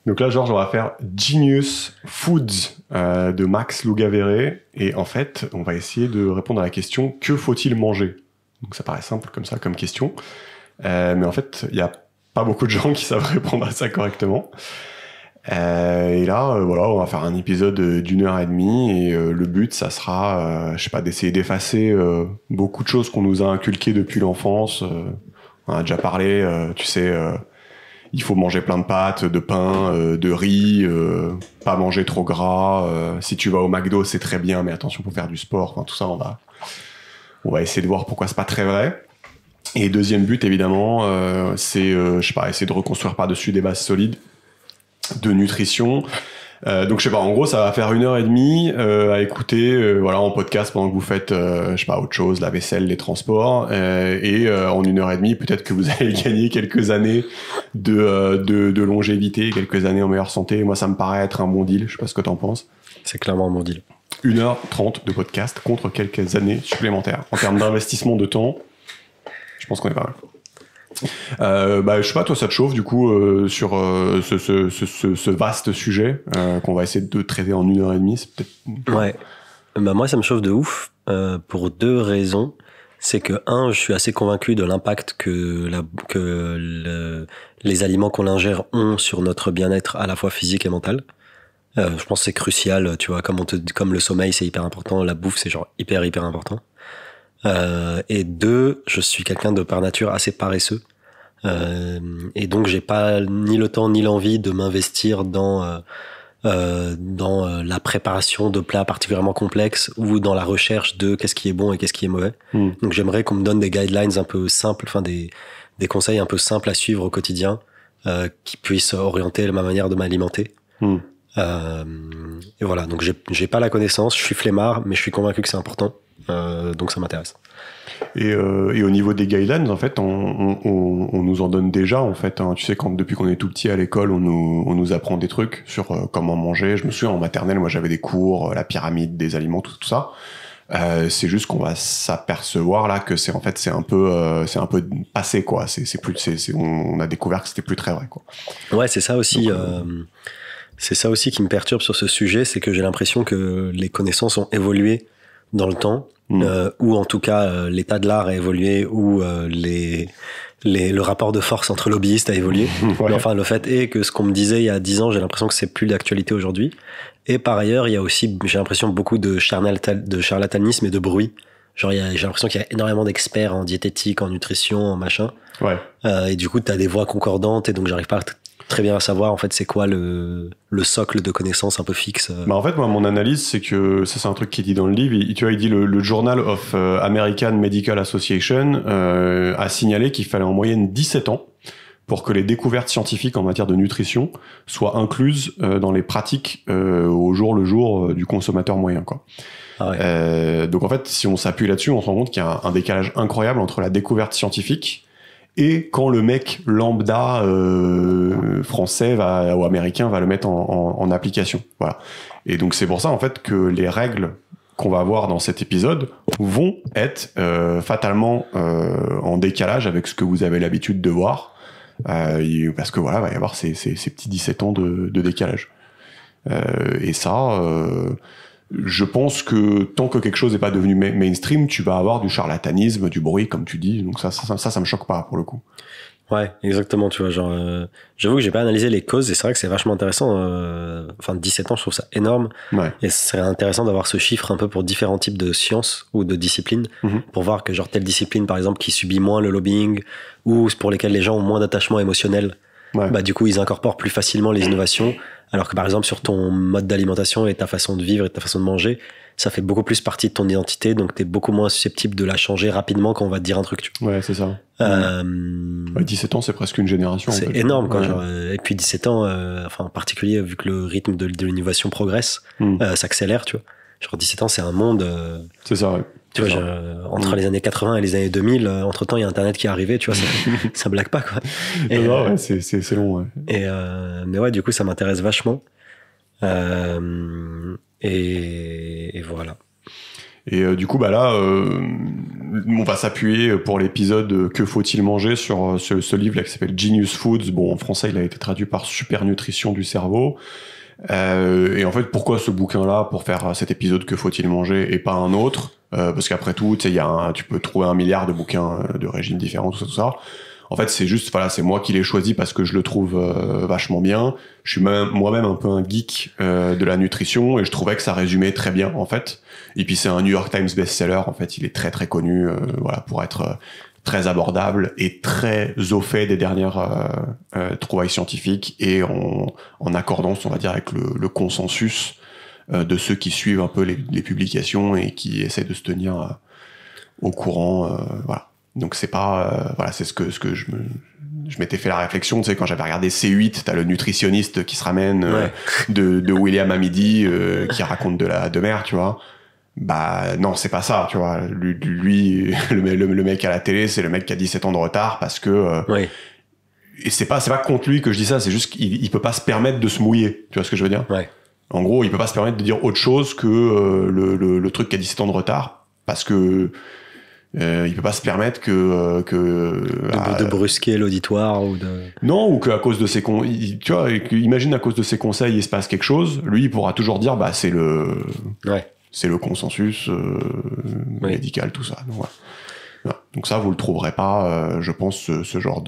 Donc là, Georges, on va faire Genius Foods de Max Lugavere. Et en fait, on va essayer de répondre à la question que faut-il manger? Donc ça paraît simple comme ça, comme question. Mais en fait, il n'y a pas beaucoup de gens qui savent répondre à ça correctement. Et là, voilà, on va faire un épisode d'1h30 et le but, ça sera, je sais pas, d'essayer d'effacer beaucoup de choses qu'on nous a inculquées depuis l'enfance. On a déjà parlé, tu sais, il faut manger plein de pâtes, de pain, de riz, pas manger trop gras. Si tu vas au McDo, c'est très bien, mais attention pour faire du sport. Enfin, tout ça, on va essayer de voir pourquoi c'est pas très vrai. Et deuxième but, évidemment, c'est, je sais pas, essayer de reconstruire par-dessus des bases solides de nutrition. Donc je sais pas, en gros ça va faire 1h30 à écouter voilà, en podcast pendant que vous faites je sais pas, autre chose, la vaisselle, les transports, et en 1h30 peut-être que vous allez gagner quelques années de longévité, quelques années en meilleure santé. Moi ça me paraît être un bon deal, je sais pas ce que t'en penses. C'est clairement un bon deal. 1h30 de podcast contre quelques années supplémentaires. En termes d'investissement de temps, je pense qu'on est pas mal. Je sais pas, toi ça te chauffe du coup sur ce vaste sujet qu'on va essayer de traiter en 1h30, c'est peut-être... Ouais, bah moi ça me chauffe de ouf pour deux raisons. C'est que je suis assez convaincu de l'impact que les aliments qu'on ingère ont sur notre bien-être à la fois physique et mental. Je pense que c'est crucial, tu vois, comme le sommeil c'est hyper important, la bouffe c'est genre hyper important. Et deux, je suis quelqu'un de par nature assez paresseux. Et donc j'ai pas ni le temps ni l'envie de m'investir dans la préparation de plats particulièrement complexes ou dans la recherche de qu'est-ce qui est bon et qu'est-ce qui est mauvais. Donc j'aimerais qu'on me donne des guidelines un peu simples, enfin des conseils un peu simples à suivre au quotidien qui puissent orienter ma manière de m'alimenter. Et voilà, donc j'ai pas la connaissance, je suis flemmard, mais je suis convaincu que c'est important, donc ça m'intéresse. Et au niveau des guidelines, en fait, on nous en donne déjà, en fait. Hein. Tu sais, depuis qu'on est tout petit à l'école, on nous apprend des trucs sur comment manger. Je me souviens, en maternelle, moi, j'avais des cours, la pyramide des aliments, tout ça. C'est juste qu'on va s'apercevoir là que c'est un peu passé, quoi. On a découvert que c'était plus très vrai, quoi. Ouais, c'est ça aussi. C'est ça aussi qui me perturbe sur ce sujet, c'est que j'ai l'impression que les connaissances ont évolué dans le temps. Ou en tout cas l'état de l'art a évolué, ou le rapport de force entre lobbyistes a évolué. Ouais. Mais enfin, le fait est que ce qu'on me disait il y a 10 ans, j'ai l'impression que c'est plus d'actualité aujourd'hui. Et par ailleurs, il y a aussi, j'ai l'impression, beaucoup de charlatanisme et de bruit. Genre, j'ai l'impression qu'il y a énormément d'experts en diététique, en nutrition, en machin. Ouais. Et du coup, t'as des voix concordantes, et donc j'arrive pas très bien à savoir en fait c'est quoi le socle de connaissances un peu fixe. Bah en fait moi mon analyse c'est que ça c'est un truc qu'il dit dans le livre, il dit le Journal of American Medical Association a signalé qu'il fallait en moyenne 17 ans pour que les découvertes scientifiques en matière de nutrition soient incluses dans les pratiques au jour le jour du consommateur moyen, quoi. Ah ouais. Donc en fait si on s'appuie là-dessus on se rend compte qu'il y a un décalage incroyable entre la découverte scientifique et quand le mec lambda français ou américain va le mettre en application. Voilà. Et donc c'est pour ça en fait que les règles qu'on va voir dans cet épisode vont être fatalement en décalage avec ce que vous avez l'habitude de voir, parce que voilà, il va y avoir ces petits 17 ans de décalage. Et ça... je pense que tant que quelque chose n'est pas devenu mainstream, tu vas avoir du charlatanisme, du bruit, comme tu dis. Donc ça me choque pas, pour le coup. Ouais, exactement, tu vois, genre, j'avoue que j'ai pas analysé les causes, et c'est vrai que c'est vachement intéressant, 17 ans, je trouve ça énorme. Ouais. Et ce serait intéressant d'avoir ce chiffre un peu pour différents types de sciences ou de disciplines, pour voir que genre telle discipline, par exemple, qui subit moins le lobbying, ou pour lesquelles les gens ont moins d'attachement émotionnel, ouais. Bah, du coup, ils incorporent plus facilement les innovations. Alors que par exemple sur ton mode d'alimentation et ta façon de vivre et ta façon de manger, ça fait beaucoup plus partie de ton identité, donc t'es beaucoup moins susceptible de la changer rapidement quand on va te dire un truc. Ouais, c'est ça. 17 ans, c'est presque une génération. C'est énorme, quoi. Ouais. Genre, et puis 17 ans, en particulier vu que le rythme de l'innovation progresse, s'accélère, tu vois. Genre 17 ans, c'est un monde... c'est ça, ouais. Tu vois, entre les années 80 et les années 2000, entre-temps, il y a Internet qui est arrivé, tu vois, ça blague pas, quoi. Et, ouais, c'est long, ouais. Mais ouais, du coup, ça m'intéresse vachement. Et voilà. Et du coup, bah là, on va s'appuyer pour l'épisode Que faut-il manger sur ce livre-là qui s'appelle Genius Foods. Bon, en français, il a été traduit par Super nutrition du cerveau. Et en fait, pourquoi ce bouquin-là pour faire cet épisode Que faut-il manger et pas un autre? Parce qu'après tout, tu sais, tu peux trouver 1 milliard de bouquins de régimes différents, tout ça. En fait, c'est juste, voilà, c'est moi qui l'ai choisi parce que je le trouve vachement bien. Je suis moi-même un peu un geek de la nutrition et je trouvais que ça résumait très bien, en fait. Et puis c'est un New York Times best-seller, en fait, il est très très connu, voilà, pour être très abordable et très au fait des dernières trouvailles scientifiques et en accordance, on va dire, avec le consensus de ceux qui suivent un peu les publications et qui essaient de se tenir au courant, voilà. Donc c'est pas voilà, c'est ce que je m'étais fait la réflexion, tu sais, quand j'avais regardé C8, t'as le nutritionniste qui se ramène de William à midi qui raconte de mer, tu vois. Bah non, c'est pas ça, tu vois. Lui le mec à la télé, c'est le mec qui a 17 ans de retard parce que et c'est pas contre lui que je dis ça, c'est juste qu'il peut pas se permettre de se mouiller, tu vois ce que je veux dire. En gros, il peut pas se permettre de dire autre chose que le truc qui a 17 ans de retard parce que il peut pas se permettre de brusquer l'auditoire ou de... Non, ou qu'à cause de ses tu vois, imagine à cause de ses conseils il se passe quelque chose, lui il pourra toujours dire bah c'est le consensus médical, tout ça. Donc, voilà. Donc ça vous le trouverez pas, je pense, ce genre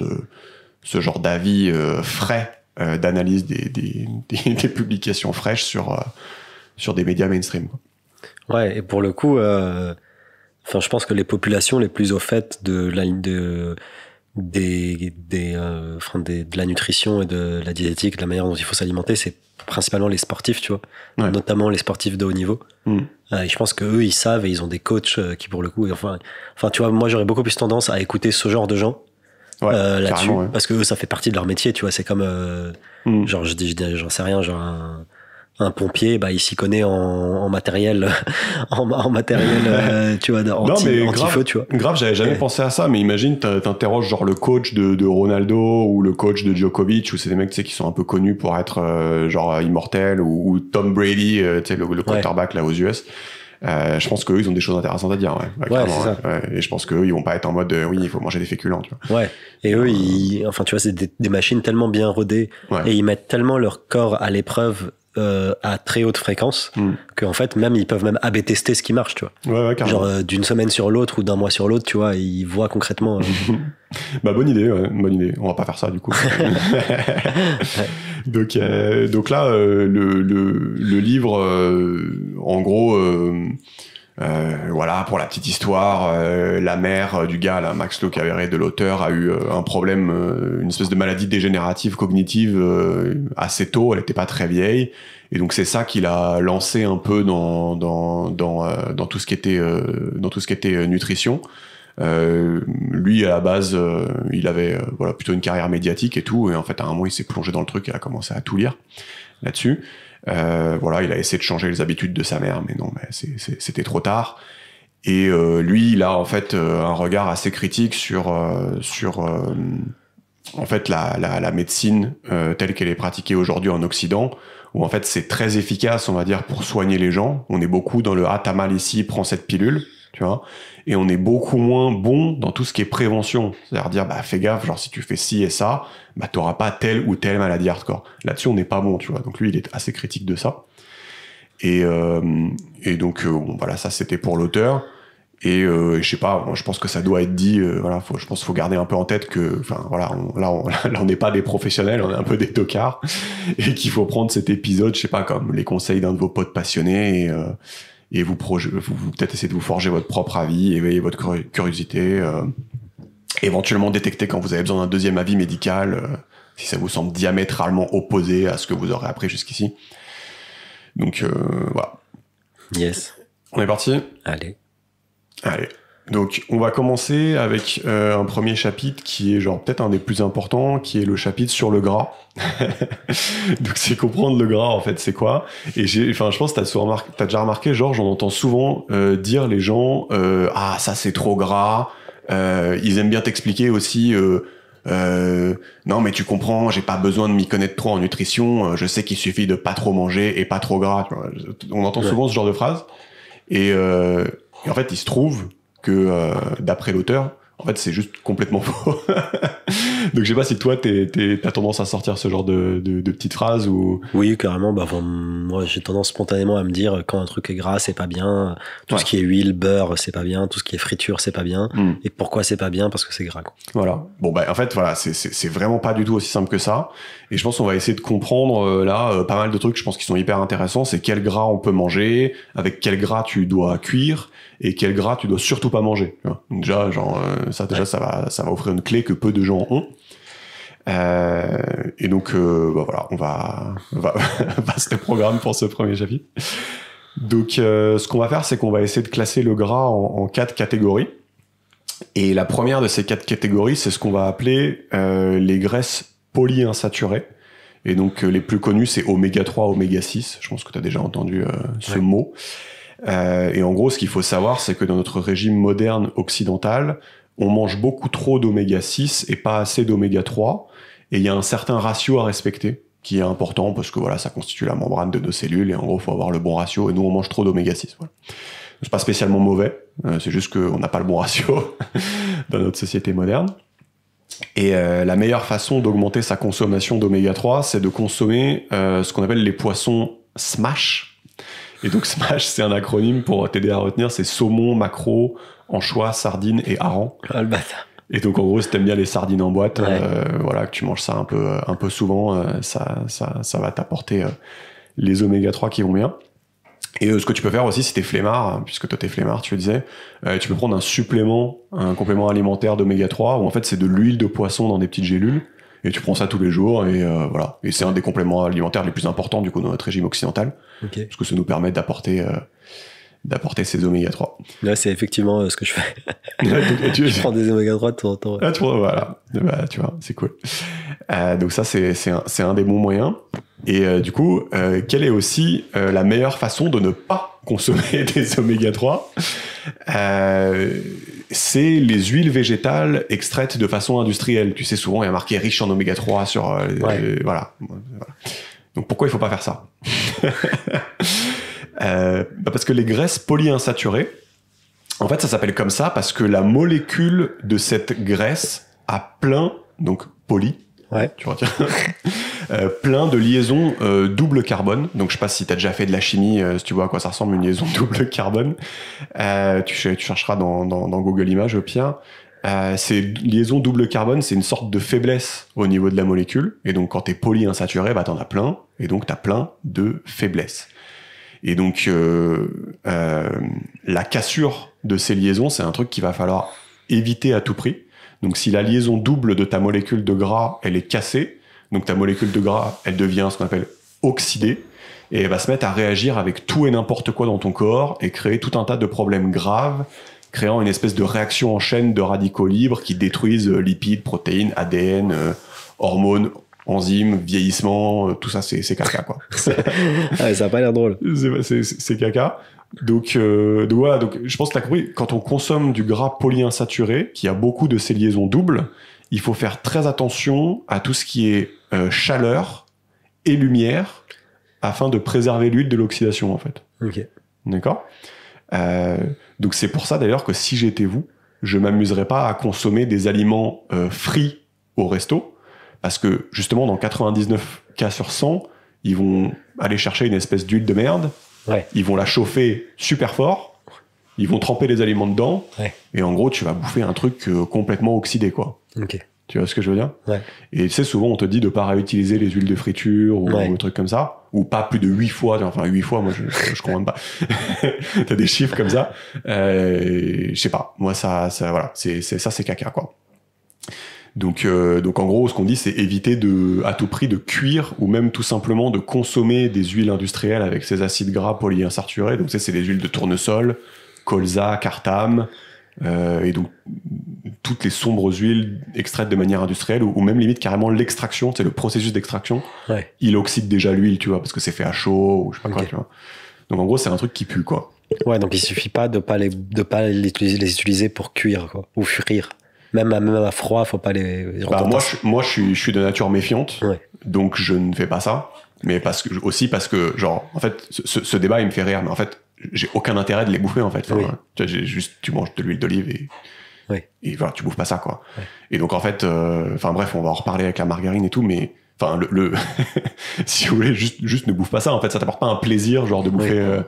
d'avis frais, d'analyse des publications fraîches sur des médias mainstream, quoi. Ouais, et pour le coup enfin, je pense que les populations les plus au fait de la nutrition et de la diététique, de la manière dont il faut s'alimenter, c'est principalement les sportifs, tu vois, notamment les sportifs de haut niveau. Et je pense que eux, ils savent et ils ont des coachs qui, pour le coup, enfin, tu vois, moi, j'aurais beaucoup plus tendance à écouter ce genre de gens là-dessus, parce que eux, ça fait partie de leur métier, tu vois. C'est comme, genre, j'en sais rien, genre un pompier, bah il s'y connaît en matériel, en matériel, tu vois, anti-feu, tu vois. Grave, j'avais jamais pensé à ça, mais imagine, t'interroges genre le coach de Ronaldo ou le coach de Djokovic, ou c'est des mecs, tu sais, qui sont un peu connus pour être genre immortels, ou Tom Brady, tu sais, le quarterback là aux US. Je pense qu'eux, ils ont des choses intéressantes à dire, c'est ça. Et je pense qu'eux, ils vont pas être en mode, oui, il faut manger des féculents, tu vois. Et eux, enfin, tu vois, c'est des machines tellement bien rodées, et ils mettent tellement leur corps à l'épreuve, à très haute fréquence, qu'en fait, même, ils peuvent même A/B tester ce qui marche, tu vois. Genre, d'une semaine sur l'autre ou d'un mois sur l'autre, tu vois, ils voient concrètement. Bah, bonne idée. On va pas faire ça, du coup. Donc là, le livre, en gros, voilà, pour la petite histoire, la mère du gars, là, Max Locavere, de l'auteur, a eu un problème, une espèce de maladie dégénérative cognitive assez tôt. Elle était pas très vieille, et donc c'est ça qui l'a lancé un peu dans tout ce qui était nutrition. Lui, à la base, il avait voilà, plutôt une carrière médiatique et tout, et en fait à un moment il s'est plongé dans le truc et a commencé à tout lire là-dessus. Voilà, il a essayé de changer les habitudes de sa mère, mais non, mais c'était trop tard. Et lui, il a en fait un regard assez critique sur en fait la médecine telle qu'elle est pratiquée aujourd'hui en Occident, où en fait c'est très efficace, on va dire, pour soigner les gens. On est beaucoup dans le t'as mal ici, prends cette pilule, tu vois. Et on est beaucoup moins bon dans tout ce qui est prévention. C'est-à-dire dire, bah, fais gaffe, genre, si tu fais ci et ça, bah, t'auras pas telle ou telle maladie hardcore. Là-dessus, on n'est pas bon, tu vois. Donc lui, il est assez critique de ça. Et donc, bon, voilà, ça, c'était pour l'auteur. Et je sais pas, moi, je pense que ça doit être dit, voilà, je pense qu'il faut garder un peu en tête que, enfin, voilà, là, on n'est pas des professionnels, on est un peu des tocards. Et qu'il faut prendre cet épisode, je sais pas, comme les conseils d'un de vos potes passionnés et vous peut-être essayer de vous forger votre propre avis, éveiller votre curiosité, éventuellement détecter quand vous avez besoin d'un deuxième avis médical, si ça vous semble diamétralement opposé à ce que vous aurez appris jusqu'ici. Donc voilà. Yes. On est parti ? Allez. Donc on va commencer avec un premier chapitre qui est genre peut-être un des plus importants, qui est le chapitre sur le gras. Donc c'est comprendre le gras en fait, c'est quoi. Et je pense que t'as déjà remarqué, genre j'en entends souvent dire les gens ah ça c'est trop gras. Ils aiment bien t'expliquer aussi non mais tu comprends, j'ai pas besoin de m'y connaître trop en nutrition, je sais qu'il suffit de pas trop manger et pas trop gras, tu vois. On entend souvent ce genre de phrase. Et Et en fait, il se trouve que, d'après l'auteur, en fait, c'est juste complètement faux. Donc, je sais pas si toi, t'as tendance à sortir ce genre de petites phrases ou... Oui, carrément. Moi, j'ai tendance spontanément à me dire quand un truc est gras, c'est pas bien. Tout ce qui est huile, beurre, c'est pas bien. Tout ce qui est friture, c'est pas bien. Et pourquoi c'est pas bien? Parce que c'est gras, quoi. Voilà. Bon, en fait, voilà, c'est vraiment pas du tout aussi simple que ça. Et je pense qu'on va essayer de comprendre, pas mal de trucs, je pense, qui sont hyper intéressants. C'est quel gras on peut manger, avec quel gras tu dois cuire, et quel gras tu dois surtout pas manger. Tu vois. Donc déjà, ça va offrir une clé que peu de gens ont. Et donc, voilà, on va passer le programme pour ce premier chapitre. Donc, ce qu'on va faire, c'est qu'on va essayer de classer le gras en 4 catégories. Et la première de ces 4 catégories, c'est ce qu'on va appeler les graisses polyinsaturées. Et donc, les plus connus, c'est oméga 3, oméga 6. Je pense que tu as déjà entendu ce mot. Et en gros, ce qu'il faut savoir, c'est que dans notre régime moderne occidental, on mange beaucoup trop d'oméga 6 et pas assez d'oméga 3. Et il y a un certain ratio à respecter qui est important parce que voilà, ça constitue la membrane de nos cellules et en gros, il faut avoir le bon ratio. Et nous, on mange trop d'oméga 6. Voilà. C'est pas spécialement mauvais, c'est juste qu'on n'a pas le bon ratio dans notre société moderne. Et la meilleure façon d'augmenter sa consommation d'oméga 3, c'est de consommer ce qu'on appelle les poissons SMASH. Et donc SMASH, c'est un acronyme pour t'aider à retenir, c'est saumon, maquereau, anchois, sardines et hareng. Ah, le bâtard. Et donc en gros, si t'aimes bien les sardines en boîte, voilà, que tu manges ça un peu souvent, ça va t'apporter les oméga 3 qui vont bien. Et ce que tu peux faire aussi, si t'es flemmard, puisque toi t'es flemmard, tu le disais, tu peux prendre un complément alimentaire d'oméga 3, où en fait c'est de l'huile de poisson dans des petites gélules, et tu prends ça tous les jours, et voilà. Et c'est un des compléments alimentaires les plus importants du coup dans notre régime occidental, parce que ça nous permet d'apporter ces oméga 3. Là, c'est effectivement ce que je fais. Je prends des oméga 3 de temps en temps. Ah, tu vois, voilà. Bah, tu vois, c'est cool. Donc ça, c'est un des bons moyens. Et du coup, quelle est aussi la meilleure façon de ne pas consommer des oméga 3 c'est les huiles végétales extraites de façon industrielle. Tu sais, souvent, il y a marqué riche en oméga 3 sur... voilà. Donc pourquoi il faut pas faire ça? Parce que les graisses polyinsaturées, en fait, ça s'appelle comme ça parce que la molécule de cette graisse a plein, donc poly, tu retiens, plein de liaisons double carbone. Donc, je sais pas si tu as déjà fait de la chimie, si tu vois à quoi ça ressemble une liaison double carbone. Tu chercheras dans Google Images au pire. Ces liaisons double carbone, c'est une sorte de faiblesse au niveau de la molécule. Et donc, quand t'es polyinsaturé, bah, t'en as plein. Et donc, t'as plein de faiblesses. Et donc, la cassure de ces liaisons, c'est un truc qu'il va falloir éviter à tout prix. Donc, si la liaison double de ta molécule de gras, elle est cassée, donc ta molécule de gras, elle devient ce qu'on appelle oxydée, et elle va se mettre à réagir avec tout et n'importe quoi dans ton corps et créer tout un tas de problèmes graves, créant une espèce de réaction en chaîne de radicaux libres qui détruisent lipides, protéines, ADN, hormones, enzymes, vieillissement, tout ça, c'est caca, quoi. Ah, ça a pas l'air drôle. C'est caca. Donc voilà, donc je pense que t'as compris, quand on consomme du gras polyinsaturé, qui a beaucoup de ces liaisons doubles, il faut faire très attention à tout ce qui est chaleur et lumière, afin de préserver l'huile de l'oxydation, en fait. Ok. D'accord ? Donc c'est pour ça, d'ailleurs, que si j'étais vous, je m'amuserais pas à consommer des aliments frits au resto, parce que, justement, dans 99 cas sur 100, ils vont aller chercher une espèce d'huile de merde, ils vont la chauffer super fort, ils vont tremper les aliments dedans, et en gros, tu vas bouffer un truc complètement oxydé, quoi. Ok. Tu vois ce que je veux dire ? Et tu sais, souvent, on te dit de pas réutiliser les huiles de friture ou des trucs comme ça, ou pas plus de 8 fois. Enfin, 8 fois, moi, je comprends même pas. T'as des chiffres comme ça. Je sais pas. Moi, ça, voilà. C'est caca, quoi. Donc en gros, ce qu'on dit, c'est éviter à tout prix de cuire ou même tout simplement de consommer des huiles industrielles avec ces acides gras polyinsaturés. Donc ça, c'est des huiles de tournesol, colza, cartame, et donc toutes les sombres huiles extraites de manière industrielle ou même limite carrément l'extraction, c'est le processus d'extraction. Il oxyde déjà l'huile, tu vois, parce que c'est fait à chaud ou je sais pas quoi, tu vois. Donc en gros, c'est un truc qui pue, quoi. Ouais, donc il suffit pas de pas les utiliser pour cuire, quoi, ou frire. Même à froid, faut pas les... Moi, je suis de nature méfiante, donc je ne fais pas ça. Mais parce que, genre, en fait, ce débat, il me fait rire. Mais en fait, j'ai aucun intérêt de les bouffer en fait. Enfin, Oui. tu vois, tu manges de l'huile d'olive et voilà, tu bouffes pas ça quoi. Ouais. Et donc en fait, enfin bref, on va en reparler avec la margarine et tout, mais enfin si vous voulez, juste ne bouffe pas ça. En fait, ça t'apporte pas un plaisir genre de bouffer.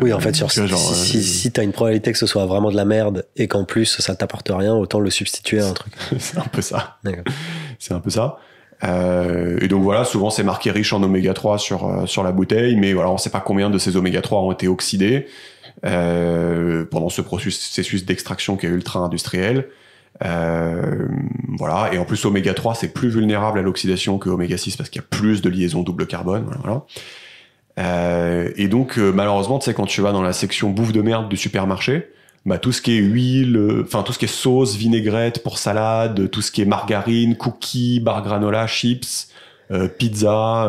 Oui, en fait, tu vois, genre, si t'as une probabilité que ce soit vraiment de la merde et qu'en plus ça t'apporte rien, autant le substituer à un truc. c'est un peu ça. D'accord. C'est un peu ça. Et donc voilà, souvent c'est marqué riche en oméga 3 sur la bouteille, mais voilà, on sait pas combien de ces oméga 3 ont été oxydés pendant ce processus d'extraction qui est ultra industriel. Voilà, et en plus oméga 3 c'est plus vulnérable à l'oxydation que oméga 6 parce qu'il y a plus de liaisons double carbone. Voilà. Et donc malheureusement, tu sais, quand tu vas dans la section bouffe de merde du supermarché, bah tout ce qui est huile, enfin tout ce qui est sauce, vinaigrette pour salade, tout ce qui est margarine, cookies, bar granola, chips, pizza,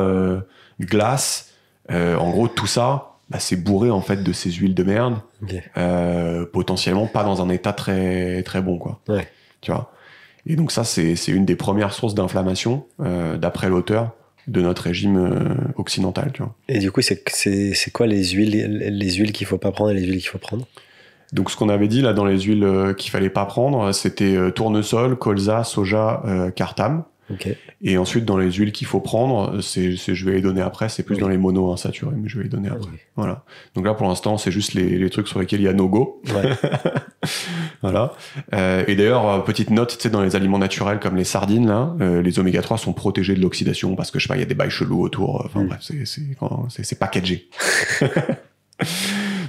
glace, en gros tout ça, bah, c'est bourré en fait de ces huiles de merde, Okay. potentiellement pas dans un état très très bon quoi. Ouais. Tu vois. Et donc ça c'est une des premières sources d'inflammation d'après l'auteur de notre régime occidental, tu vois. Et du coup, c'est quoi les huiles qu'il faut pas prendre et les huiles qu'il faut prendre? Donc ce qu'on avait dit là dans les huiles qu'il fallait pas prendre, c'était tournesol, colza, soja, cartame. Okay. Et ensuite dans les huiles qu'il faut prendre, je vais les donner après, c'est plus dans les monoinsaturés, mais je vais les donner après. Oui. Voilà. Donc là pour l'instant c'est juste les trucs sur lesquels il y a no go. Ouais. Voilà. Et d'ailleurs petite note, tu sais, dans les aliments naturels comme les sardines là, les oméga 3 sont protégés de l'oxydation parce que je sais pas, il y a des bails chelous autour. Enfin bref, c'est packagé.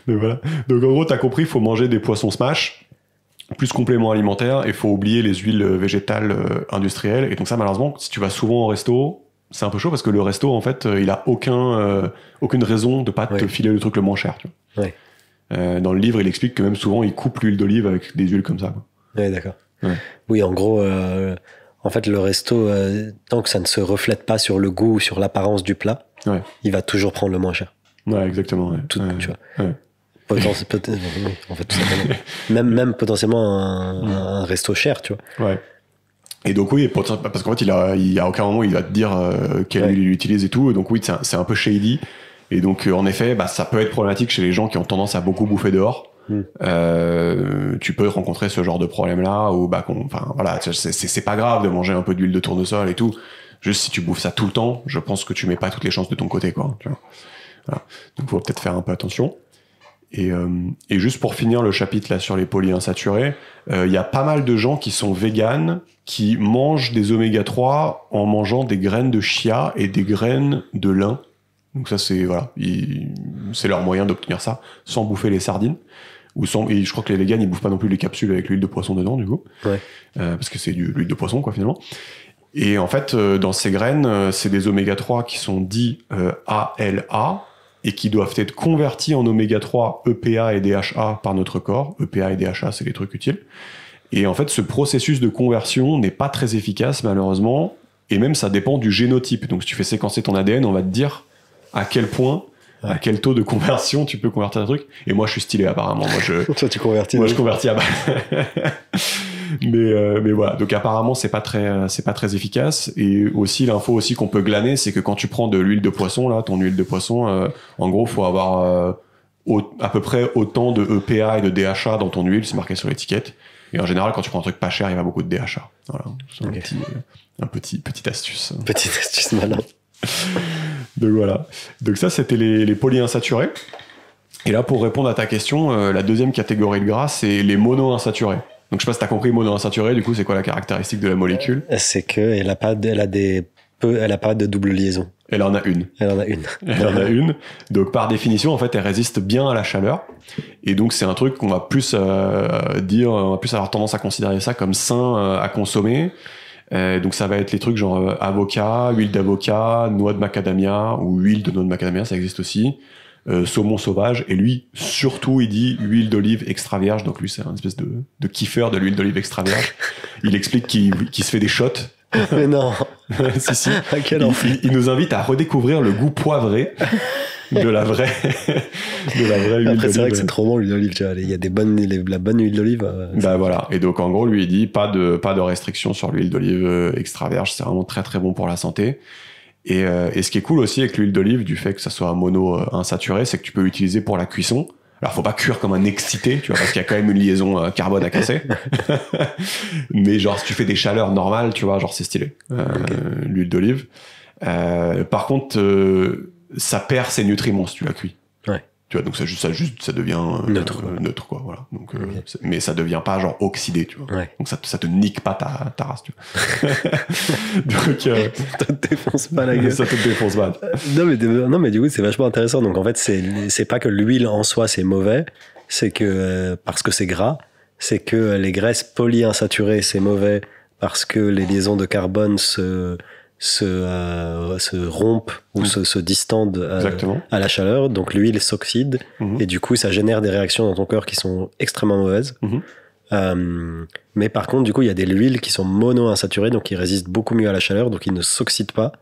Donc voilà. Donc en gros, t'as compris, il faut manger des poissons smash, plus compléments alimentaires, et il faut oublier les huiles végétales industrielles. Et donc ça, malheureusement, si tu vas souvent au resto, c'est un peu chaud parce que le resto, en fait, il a aucune raison de pas te filer le truc le moins cher. Tu vois. Ouais. Dans le livre, il explique que même souvent, il coupe l'huile d'olive avec des huiles comme ça. Quoi. Ouais, d'accord. Ouais. Oui, en gros, en fait, le resto, tant que ça ne se reflète pas sur le goût ou sur l'apparence du plat, il va toujours prendre le moins cher. Ouais, exactement. Ouais. Tu vois. Ouais. Oui, en fait, tout simplement. même potentiellement un resto cher, tu vois. Ouais. Et donc oui, parce qu'en fait, il y a aucun moment il va te dire quelle huile il utilise et tout. Et donc oui, c'est un peu shady. Et donc en effet, bah, ça peut être problématique chez les gens qui ont tendance à beaucoup bouffer dehors. Tu peux rencontrer ce genre de problème-là où bah, enfin voilà, c'est pas grave de manger un peu d'huile de tournesol et tout. Juste si tu bouffes ça tout le temps, je pense que tu mets pas toutes les chances de ton côté, quoi. Tu vois. Voilà. Donc faut peut-être faire un peu attention. Et juste pour finir le chapitre là sur les polyinsaturés, il y a pas mal de gens qui sont véganes, qui mangent des oméga 3 en mangeant des graines de chia et des graines de lin. Donc ça c'est voilà, c'est leur moyen d'obtenir ça sans bouffer les sardines et je crois que les véganes ils bouffent pas non plus les capsules avec l'huile de poisson dedans du coup, parce que c'est de l'huile de poisson quoi finalement. Et en fait dans ces graines c'est des oméga 3 qui sont dits ALA et qui doivent être convertis en oméga 3 EPA et DHA par notre corps. EPA et DHA, c'est les trucs utiles. Et en fait, ce processus de conversion n'est pas très efficace, malheureusement, et même ça dépend du génotype. Donc si tu fais séquencer ton ADN, on va te dire à quel point, à quel taux de conversion tu peux convertir un truc. Et moi, je suis stylé, apparemment. Toi, tu convertis. Moi, je convertis à mais voilà. Donc apparemment, c'est pas très efficace. Et aussi, l'info aussi qu'on peut glaner, c'est que quand tu prends de l'huile de poisson, là, ton huile de poisson, en gros, faut avoir à peu près autant de EPA et de DHA dans ton huile, c'est marqué sur l'étiquette. Et en général, quand tu prends un truc pas cher, il y a beaucoup de DHA. Voilà. C'est petite astuce. Petite astuce malin. Donc voilà. Donc ça, c'était les polyinsaturés. Et là, pour répondre à ta question, la deuxième catégorie de gras, c'est les monoinsaturés. Donc je sais pas si t'as compris monoinsaturé, du coup, c'est quoi la caractéristique de la molécule? C'est qu'elle a pas de double liaison. Elle en a une. Elle en a une. Donc par définition, en fait, elle résiste bien à la chaleur. Et donc c'est un truc qu'on va plus on va plus avoir tendance à considérer ça comme sain à consommer. Donc ça va être les trucs genre avocat, huile d'avocat, noix de macadamia ou huile de noix de macadamia, ça existe aussi. Saumon sauvage, et lui surtout il dit huile d'olive extra vierge, donc lui c'est un espèce de kiffeur de l'huile d'olive extra vierge. Il explique qu'il se fait des shots. Mais non. Si. Il nous invite à redécouvrir le goût poivré de la vraie huile d'olive. Après c'est vrai que c'est trop bon l'huile d'olive, tu vois, il y a la bonne huile d'olive. Bah voilà, et donc en gros lui il dit pas de restriction sur l'huile d'olive extra vierge, c'est vraiment très très bon pour la santé. Et ce qui est cool aussi avec l'huile d'olive, du fait que ça soit mono-insaturé, c'est que tu peux l'utiliser pour la cuisson. Alors, faut pas cuire comme un excité, tu vois, parce qu'il y a quand même une liaison carbone à casser. Mais genre, si tu fais des chaleurs normales, tu vois, genre, c'est stylé. L'huile d'olive. Par contre, ça perd ses nutriments si tu la cuis. Ouais. Tu vois, donc ça devient neutre, quoi, voilà. Donc, mais ça devient pas genre oxydé, tu vois. Ouais. Donc ça te nique pas ta race, tu vois. Donc, ça te défonce pas la gueule. Ça te défonce pas. Non, mais du coup, c'est vachement intéressant. Donc, en fait, c'est pas que l'huile en soi, c'est mauvais. C'est que, parce que c'est gras, c'est que les graisses polyinsaturées, c'est mauvais parce que les liaisons de carbone se rompent ou se distendent à la chaleur, donc l'huile s'oxyde et du coup ça génère des réactions dans ton corps qui sont extrêmement mauvaises. Mais par contre du coup il y a des huiles qui sont mono-insaturées, donc qui résistent beaucoup mieux à la chaleur, donc ils ne s'oxydent pas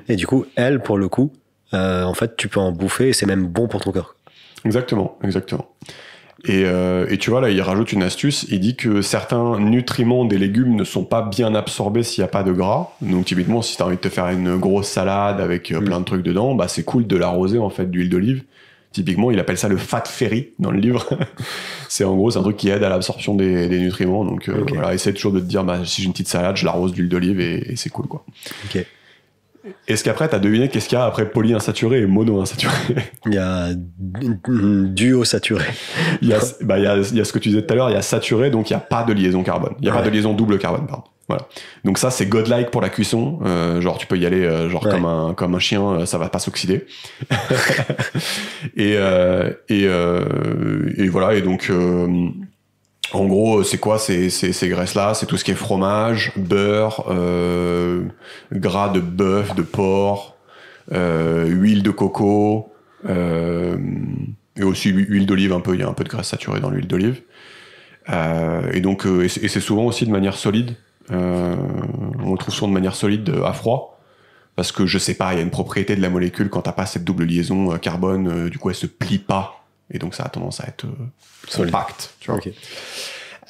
et du coup elles pour le coup en fait tu peux en bouffer et c'est même bon pour ton corps. Exactement. Et tu vois, là, il rajoute une astuce. Il dit que certains nutriments des légumes ne sont pas bien absorbés s'il n'y a pas de gras. Donc, typiquement, si tu as envie de te faire une grosse salade avec plein de trucs dedans, bah, c'est cool de l'arroser, en fait, d'huile d'olive. Typiquement, il appelle ça le fat ferry dans le livre. C'est un truc qui aide à l'absorption des nutriments. Donc, voilà, essaie toujours de te dire, bah, si j'ai une petite salade, je l'arrose d'huile d'olive et c'est cool, quoi. Ok. Est-ce qu'après, t'as deviné qu'est-ce qu'il y a après polyinsaturé et mono-insaturé? Il y a duo-saturé. Il y a ce que tu disais tout à l'heure, il y a saturé, donc il n'y a pas de liaison carbone. Il n'y a pas de liaison double carbone, pardon. Voilà. Donc ça, c'est godlike pour la cuisson. Genre, tu peux y aller comme un chien, ça va pas s'oxyder. et voilà. Et donc, en gros, c'est quoi ces graisses-là? C'est tout ce qui est fromage, beurre, gras de bœuf, de porc, huile de coco, et aussi huile d'olive un peu. Il y a un peu de graisse saturée dans l'huile d'olive. Et donc, et c'est souvent aussi de manière solide. On le trouve souvent de manière solide à froid. Parce que, je sais pas, il y a une propriété de la molécule quand t'as pas cette double liaison carbone, du coup, elle se plie pas. Et donc, ça a tendance à être compact, tu vois. Okay.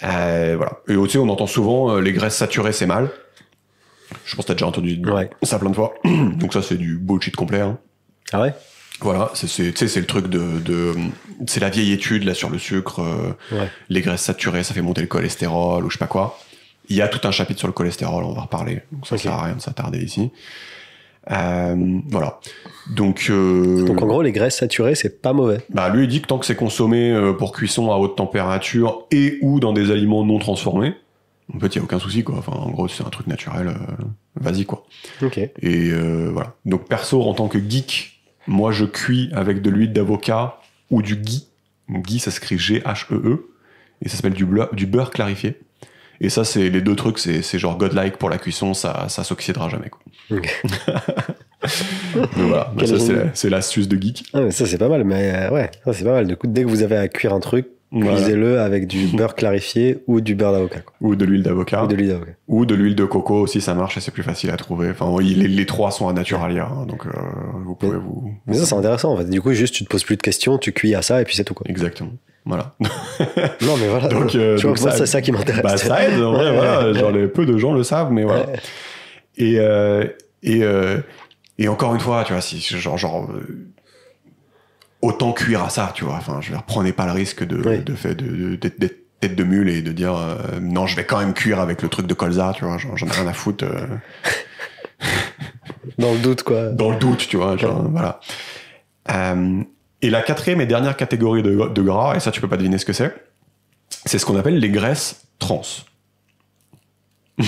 Voilà. Et aussi, on entend souvent les graisses saturées, c'est mal. Je pense que t'as déjà entendu ça plein de fois. Donc ça, c'est du bullshit complet. Hein. Ah ouais? Voilà, c'est le truc c'est la vieille étude là sur le sucre. Les graisses saturées, ça fait monter le cholestérol ou je sais pas quoi. Il y a tout un chapitre sur le cholestérol, on va reparler. Donc ça sert à rien de s'attarder ici. Voilà. Donc en gros, les graisses saturées, c'est pas mauvais. Bah, lui, il dit que tant que c'est consommé pour cuisson à haute température et ou dans des aliments non transformés, en fait, il n'y a aucun souci, quoi. Enfin, en gros, c'est un truc naturel. Vas-y, quoi. Ok. Et voilà. Donc, perso, en tant que geek, moi, je cuis avec de l'huile d'avocat ou du ghee. Donc, ghee, ça s'écrit G-H-E-E. Et ça s'appelle du beurre clarifié. Et ça, c'est les deux trucs, c'est genre godlike pour la cuisson, ça s'oxydera jamais, quoi. Ok. Donc voilà, ça, c'est l'astuce de geek. Ah, mais ça, c'est pas mal, mais ouais, ça, c'est pas mal. Du coup, dès que vous avez à cuire un truc, cuisez-le avec du beurre clarifié ou du beurre d'avocat, quoi. Ou de l'huile d'avocat. Ou de l'huile de coco aussi, ça marche et c'est plus facile à trouver. Enfin, les trois sont à Naturalia, hein, donc vous pouvez vous... Mais ça, c'est intéressant, en fait. Du coup, juste, tu te poses plus de questions, tu cuis à ça et puis c'est tout, quoi. Exactement. Voilà. Non, mais voilà. Donc, tu vois, moi, c'est ça qui m'intéresse. Bah, ça aide, en vrai, voilà. Genre, peu de gens le savent, mais voilà. Et encore une fois, tu vois, si, autant cuire à ça, tu vois. Enfin, je veux dire, prenez pas le risque d'être tête de mule et de dire, non, je vais quand même cuire avec le truc de colza, tu vois. J'en ai rien à foutre. Dans le doute, quoi. Dans le doute, tu vois, genre, voilà. Et la quatrième et dernière catégorie de gras, et ça tu peux pas deviner ce que c'est ce qu'on appelle les graisses trans. Les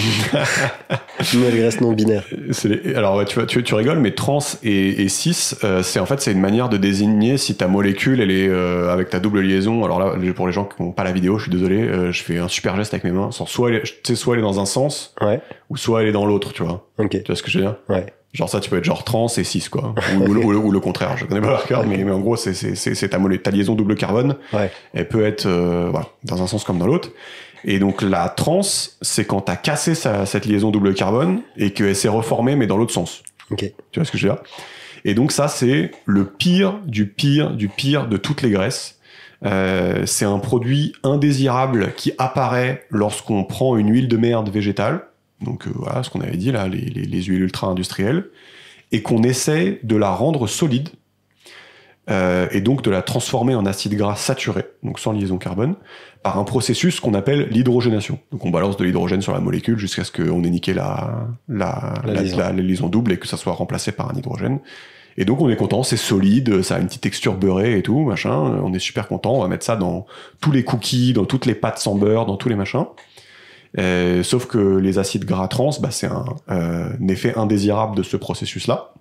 graisses non binaires. Alors ouais, tu rigoles, mais trans et cis, c'est une manière de désigner si ta molécule elle est avec ta double liaison. Alors là, pour les gens qui n'ont pas la vidéo, je suis désolé, je fais un super geste avec mes mains. Soit elle est dans un sens, ou soit elle est dans l'autre, tu vois. Okay. Tu vois ce que je veux dire? Ouais. Genre ça, tu peux être genre trans et cis, quoi. ou le contraire, je connais pas par cœur, mais en gros, c'est ta liaison double carbone. Ouais. Elle peut être dans un sens comme dans l'autre. Et donc la trans, c'est quand t'as cassé cette liaison double carbone et qu'elle s'est reformée, mais dans l'autre sens. Okay. Tu vois ce que je veux dire? Et donc ça, c'est le pire du pire du pire de toutes les graisses. C'est un produit indésirable qui apparaît lorsqu'on prend une huile de merde végétale. Donc voilà, ce qu'on avait dit là, les huiles ultra-industrielles. et qu'on essaie de la rendre solide, et donc de la transformer en acide gras saturé, donc sans liaison carbone, par un processus qu'on appelle l'hydrogénation. Donc on balance de l'hydrogène sur la molécule jusqu'à ce qu'on ait niqué la liaison double et que ça soit remplacé par un hydrogène. Et donc on est content, c'est solide, ça a une petite texture beurrée et tout, machin, on est super content, on va mettre ça dans tous les cookies, dans toutes les pâtes sans beurre, dans tous les machins. Sauf que les acides gras trans, bah, c'est un effet indésirable de ce processus-là,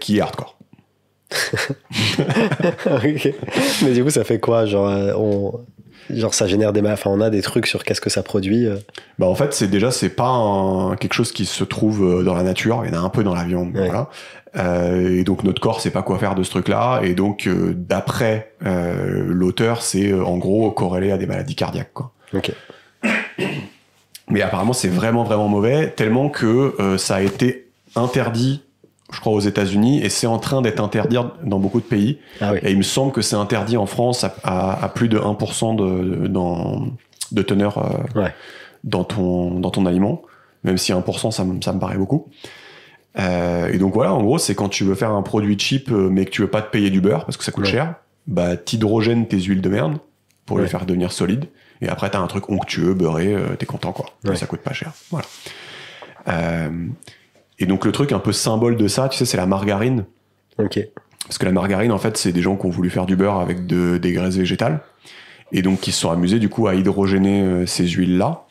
qui est hardcore. Okay. Mais du coup, ça fait quoi? Genre ça génère on a des trucs sur qu'est-ce que ça produit. Bah en fait, c'est pas quelque chose qui se trouve dans la nature. Il y en a un peu dans la viande, ouais. Voilà. Et donc notre corps sait pas quoi faire de ce truc-là. Et donc d'après l'auteur, c'est en gros corrélé à des maladies cardiaques, quoi. Ok. Mais apparemment, c'est vraiment vraiment mauvais, tellement que ça a été interdit, je crois, aux États-Unis, et c'est en train d'être interdit dans beaucoup de pays. Ah oui. Et il me semble que c'est interdit en France à plus de 1% de teneur ouais. dans ton aliment, même si 1%, ça me paraît beaucoup. Et donc voilà, en gros, c'est quand tu veux faire un produit cheap, mais que tu veux pas te payer du beurre, parce que ça coûte ouais. cher, bah t'hydrogènes tes huiles de merde pour ouais. les faire devenir solides, et après t'as un truc onctueux, beurré, t'es content, quoi. Ouais. Ça coûte pas cher. Voilà. Et donc le truc un peu symbole de ça, tu sais, c'est la margarine. Ok. Parce que la margarine, en fait, c'est des gens qui ont voulu faire du beurre avec des graisses végétales, et donc qui se sont amusés du coup à hydrogéner ces huiles-là.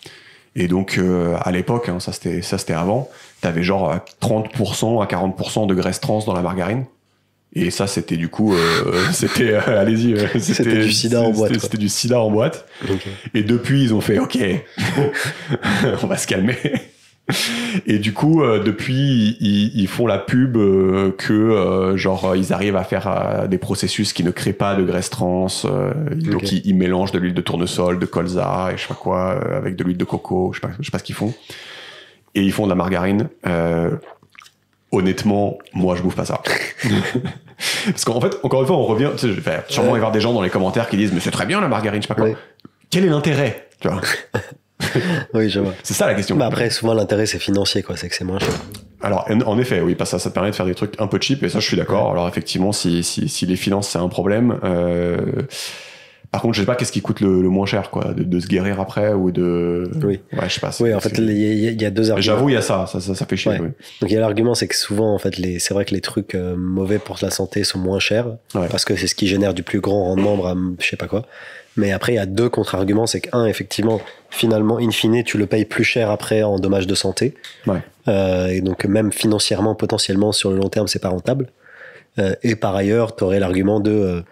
Et donc à l'époque, hein, ça c'était avant, t'avais genre 30% à 40% de graisse trans dans la margarine. Et ça, c'était du coup, allez-y, c'était du sida en boîte. C'était du sida en boîte. Okay. Et depuis, ils ont fait, ok, on va se calmer. Et du coup, depuis, ils font la pub que genre ils arrivent à faire des processus qui ne créent pas de graisse trans. Donc okay. ils mélangent de l'huile de tournesol, de colza et je sais pas quoi avec de l'huile de coco. Je sais pas ce qu'ils font. Et ils font de la margarine. Honnêtement, moi je bouffe pas ça. Parce qu'en fait, encore une fois, on revient. Tu sais, je vais sûrement y avoir des gens dans les commentaires qui disent mais c'est très bien la margarine, je sais pas quoi. Ouais. Quel est l'intérêt, tu vois? Oui, je vois. C'est ça la question. Bah après, souvent l'intérêt c'est financier, quoi. C'est que c'est moins cher. Alors, en effet, oui, parce que ça te permet de faire des trucs un peu cheap, et ça, je suis d'accord. Ouais. Alors, effectivement, si les finances c'est un problème. Par contre, je sais pas qu'est-ce qui coûte le moins cher, quoi, de se guérir après ou de. Oui. Ouais, je sais pas. Oui, en fait, il y a deux arguments. J'avoue, il y a ça fait chier. Ouais. Oui. Donc il y a l'argument, c'est que souvent, en fait, c'est vrai que les trucs mauvais pour la santé sont moins chers, ouais. parce que c'est ce qui génère du plus grand rendement, je sais pas quoi. Mais après, il y a deux contre-arguments, c'est qu'un, effectivement, finalement, in fine, tu le payes plus cher après en dommages de santé. Ouais. Et donc même financièrement, potentiellement, sur le long terme, c'est pas rentable. Et par ailleurs, tu aurais l'argument de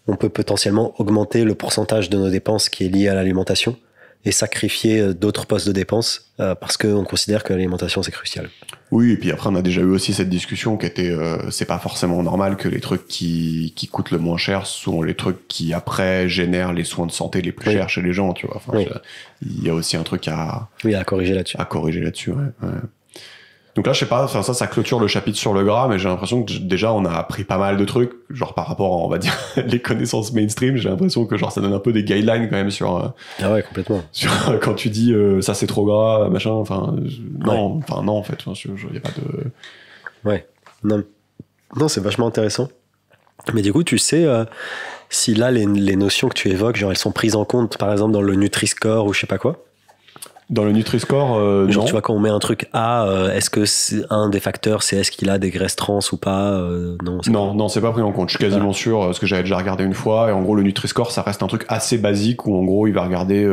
on peut potentiellement augmenter le pourcentage de nos dépenses qui est lié à l'alimentation et sacrifier d'autres postes de dépenses parce qu'on considère que l'alimentation c'est crucial. Oui, et puis après on a déjà eu aussi cette discussion qui était c'est pas forcément normal que les trucs qui coûtent le moins cher sont les trucs qui après génèrent les soins de santé les plus oui. chers chez les gens, tu vois. Enfin, oui. Il y a aussi un truc à corriger là-dessus. Ouais. Donc là, je sais pas, enfin ça clôture le chapitre sur le gras, mais j'ai l'impression que déjà on a appris pas mal de trucs, genre par rapport à, on va dire, les connaissances mainstream, j'ai l'impression que genre ça donne un peu des guidelines quand même sur. Ah ouais, complètement. Sur quand tu dis ça c'est trop gras, machin, enfin non, ouais. Enfin non en fait, y a pas de. Ouais, non, c'est vachement intéressant. Mais du coup, tu sais si là les notions que tu évoques, genre elles sont prises en compte, par exemple dans le Nutri-Score ou je sais pas quoi. Dans le Nutri-Score, genre, non. Tu vois, quand on met un truc A, est-ce que c'est un des facteurs, c'est est-ce qu'il a des graisses trans ou pas Non, c'est pas pris en compte. Je suis quasiment sûr, parce que j'avais déjà regardé une fois, et en gros, le Nutri-Score, ça reste un truc assez basique, où en gros, il va regarder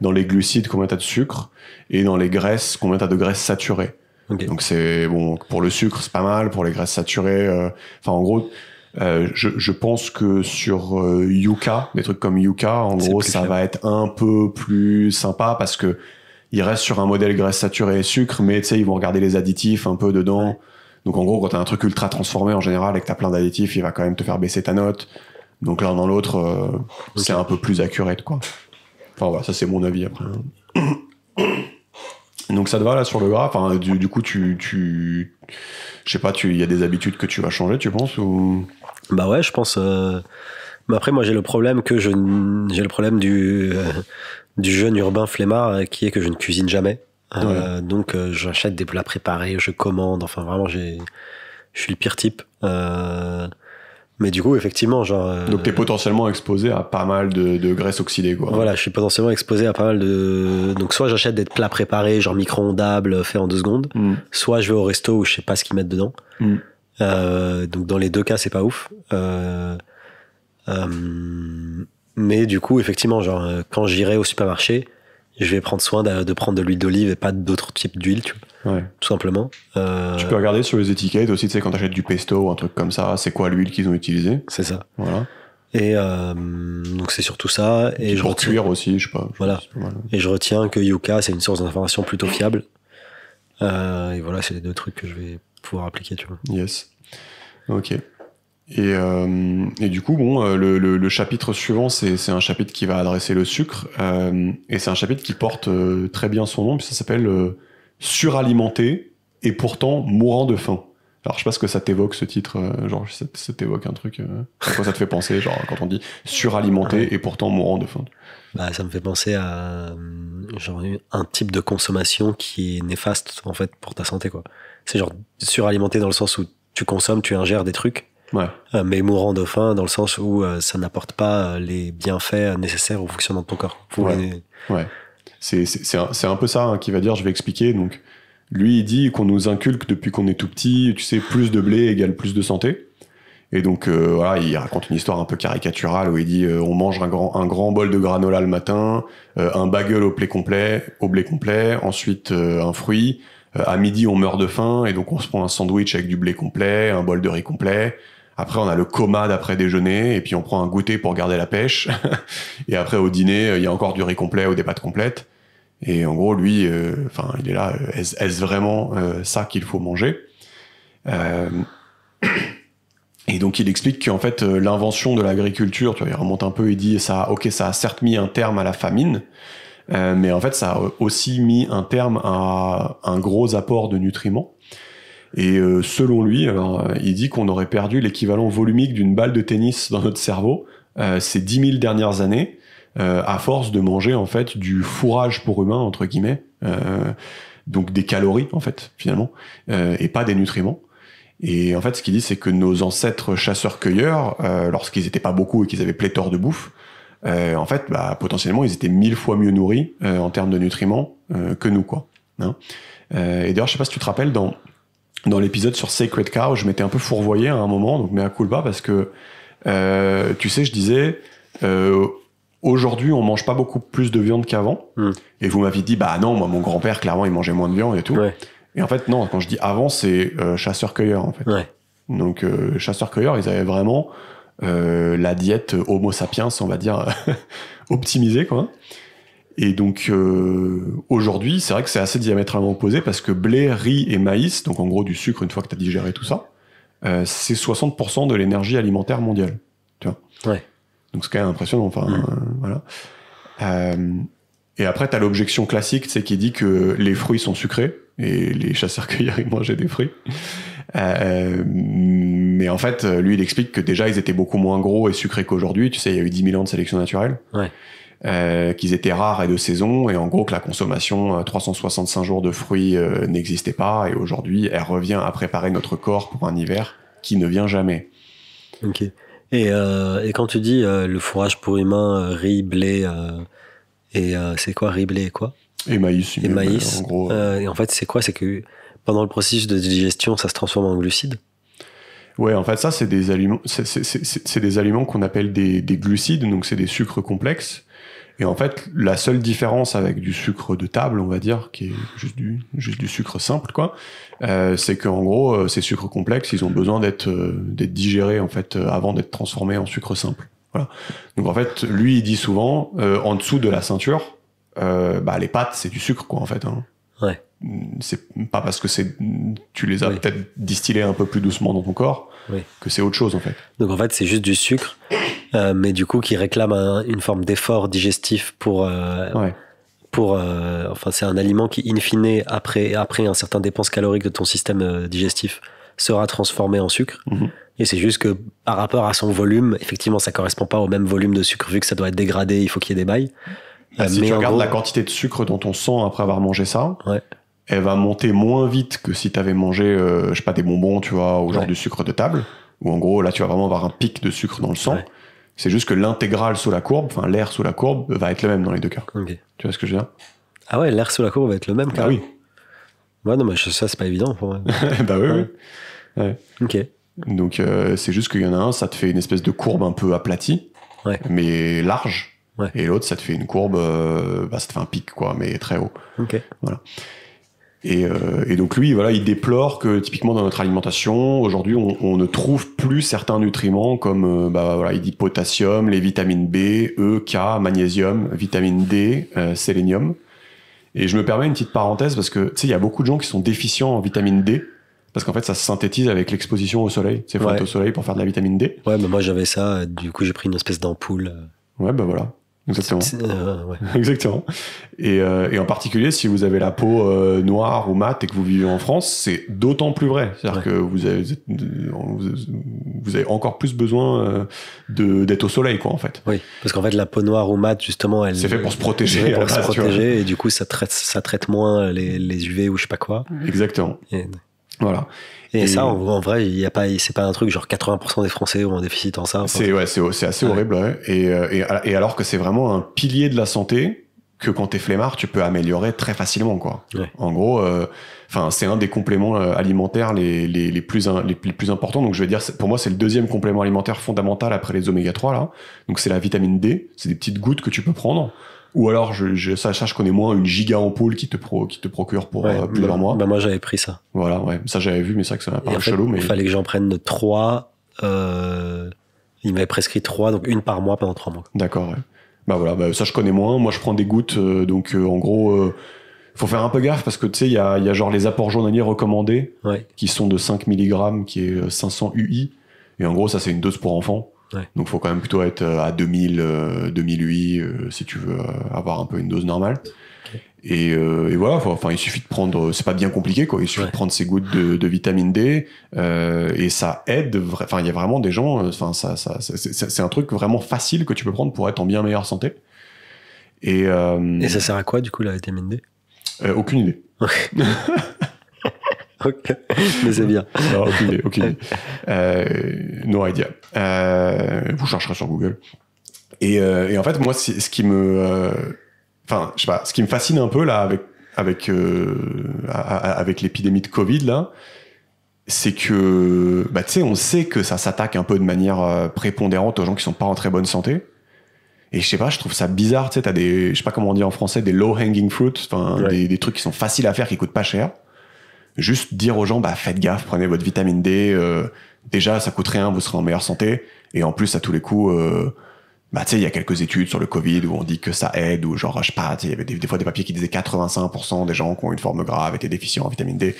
dans les glucides combien t'as de sucre, et dans les graisses, combien t'as de graisses saturées. Okay. Donc c'est, bon, pour le sucre, c'est pas mal, pour les graisses saturées, enfin, en gros... je pense que sur Yuka, des trucs comme Yuka, en gros, ça va être un peu plus sympa, parce que ils restent sur un modèle graisse saturée et sucre, mais tu sais, ils vont regarder les additifs un peu dedans. Ouais. Donc en gros, quand t'as un truc ultra transformé en général et que t'as plein d'additifs, il va quand même te faire baisser ta note. Donc l'un dans l'autre, okay. C'est un peu plus accurate, quoi. Enfin voilà, ça c'est mon avis après. Donc ça te va là sur le gras. Enfin du coup, je sais pas, il y a des habitudes que tu vas changer, tu penses ou? Bah ouais, je pense. Mais après, moi j'ai le problème du jeune urbain flemmard qui est que je ne cuisine jamais. Donc j'achète des plats préparés, je commande, enfin vraiment je suis le pire type. Mais du coup, effectivement, donc t'es potentiellement exposé à pas mal de graisses oxydées, quoi. Voilà, je suis potentiellement exposé à pas mal de... Donc soit j'achète des plats préparés, genre micro-ondables, faits en 2 secondes, soit je vais au resto où je sais pas ce qu'ils mettent dedans. Donc dans les 2 cas, c'est pas ouf. Mais du coup, effectivement, quand j'irai au supermarché, je vais prendre soin de prendre de l'huile d'olive et pas d'autres types d'huile, tu vois. Ouais. Tout simplement. Tu peux regarder sur les étiquettes aussi, tu sais, quand t'achètes du pesto ou un truc comme ça, c'est quoi l'huile qu'ils ont utilisée. C'est ça. Voilà. Et donc c'est surtout ça. Et pour cuire aussi, je sais pas. Voilà. Et je retiens que Yuka, c'est une source d'information plutôt fiable. Et voilà, c'est les 2 trucs que je vais pouvoir appliquer, tu vois. Yes. Ok. Et du coup, bon, le chapitre suivant, c'est un chapitre qui va adresser le sucre, et c'est un chapitre qui porte très bien son nom, puis ça s'appelle Suralimenté et pourtant mourant de faim. Alors, je sais pas ce que ça t'évoque, ce titre, genre, ça t'évoque un truc, à quoi ça te fait penser, genre, quand on dit suralimenté et pourtant mourant de faim? Bah, ça me fait penser à genre un type de consommation qui est néfaste, en fait, pour ta santé, quoi. C'est genre suralimenté dans le sens où tu consommes, tu ingères des trucs, mais mourant de faim dans le sens où ça n'apporte pas les bienfaits nécessaires au fonctionnement de ton corps. Ouais. C'est un peu ça, hein, qui va dire, je vais expliquer. Donc, lui, il dit qu'on nous inculque depuis qu'on est tout petit, tu sais, plus de blé égale plus de santé. Et donc, voilà, il raconte une histoire un peu caricaturale où il dit on mange un grand bol de granola le matin, un bagel au blé complet, ensuite un fruit. À midi, on meurt de faim et donc on se prend un sandwich avec du blé complet, un bol de riz complet. Après, on a le coma d'après déjeuner et puis on prend un goûter pour garder la pêche. Et après, au dîner, il y a encore du riz complet ou des pâtes complètes. Et en gros, lui, il est là. Est-ce vraiment ça qu'il faut manger? Et donc, il explique qu'en fait, l'invention de l'agriculture, tu vois, il remonte un peu, il dit ça a certes mis un terme à la famine, mais en fait, ça a aussi mis un terme à un gros apport de nutriments. Et selon lui, alors, il dit qu'on aurait perdu l'équivalent volumique d'une balle de tennis dans notre cerveau ces 10 000 dernières années, à force de manger en fait du fourrage pour humains, entre guillemets, donc des calories en fait, finalement, et pas des nutriments. Et en fait, ce qu'il dit, c'est que nos ancêtres chasseurs-cueilleurs, lorsqu'ils étaient pas beaucoup et qu'ils avaient pléthore de bouffe, en fait, potentiellement, ils étaient 1000 fois mieux nourris en termes de nutriments que nous, quoi. Hein. Et d'ailleurs, je sais pas si tu te rappelles, dans l'épisode sur Sacred Cow, je m'étais un peu fourvoyé à un moment, donc mea culpa, parce que, tu sais, je disais, aujourd'hui, on mange pas beaucoup plus de viande qu'avant. Et vous m'aviez dit, bah non, moi, mon grand-père, clairement, il mangeait moins de viande et tout. Ouais. Et en fait, non, quand je dis avant, c'est chasseurs-cueilleurs, en fait. Ouais. Donc, chasseurs-cueilleurs, ils avaient vraiment la diète Homo sapiens, on va dire, optimisée, quoi. Et donc, aujourd'hui, c'est vrai que c'est assez diamétralement opposé parce que blé, riz et maïs, donc en gros du sucre, une fois que tu as digéré tout ça, c'est 60% de l'énergie alimentaire mondiale. Tu vois. Ouais. Donc, c'est quand même impressionnant. Enfin, voilà. Et après, tu as l'objection classique, c'est qui dit que les fruits sont sucrés. Et les chasseurs-cueilleurs, ils mangeaient des fruits. Mais en fait, lui, il explique que déjà, ils étaient beaucoup moins gros et sucrés qu'aujourd'hui. Tu sais, il y a eu 10 000 ans de sélection naturelle. Ouais. Qu'ils étaient rares et de saison. Et en gros, que la consommation 365 jours de fruits n'existait pas. Et aujourd'hui, elle revient à préparer notre corps pour un hiver qui ne vient jamais. Ok. Et quand tu dis le fourrage pour humains, riz, blé, et c'est quoi, riz, blé et quoi? Et maïs. Et maïs. En gros, et en fait, c'est quoi? C'est que pendant le processus de digestion, ça se transforme en glucides? Ouais, en fait, ça, c'est des aliments, c'est des aliments qu'on appelle des glucides, donc c'est des sucres complexes. Et en fait, la seule différence avec du sucre de table, on va dire, qui est juste du sucre simple, quoi, c'est qu'en gros, ces sucres complexes, ils ont besoin d'être digérés, en fait, avant d'être transformés en sucre simple. Voilà. Donc, en fait, lui, il dit souvent, en dessous de la ceinture, les pâtes, c'est du sucre, quoi, en fait. Hein. Ouais. C'est pas parce que tu les as peut-être distillés un peu plus doucement dans ton corps que c'est autre chose, en fait. Donc, en fait, c'est juste du sucre, mais du coup, qui réclame une forme d'effort digestif enfin, c'est un aliment qui, in fine, après un certain dépense calorique de ton système digestif, sera transformé en sucre. Et c'est juste que, par rapport à son volume, effectivement, ça correspond pas au même volume de sucre, vu que ça doit être dégradé, il faut qu'il y ait des bails. Si mais tu en regardes gros- la quantité de sucre dans ton sang après avoir mangé ça, Ouais. elle va monter moins vite que si tu avais mangé, je sais pas, des bonbons, tu vois, ou genre Ouais. du sucre de table, où en gros, là, tu vas vraiment avoir un pic de sucre dans le sang. Ouais. C'est juste que l'intégrale sous la courbe, enfin l'air sous la courbe, va être le même dans les deux cas. Ok. Tu vois ce que je veux dire? Ah ouais, l'air sous la courbe va être le même, Bah carrément. oui. Ouais, non, mais ça, c'est pas évident pour moi. Bah oui, Ouais. oui. Ouais. Ok. Donc c'est juste qu'il y en a un, ça te fait une espèce de courbe un peu aplatie, Ouais. mais large. Ouais. Et l'autre, ça te fait une courbe, ça te fait un pic, quoi, mais très haut. Ok. Et donc lui, voilà, il déplore que typiquement dans notre alimentation, aujourd'hui, on ne trouve plus certains nutriments comme, voilà, il dit potassium, les vitamines B, E, K, magnésium, vitamine D, sélénium. Et je me permets une petite parenthèse parce que, tu sais, il y a beaucoup de gens qui sont déficients en vitamine D parce qu'en fait, ça se synthétise avec l'exposition au soleil. Tu sais, faut être au soleil pour faire de la vitamine D. Ouais, mais moi j'avais ça, du coup j'ai pris une espèce d'ampoule. Ouais, bah voilà. Exactement. Ouais. Exactement. Et en particulier, si vous avez la peau noire ou mate et que vous vivez en France, c'est d'autant plus vrai. C'est-à-dire que vous avez encore plus besoin d'être au soleil, quoi, en fait. Oui, parce qu'en fait la peau noire ou mate, justement, elle. C'est fait pour se protéger. C'est fait pour se tu vois. protéger, et du coup ça traite moins les UV ou je sais pas quoi. Exactement. Et Voilà. Et ça, en vrai, c'est pas un truc genre 80% des Français ont un déficit en ça. C'est assez horrible, ouais. Et alors que c'est vraiment un pilier de la santé que quand t'es flemmard, tu peux améliorer très facilement, quoi. Ouais. En gros, c'est un des compléments alimentaires les plus importants. Donc je vais dire, pour moi, c'est le deuxième complément alimentaire fondamental après les oméga 3 là. Donc c'est la vitamine D. C'est des petites gouttes que tu peux prendre. Ou alors, je connais moins une giga ampoule qui te procure pour plusieurs mois. Bah moi, j'avais pris ça. Voilà, ouais. Ça, j'avais vu, mais c'est vrai que ça m'a paru en fait, chelou. Mais il fallait que j'en prenne 3. Il m'avait prescrit 3, donc une par mois pendant 3 mois. D'accord, ouais. Bah voilà, ça, je connais moins. Moi, je prends des gouttes. Donc, en gros, faut faire un peu gaffe parce que, tu sais, il y a genre les apports journaliers recommandés qui sont de 5 mg, qui est 500 UI. Et en gros, ça, c'est une dose pour enfants. Ouais. Donc faut quand même plutôt être à 2000 UI si tu veux avoir un peu une dose normale. Okay. Et voilà, il suffit de prendre, c'est pas bien compliqué, quoi. Il suffit de prendre ces gouttes de vitamine D et ça aide. Il y a vraiment des gens, c'est un truc vraiment facile que tu peux prendre pour être en bien meilleure santé. Et ça sert à quoi du coup la vitamine D? Aucune idée. Ok, mais c'est bien. Non, aucune idée. No idea. Vous chercherez sur Google. Et en fait, moi, ce qui me fascine un peu là avec l'épidémie de Covid là, c'est que tu sais, on sait que ça s'attaque un peu de manière prépondérante aux gens qui sont pas en très bonne santé. Et je sais pas, je trouve ça bizarre. Tu sais, t'as je sais pas comment on dit en français, des low hanging fruits, des trucs qui sont faciles à faire, qui coûtent pas cher. Juste dire aux gens, faites gaffe, prenez votre vitamine D. Déjà, ça coûte rien, vous serez en meilleure santé. Et en plus, à tous les coups, tu sais, il y a quelques études sur le Covid où on dit que ça aide, ou genre, je sais pas, il y avait des fois des papiers qui disaient 85% des gens qui ont une forme grave étaient déficients en vitamine D.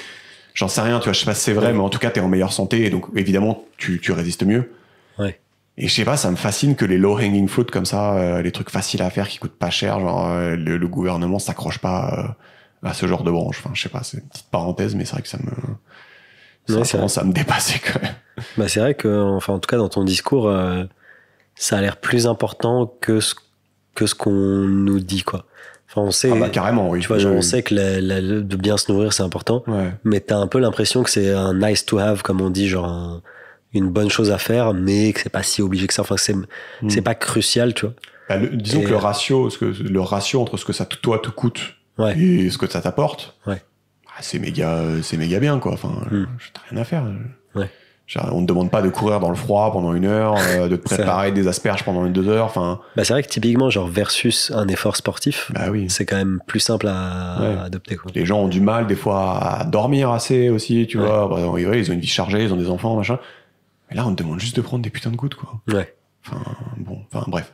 J'en sais rien, tu vois, je sais pas si c'est vrai, mais en tout cas, t'es en meilleure santé, et donc, évidemment, tu résistes mieux. Ouais. Et je sais pas, ça me fascine que les low hanging fruits comme ça, les trucs faciles à faire qui coûtent pas cher, genre, le gouvernement s'accroche pas à ce genre de branche. Enfin, je sais pas, c'est une petite parenthèse, mais c'est vrai que ça commence à me dépasser quand même. C'est vrai que, enfin, en tout cas, dans ton discours, ça a l'air plus important que ce qu'on nous dit, quoi. Enfin, on sait. Carrément, oui. Tu vois, genre, on sait que de bien se nourrir, c'est important. Ouais. Mais t'as un peu l'impression que c'est un nice to have, comme on dit, genre une bonne chose à faire, mais que c'est pas si obligé que ça. Enfin, c'est pas crucial, tu vois. Disons que le ratio entre ce que ça toi te coûte et ce que ça t'apporte, c'est méga bien, quoi. Enfin, t'as rien à faire. Ouais. Genre, on ne demande pas de courir dans le froid pendant 1 heure, de te préparer des asperges pendant 2 heures. Enfin. C'est vrai que typiquement, genre versus un effort sportif, c'est quand même plus simple à adopter, quoi. Les gens ont du mal des fois à dormir assez aussi, tu vois. Ils ont une vie chargée, ils ont des enfants, machin. Mais là, on te demande juste de prendre des putains de gouttes, quoi. Ouais. Bref.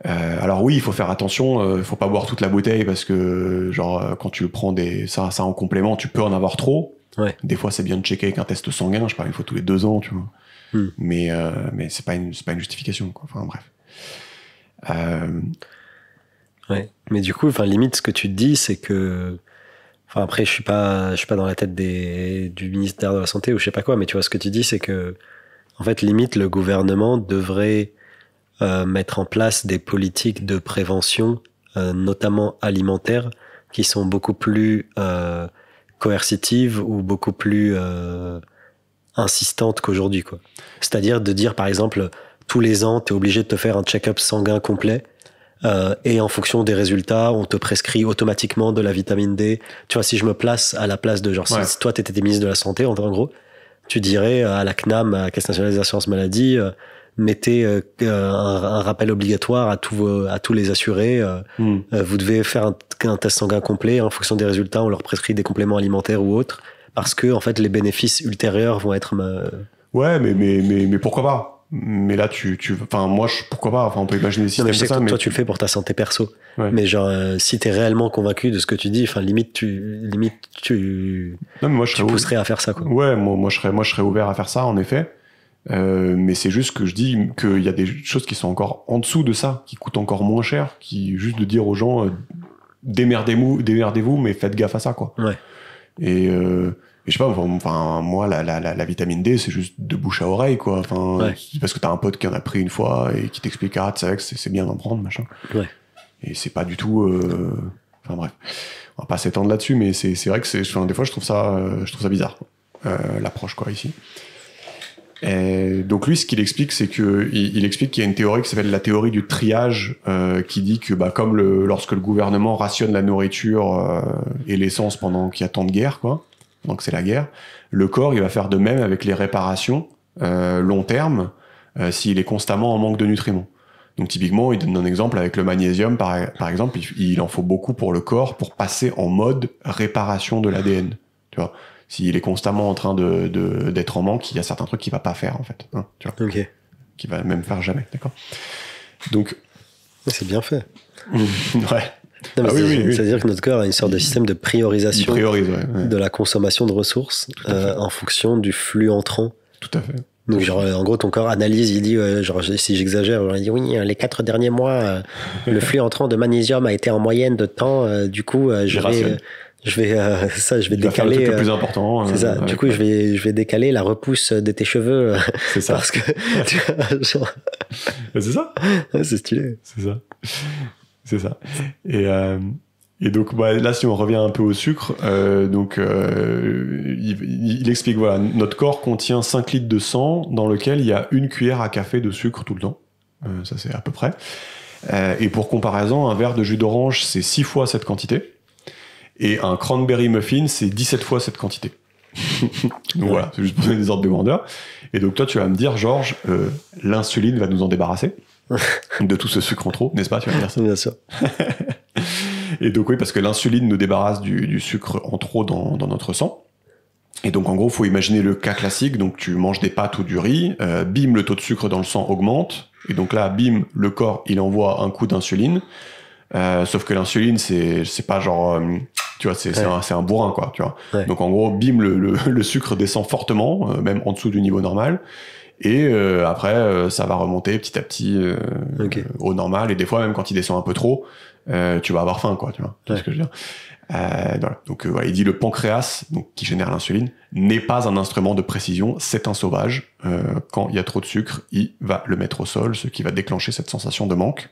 Alors oui, il faut faire attention. Il faut pas boire toute la bouteille parce que, genre, quand tu prends ça en complément, tu peux en avoir trop. Ouais. Des fois, c'est bien de checker avec un test sanguin, je sais pas, une fois tous les 2 ans, tu vois. Mais c'est pas une justification, quoi. Enfin, bref. Ouais. Mais du coup, enfin, limite, ce que tu te dis, c'est que, enfin, après, je suis pas dans la tête du ministère de la Santé ou je sais pas quoi, mais tu vois, ce que tu dis, c'est que, en fait, limite, le gouvernement devrait mettre en place des politiques de prévention notamment alimentaires, qui sont beaucoup plus coercitives ou beaucoup plus insistantes qu'aujourd'hui, quoi. C'est-à-dire de dire, par exemple, tous les ans, tu es obligé de te faire un check-up sanguin complet, et en fonction des résultats, on te prescrit automatiquement de la vitamine D. Tu vois, si je me place à la place de genre, si toi, tu étais ministre de la Santé, en gros, tu dirais à la CNAM, à la Caisse nationale des assurances maladie, mettez un rappel obligatoire à tous les assurés. Vous devez faire un test sanguin complet. En fonction des résultats, on leur prescrit des compléments alimentaires ou autres, parce que en fait, les bénéfices ultérieurs vont être... Ouais, mais pourquoi pas? Mais là, enfin, moi, pourquoi pas? Enfin, on peut imaginer si je sais que toi, tu le fais pour ta santé perso. Ouais. Mais genre, si t'es réellement convaincu de ce que tu dis, enfin, limite, tu non, mais moi, tu pousserais à faire ça, quoi. Ouais, moi, je serais ouvert à faire ça, en effet. Mais c'est juste que je dis qu'il y a des choses qui sont encore en dessous de ça, qui coûtent encore moins cher, qui juste de dire aux gens, démerdez-vous, mais faites gaffe à ça, quoi. Ouais. Et je sais pas, enfin, moi, la vitamine D, c'est juste de bouche à oreille, quoi. Enfin, c'est parce que t'as un pote qui en a pris une fois et qui t'explique, tu sais que c'est bien d'en prendre, machin. Ouais. Et c'est pas du tout, enfin, bref. On va pas s'étendre là-dessus, mais c'est vrai que des fois, je trouve ça bizarre, l'approche, quoi, ici. Et donc, lui, ce qu'il explique, c'est il explique qu'il y a une théorie qui s'appelle la théorie du triage, qui dit que, comme lorsque le gouvernement rationne la nourriture, et l'essence pendant qu'il y a tant de guerre, quoi. Donc c'est la guerre, le corps il va faire de même avec les réparations long terme s'il est constamment en manque de nutriments. Donc typiquement, il donne un exemple avec le magnésium par exemple, il en faut beaucoup pour le corps pour passer en mode réparation de l'ADN. Tu vois, s'il est constamment en train d'être en manque, il y a certains trucs qu'il va pas faire en fait, hein, tu vois. Ok. Qu'il va même faire jamais, d'accord. Donc c'est bien fait. Ouais. Non, mais oui. C'est-à-dire que notre corps a une sorte de système de priorisation de la consommation de ressources en fonction du flux entrant. Tout à fait. Donc, genre, en gros, ton corps analyse, il dit, genre, si j'exagère, il dit, oui, les 4 derniers mois, le flux entrant de magnésium a été en moyenne de temps, du coup, je vais décaler. Le plus important. C'est ça. Du coup, je vais décaler la repousse de tes cheveux. C'est ça. Parce que, tu vois, genre... C'est ça. C'est stylé. C'est ça. Et donc, là, si on revient un peu au sucre, il explique, voilà, notre corps contient 5 litres de sang dans lequel il y a 1 cuillère à café de sucre tout le temps. Ça, c'est à peu près. Et pour comparaison, un verre de jus d'orange, c'est 6 fois cette quantité. Et un cranberry muffin, c'est 17 fois cette quantité. Donc voilà, c'est juste pour donner des ordres de grandeur. Et donc toi, tu vas me dire, Georges, l'insuline va nous en débarrasser de tout ce sucre en trop, n'est-ce pas? Tu vas me dire ça. Bien sûr. Et donc oui, parce que l'insuline nous débarrasse du sucre en trop dans notre sang. Et donc en gros, faut imaginer le cas classique. Donc tu manges des pâtes ou du riz, bim, le taux de sucre dans le sang augmente. Et donc là, bim, le corps, il envoie un coup d'insuline. Sauf que l'insuline, c'est pas genre... tu vois, c'est un bourrin, quoi, tu vois. Ouais. Donc en gros, bim, le sucre descend fortement, même en dessous du niveau normal. Et après, ça va remonter petit à petit au normal. Et des fois, même quand il descend un peu trop, tu vas avoir faim, quoi, tu vois. C'est ce que je veux dire. Voilà. Donc voilà, il dit le pancréas, donc, qui génère l'insuline, n'est pas un instrument de précision, c'est un sauvage. Quand il y a trop de sucre, il va le mettre au sol, ce qui va déclencher cette sensation de manque.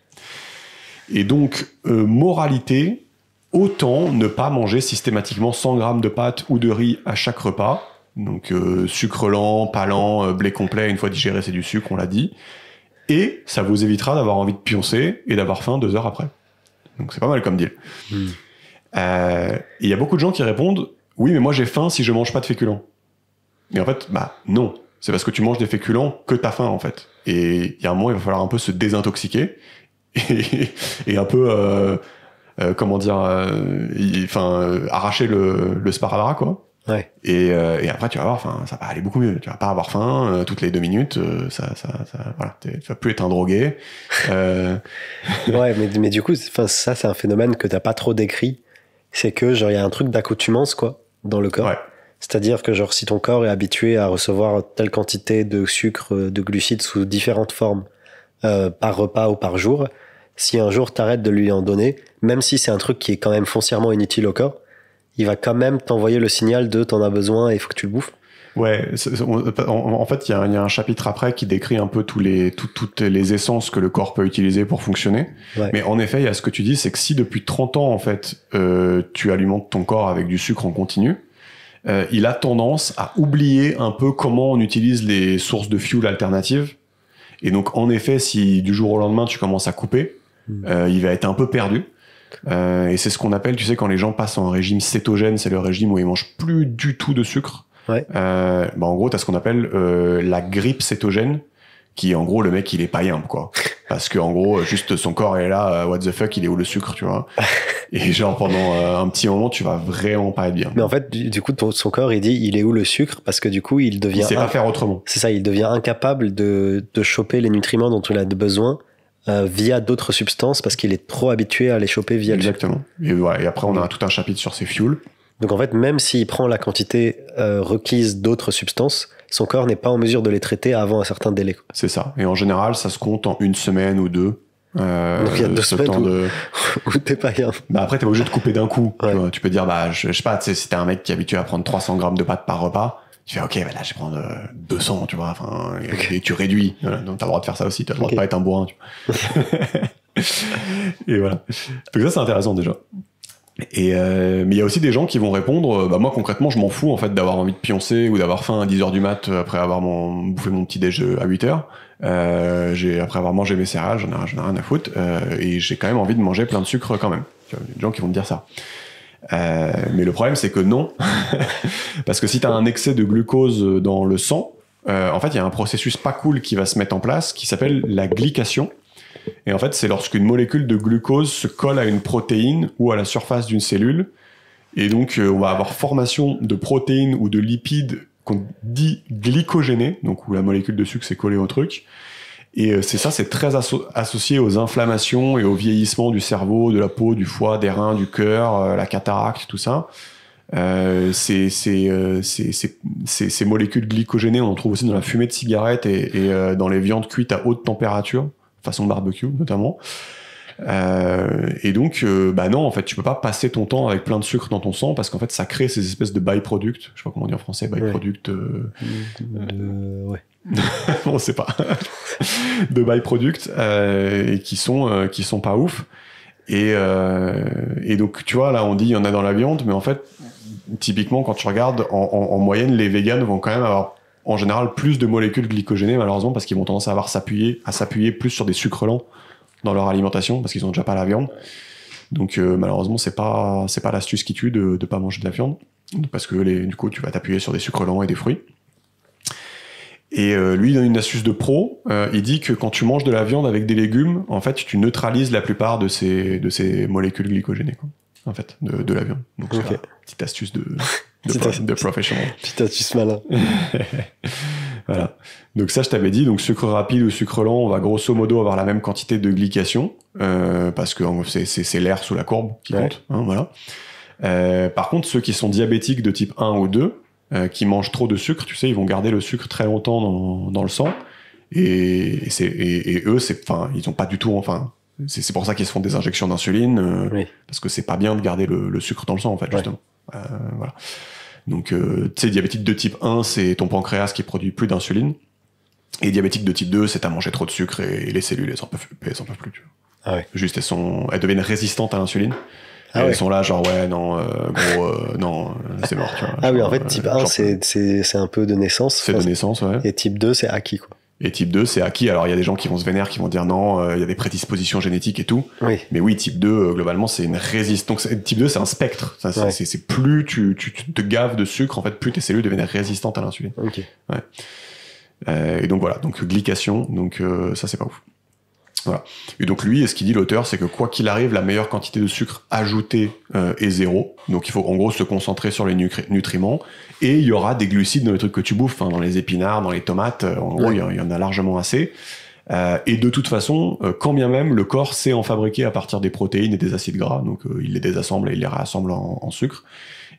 Et donc, moralité, autant ne pas manger systématiquement 100 grammes de pâtes ou de riz à chaque repas. Donc sucre lent, pas lent, blé complet, une fois digéré, c'est du sucre, on l'a dit. Et ça vous évitera d'avoir envie de pioncer et d'avoir faim 2 heures après. Donc c'est pas mal comme deal. Et il y a beaucoup de gens qui répondent « Oui, mais moi j'ai faim si je mange pas de féculents. » Et en fait, non. C'est parce que tu manges des féculents que t'as faim, en fait. Et il y a un moment, il va falloir un peu se désintoxiquer et un peu... comment dire... arracher le sparadrap, quoi. Ouais. Et après, tu vas voir, ça va aller beaucoup mieux. Tu vas pas avoir faim toutes les 2 minutes. Voilà, tu vas plus être un drogué. Ouais, mais du coup, ça, c'est un phénomène que t'as pas trop décrit. C'est que, genre, il y a un truc d'accoutumance, quoi, dans le corps. Ouais. C'est-à-dire que, genre, si ton corps est habitué à recevoir telle quantité de sucre, de glucides sous différentes formes, par repas ou par jour, si un jour t'arrêtes de lui en donner, même si c'est un truc qui est quand même foncièrement inutile au corps, il va quand même t'envoyer le signal de t'en as besoin et il faut que tu le bouffes. Ouais, en fait, il y a un chapitre après qui décrit un peu toutes les essences que le corps peut utiliser pour fonctionner. Ouais. Mais en effet, il y a ce que tu dis, c'est que si depuis 30 ans, en fait, tu alimentes ton corps avec du sucre en continu, il a tendance à oublier un peu comment on utilise les sources de fuel alternatives. Et donc, en effet, si du jour au lendemain, tu commences à couper, il va être un peu perdu. Et c'est ce qu'on appelle, tu sais, quand les gens passent en régime cétogène, c'est le régime où ils mangent plus du tout de sucre. Ouais. En gros, t'as ce qu'on appelle la grippe cétogène, qui en gros, le mec, il est païen, quoi. Parce que en gros, juste son corps est là, what the fuck, il est où le sucre, tu vois. Et genre, pendant un petit moment, tu vas vraiment pas être bien. Mais en fait, du coup, son corps, il dit, il est où le sucre? Parce que du coup, il devient... Il sait pas faire autrement. C'est ça, il devient incapable de choper les nutriments dont il a besoin via d'autres substances parce qu'il est trop habitué à les choper via Exactement. Et voilà. Et après, on a tout un chapitre sur ces fuels. Donc en fait, même s'il prend la quantité requise d'autres substances, son corps n'est pas en mesure de les traiter avant un certain délai. C'est ça. Et en général, ça se compte en 1 semaine ou 2. Donc il y a 2 semaines où t'es pas bien. Bah après, t'es pas obligé de couper d'un coup. Ouais. Tu peux dire, bah, je sais pas, tu sais, si t'es un mec qui est habitué à prendre 300 grammes de pâtes par repas, tu fais, ok, bah là, je vais prendre 200, tu vois, enfin, et tu réduis. Voilà. Donc t'as le droit de faire ça aussi, t'as le droit de pas être un bourrin, tu vois. Et voilà. Donc ça, c'est intéressant déjà. Et mais il y a aussi des gens qui vont répondre, bah moi concrètement je m'en fous en fait d'avoir envie de pioncer ou d'avoir faim à 10h du mat après avoir bouffé mon petit déj à 8h. Après avoir mangé mes céréales, j'en ai rien à foutre, et j'ai quand même envie de manger plein de sucre quand même. Il y a des gens qui vont te dire ça. Mais le problème c'est que non, parce que si t'as un excès de glucose dans le sang, en fait il y a un processus pas cool qui va se mettre en place qui s'appelle la glycation. Et en fait, c'est lorsqu'une molécule de glucose se colle à une protéine ou à la surface d'une cellule. Et donc, on va avoir formation de protéines ou de lipides qu'on dit glycogénés, donc où la molécule de sucre s'est collée au truc. Et c'est très associé aux inflammations et au vieillissement du cerveau, de la peau, du foie, des reins, du cœur, la cataracte, tout ça. Ces molécules glycogénées, on en trouve aussi dans la fumée de cigarette et dans les viandes cuites à haute température, façon barbecue notamment. Et donc, bah non, en fait, tu peux pas passer ton temps avec plein de sucre dans ton sang parce qu'en fait, ça crée ces espèces de byproducts. Je sais pas comment on dit en français, byproducts. Ouais. On sait pas. De byproducts et qui sont pas ouf. Et donc, tu vois, là, on dit il y en a dans la viande, mais en fait, typiquement, quand tu regardes, en moyenne, les véganes vont quand même avoir en général plus de molécules glycogénées malheureusement parce qu'ils vont tendance à s'appuyer plus sur des sucres lents dans leur alimentation parce qu'ils ont déjà pas la viande. Donc malheureusement c'est pas l'astuce qui tue de pas manger de la viande parce que du coup tu vas t'appuyer sur des sucres lents et des fruits. Et lui il donne une astuce de pro. Il dit que quand tu manges de la viande avec des légumes, en fait tu neutralises la plupart de ces molécules glycogénées quoi, en fait de la viande. Donc c'est une petite astuce de professionnel. Petite astuce malin. Voilà. Donc ça, je t'avais dit, donc sucre rapide ou sucre lent, on va grosso modo avoir la même quantité de glycation, parce que c'est l'air sous la courbe qui compte. Hein, voilà. Par contre, ceux qui sont diabétiques de type 1 ou 2, qui mangent trop de sucre, tu sais, ils vont garder le sucre très longtemps dans le sang, et eux, ils ont pas du tout, c'est pour ça qu'ils se font des injections d'insuline, parce que c'est pas bien de garder le sucre dans le sang, en fait, justement. Voilà. Donc, tu sais, diabétique de type 1, c'est ton pancréas qui produit plus d'insuline. Et diabétique de type 2, c'est t'as mangé trop de sucre et les cellules, elles en peuvent plus. Tu vois. Ah ouais. Juste, elles deviennent résistantes à l'insuline. Elles sont là, genre, ouais, non, non, c'est mort, tu vois. Ah oui, en fait, type 1, c'est un peu de naissance. C'est de naissance, ouais. Et type 2, c'est acquis, quoi. Et type 2, c'est acquis. Alors, il y a des gens qui vont se vénérer, qui vont dire non, il y a des prédispositions génétiques et tout. Oui. Mais oui, type 2, globalement, c'est une résistance. Donc, type 2, c'est un spectre. C'est plus tu te gaves de sucre, en fait, plus tes cellules deviennent résistantes à l'insuline. Ok. Ouais. Et donc, voilà. Donc, glycation. Donc, ça, c'est pas ouf. Voilà. Et donc, lui, ce qu'il dit, l'auteur, c'est que quoi qu'il arrive, la meilleure quantité de sucre ajouté est 0. Donc, il faut, en gros, se concentrer sur les nutriments. Et il y aura des glucides dans les trucs que tu bouffes, dans les épinards, dans les tomates. En gros, il y en a largement assez. Et de toute façon, quand bien même, le corps sait en fabriquer à partir des protéines et des acides gras. Donc, il les désassemble et il les réassemble en sucre.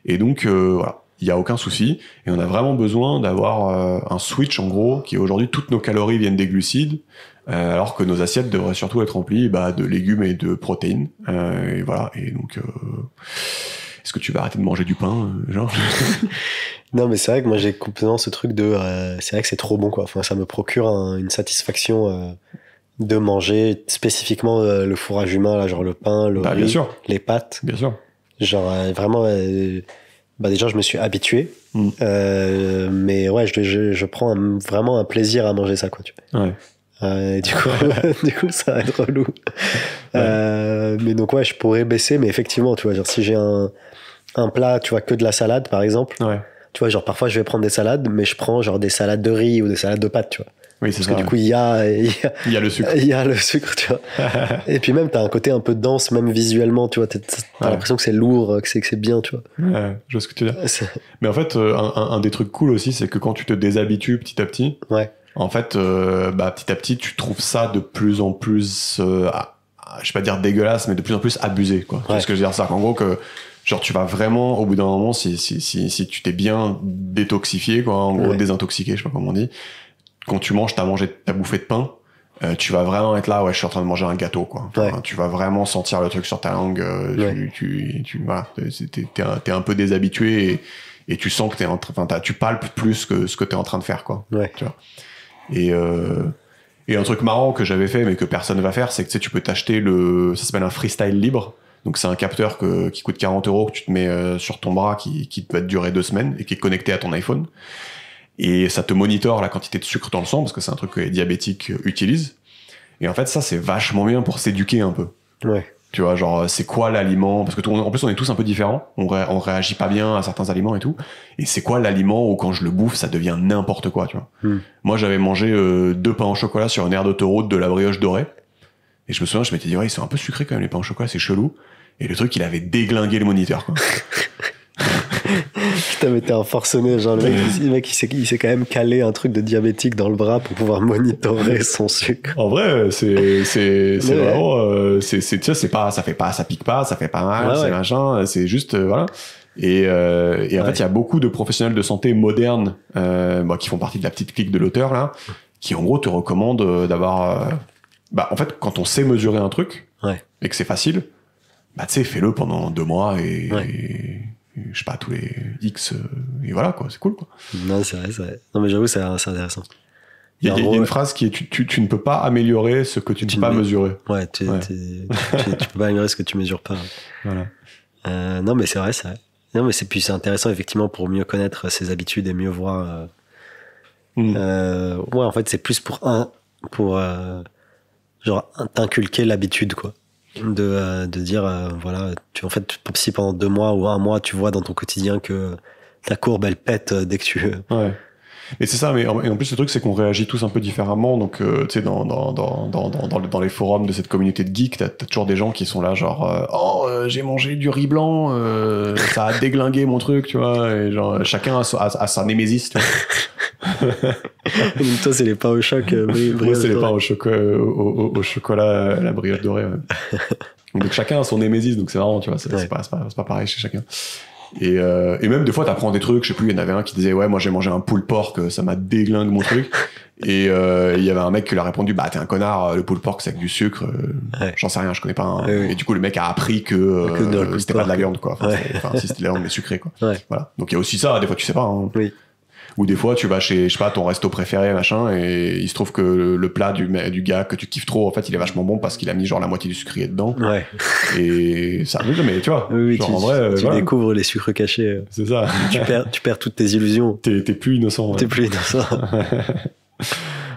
Et donc, voilà. Il n'y a aucun souci. Et on a vraiment besoin d'avoir un switch, en gros, qui aujourd'hui, toutes nos calories viennent des glucides, alors que nos assiettes devraient surtout être remplies de légumes et de protéines. Et voilà. Et donc, est-ce que tu vas arrêter de manger du pain, genre? Non, mais c'est vrai que moi j'ai complètement ce truc de. C'est vrai que c'est trop bon, quoi. Enfin, ça me procure une satisfaction de manger spécifiquement le fourrage humain, là, genre le pain, le riz, Bien sûr. les pâtes. Bien sûr. Genre vraiment. Déjà, je me suis habitué. Mais ouais, je prends vraiment un plaisir à manger ça, quoi. Tu vois. Ouais. Du coup, ça va être relou. Ouais. Mais donc, ouais, je pourrais baisser, mais effectivement, tu vois, genre si j'ai un plat, tu vois, que de la salade, par exemple. Ouais. Tu vois, genre parfois je vais prendre des salades, mais je prends genre des salades de riz ou des salades de pâtes, tu vois. Oui, c'est Parce ça. que du coup, il y a le sucre. Il y a le sucre, tu vois. Et puis même, t'as un côté un peu dense, même visuellement, tu vois. T'as l'impression que c'est lourd, que c'est bien, tu vois. Ouais, je vois ce que tu veux dire. Mais en fait, un des trucs cool aussi, c'est que quand tu te déshabitues petit à petit, en fait, petit à petit, tu trouves ça de plus en plus, je vais pas dire dégueulasse, mais de plus en plus abusé, quoi. Tu vois ce que je veux dire, ça. En gros, que genre tu vas vraiment, au bout d'un moment, si tu t'es bien détoxifié, quoi, en gros, désintoxiqué, je sais pas comment on dit, quand tu manges, t'as bouffé de pain, tu vas vraiment être là, je suis en train de manger un gâteau, quoi. Enfin, tu vas vraiment sentir le truc sur ta langue, voilà, t'es un peu déshabitué et tu sens que tu palpes plus que ce que t'es en train de faire, quoi. Tu vois. Et un truc marrant que j'avais fait, mais que personne va faire, c'est que tu peux t'acheter ça s'appelle un freestyle libre. Donc c'est un capteur qui coûte 40 € que tu te mets sur ton bras, qui va te durer 2 semaines et qui est connecté à ton iPhone. Et ça te monitore la quantité de sucre dans le sang, parce que c'est un truc que les diabétiques utilisent. Et en fait, ça, c'est vachement bien pour s'éduquer un peu. Tu vois, genre, c'est quoi l'aliment? Parce que en plus, on est tous un peu différents. On réagit pas bien à certains aliments et tout. Et c'est quoi l'aliment où quand je le bouffe, ça devient n'importe quoi, tu vois. Moi, j'avais mangé 2 pains au chocolat sur une aire d'autoroute, de la brioche dorée. Et je me souviens, je m'étais dit, ouais, ils sont un peu sucrés quand même, les pains au chocolat, c'est chelou. Et le truc, il avait déglingué le moniteur, quoi. Putain, mais t'es un forcené, genre le mec il s'est quand même calé un truc de diabétique dans le bras pour pouvoir monitorer son sucre. En vrai, c'est vraiment, tu sais, ça pique pas, ça fait pas mal, c'est machin, c'est juste, voilà. Et en fait, il y a beaucoup de professionnels de santé modernes, qui font partie de la petite clique de l'auteur, là, qui en gros te recommandent d'avoir, en fait, quand on sait mesurer un truc, et que c'est facile, tu sais, fais-le pendant 2 mois et je sais pas, tous les X, et voilà, quoi, c'est cool, quoi. Non, c'est vrai. Non, mais j'avoue, c'est intéressant. Il y a une phrase qui est tu ne peux pas améliorer ce que tu ne peux pas mesurer. Ouais, tu peux pas améliorer ce que tu mesures pas. Voilà. Non, mais c'est vrai. Non, mais c'est intéressant, effectivement, pour mieux connaître ses habitudes et mieux voir. En fait, c'est plus pour genre, t'inculquer l'habitude, quoi. De dire, voilà, en fait, si pendant 2 mois ou 1 mois, tu vois dans ton quotidien que ta courbe, elle pète dès que tu... Ouais. Et c'est ça, mais en plus, le truc, c'est qu'on réagit tous un peu différemment. Donc, tu sais, dans les forums de cette communauté de geeks, t'as toujours des gens qui sont là, genre, j'ai mangé du riz blanc, ça a déglingué mon truc, tu vois. Et genre, chacun a sa némésis, tu vois. Donc, toi, c'est les pains au choc. Moi, c'est les pains au chocolat, la brioche dorée. Ouais. Donc, chacun a son némésis, donc c'est marrant, tu vois. C'est pas pareil chez chacun. Et même des fois t'apprends des trucs, je sais plus, il y en avait un qui disait ouais, moi j'ai mangé un pulled pork, ça m'a déglingué mon truc. Et il y avait un mec qui lui a répondu bah t'es un connard, le pulled pork c'est avec du sucre, j'en sais rien, je connais pas. Et du coup le mec a appris que c'était pas de la viande, quoi. Si c'était de la viande mais sucrée, quoi. Voilà. Donc il y a aussi ça, des fois tu sais pas. Oui. Ou des fois tu vas chez, je sais pas, ton resto préféré, machin, et il se trouve que le plat du gars que tu kiffes trop, en fait il est vachement bon parce qu'il a mis genre la moitié du sucrier dedans. Et ça, mais tu vois, genre, en vrai, tu découvres les sucres cachés. C'est ça. Tu perds toutes tes illusions. T'es plus innocent. T'es plus innocent.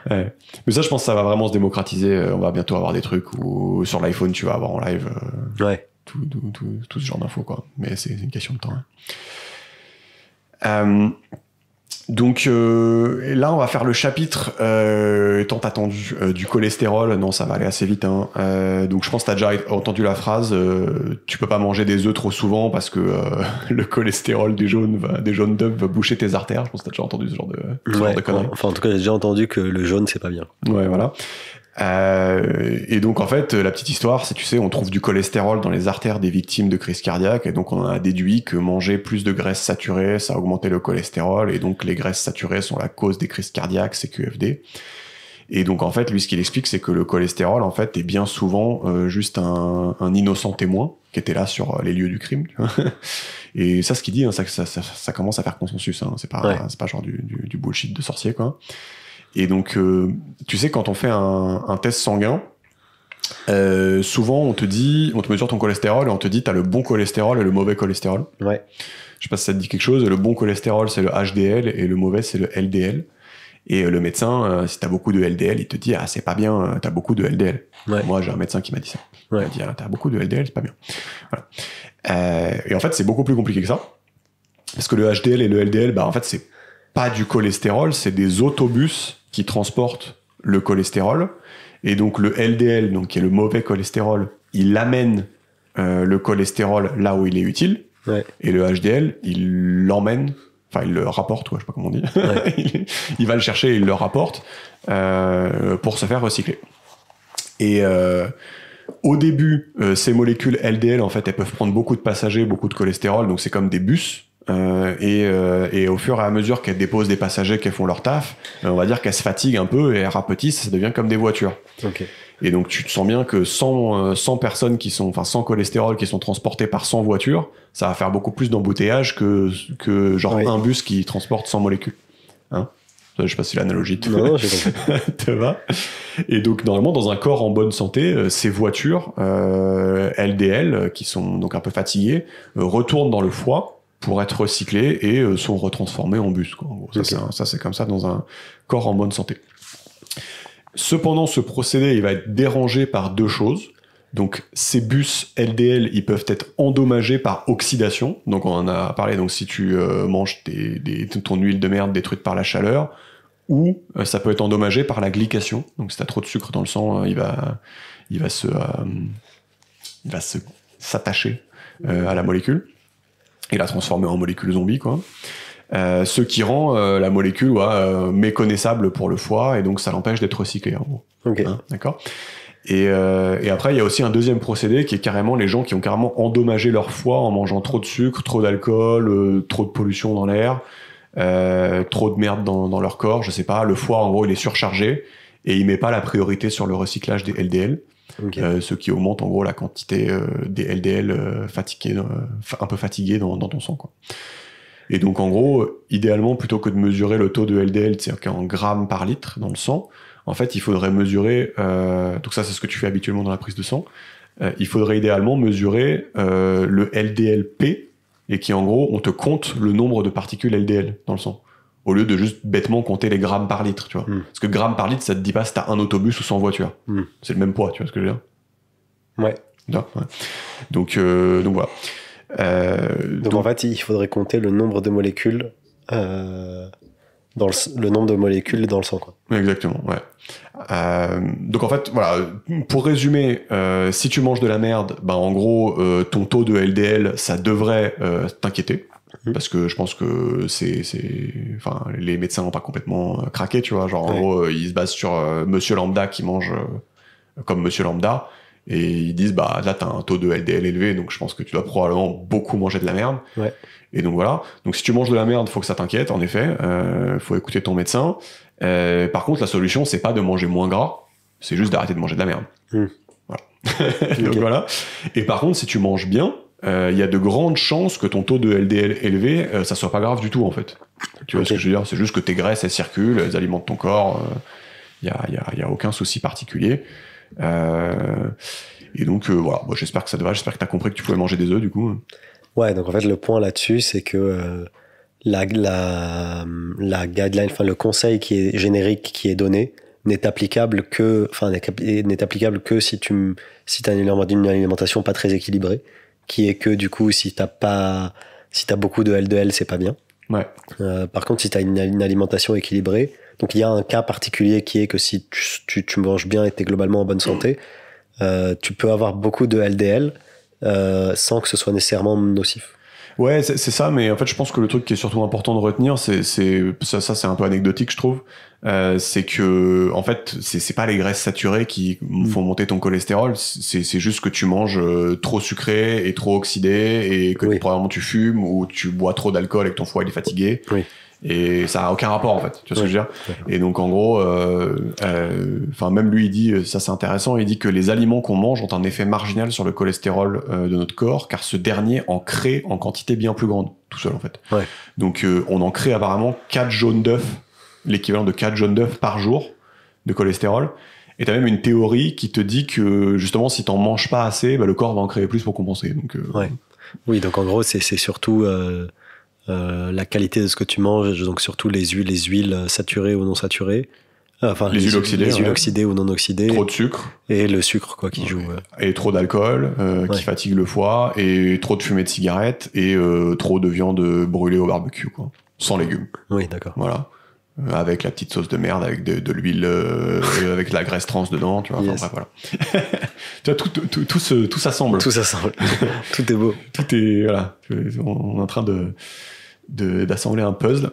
Ouais. Mais ça, je pense que ça va vraiment se démocratiser. On va bientôt avoir des trucs où sur l'iPhone tu vas avoir en live tout ce genre d'infos, quoi. Mais c'est une question de temps. Donc là, on va faire le chapitre tant attendu du cholestérol. Non, ça va aller assez vite. Donc je pense que t'as déjà entendu la phrase tu peux pas manger des œufs trop souvent parce que le cholestérol des jaunes d'œufs va boucher tes artères. Je pense que t'as déjà entendu ce genre de conneries. Enfin, en tout cas, j'ai déjà entendu que le jaune, c'est pas bien. Ouais, voilà. Et donc en fait la petite histoire c'est, tu sais, on trouve du cholestérol dans les artères des victimes de crise cardiaque, et donc on en a déduit que manger plus de graisses saturées ça augmentait le cholestérol, et donc les graisses saturées sont la cause des crises cardiaques, CQFD. Et donc en fait, lui, ce qu'il explique, c'est que le cholestérol, en fait, est bien souvent juste un innocent témoin qui était là sur les lieux du crime. Tu vois. Et ça, ce qu'il dit, hein, ça commence à faire consensus. Hein. C'est pas genre du bullshit de sorcier, quoi. Et donc, tu sais, quand on fait un test sanguin, souvent on te mesure ton cholestérol et on te dit t'as le bon cholestérol et le mauvais cholestérol. Ouais. Je sais pas si ça te dit quelque chose. Le bon cholestérol, c'est le HDL et le mauvais, c'est le LDL. Et le médecin, si t'as beaucoup de LDL, il te dit, ah, c'est pas bien, t'as beaucoup de LDL. Ouais. Moi, j'ai un médecin qui m'a dit ça. Ouais. Il m'a dit, ah, t'as beaucoup de LDL, c'est pas bien. Voilà. Et en fait, c'est beaucoup plus compliqué que ça. Parce que le HDL et le LDL, bah, en fait, c'est pas du cholestérol, c'est des autobus qui transportent le cholestérol. Et donc, le LDL, donc, qui est le mauvais cholestérol, il amène le cholestérol là où il est utile. Ouais. Et le HDL, il l'emmène, enfin il le rapporte, je sais pas comment on dit, ouais. il va le chercher et il le rapporte pour se faire recycler. Et au début, ces molécules LDL, en fait, elles peuvent prendre beaucoup de passagers, beaucoup de cholestérol, donc c'est comme des bus. Et au fur et à mesure qu'elles déposent des passagers, qu'elles font leur taf, on va dire qu'elles se fatiguent un peu et elles rapetissent, ça devient comme des voitures. Okay. Et donc tu te sens bien que 100 personnes qui sont, enfin 100 cholestérol qui sont transportés par 100 voitures, ça va faire beaucoup plus d'embouteillage que genre un bus qui transporte 100 molécules. Hein? Je sais pas si l'analogie te va. Et donc normalement dans un corps en bonne santé, ces voitures LDL qui sont donc un peu fatiguées retournent dans le foie pour être recyclés et sont retransformés en bus. Quoi. En gros, ça c'est comme ça dans un corps en bonne santé. Cependant, ce procédé, il va être dérangé par deux choses. Donc, ces bus LDL, ils peuvent être endommagés par oxydation. Donc, on en a parlé. Donc, si tu manges ton huile de merde détruite par la chaleur, ou ça peut être endommagé par la glycation. Donc, si t'as trop de sucre dans le sang, il va s'attacher à la molécule et la transformer en molécule zombie, quoi. Ce qui rend la molécule méconnaissable pour le foie et donc ça l'empêche d'être recyclé en gros. Okay. Hein, d'accord. Et après il y a aussi un deuxième procédé qui est carrément les gens qui ont carrément endommagé leur foie en mangeant trop de sucre, trop d'alcool, trop de pollution dans l'air, trop de merde dans leur corps, je sais pas. Le foie en gros il est surchargé et il met pas la priorité sur le recyclage des LDL. Okay. Ce qui augmente en gros la quantité des LDL un peu fatigués dans ton sang, quoi. Et donc, en gros, idéalement, plutôt que de mesurer le taux de LDL, c'est-à-dire en grammes par litre dans le sang, en fait, il faudrait mesurer, donc ça, c'est ce que tu fais habituellement dans la prise de sang, il faudrait idéalement mesurer le LDL-P, et qui, en gros, on te compte le nombre de particules LDL dans le sang, au lieu de juste bêtement compter les grammes par litre, tu vois. Parce que grammes par litre, ça te dit pas si t'as un autobus ou 100 voitures. C'est le même poids, tu vois ce que je veux dire? Ouais. Non, ouais. Donc voilà. Donc en fait, il faudrait compter le nombre de molécules le nombre de molécules dans le sang, quoi. Exactement, ouais. Donc en fait, voilà, pour résumer, si tu manges de la merde, bah en gros, ton taux de LDL, ça devrait t'inquiéter. Parce que je pense que enfin, les médecins n'ont pas complètement craqué, tu vois. Genre, en gros, ils se basent sur Monsieur Lambda qui mange comme Monsieur Lambda. Et ils disent, bah là, t'as un taux de LDL élevé, donc je pense que tu dois probablement beaucoup manger de la merde. Ouais. Et donc voilà. Donc si tu manges de la merde, faut que ça t'inquiète, en effet. Faut écouter ton médecin. Par contre, la solution, c'est pas de manger moins gras, c'est juste d'arrêter de manger de la merde. Voilà. Donc voilà. Et par contre, si tu manges bien, il y a de grandes chances que ton taux de LDL élevé, ça soit pas grave du tout, en fait. Tu vois ce que je veux dire? C'est juste que tes graisses, elles circulent, elles alimentent ton corps. Il y a aucun souci particulier. Et donc voilà, bon, j'espère que ça te va, j'espère que t'as compris que tu pouvais manger des œufs du coup. Ouais, donc en fait le point là-dessus c'est que la guideline, enfin le conseil qui est générique qui est donné n'est applicable que si t'as une alimentation pas très équilibrée, qui est que du coup si t'as beaucoup de LDL c'est pas bien. Ouais. Par contre si t'as une alimentation équilibrée, donc il y a un cas particulier qui est que si tu manges bien et t'es globalement en bonne santé, tu peux avoir beaucoup de LDL sans que ce soit nécessairement nocif. Ouais, c'est ça, mais en fait je pense que le truc qui est surtout important de retenir, ça c'est un peu anecdotique je trouve, c'est que en fait c'est pas les graisses saturées qui font monter ton cholestérol, c'est juste que tu manges trop sucré et trop oxydé et que probablement tu fumes ou tu bois trop d'alcool et que ton foie il est fatigué. Oui. Et ça a aucun rapport, en fait. Tu vois ce que je veux dire? Et donc, en gros, même lui, il dit, ça c'est intéressant, il dit que les aliments qu'on mange ont un effet marginal sur le cholestérol de notre corps, car ce dernier en crée en quantité bien plus grande, tout seul, en fait. Ouais. Donc, on en crée apparemment 4 jaunes d'œufs, l'équivalent de 4 jaunes d'œufs par jour de cholestérol. Et t'as même une théorie qui te dit que, justement, si t'en manges pas assez, le corps va en créer plus pour compenser. Donc, ouais. Oui, donc en gros, c'est surtout la qualité de ce que tu manges, donc surtout les huiles saturées ou non saturées. Enfin, les huiles oxydées. Les huiles oxydées ou non oxydées. Trop de sucre. Et le sucre, quoi, qui joue. Et trop d'alcool, qui fatigue le foie, et trop de fumée de cigarette, et trop de viande brûlée au barbecue, quoi. Sans légumes. Oui, d'accord. Voilà. Avec la petite sauce de merde, avec de l'huile, avec de la graisse trans dedans, tu vois. Yes. Enfin, voilà. Tu vois, tout s'assemble. Tout s'assemble. Tout est beau. Tout est, voilà. On est en train d'assembler un puzzle.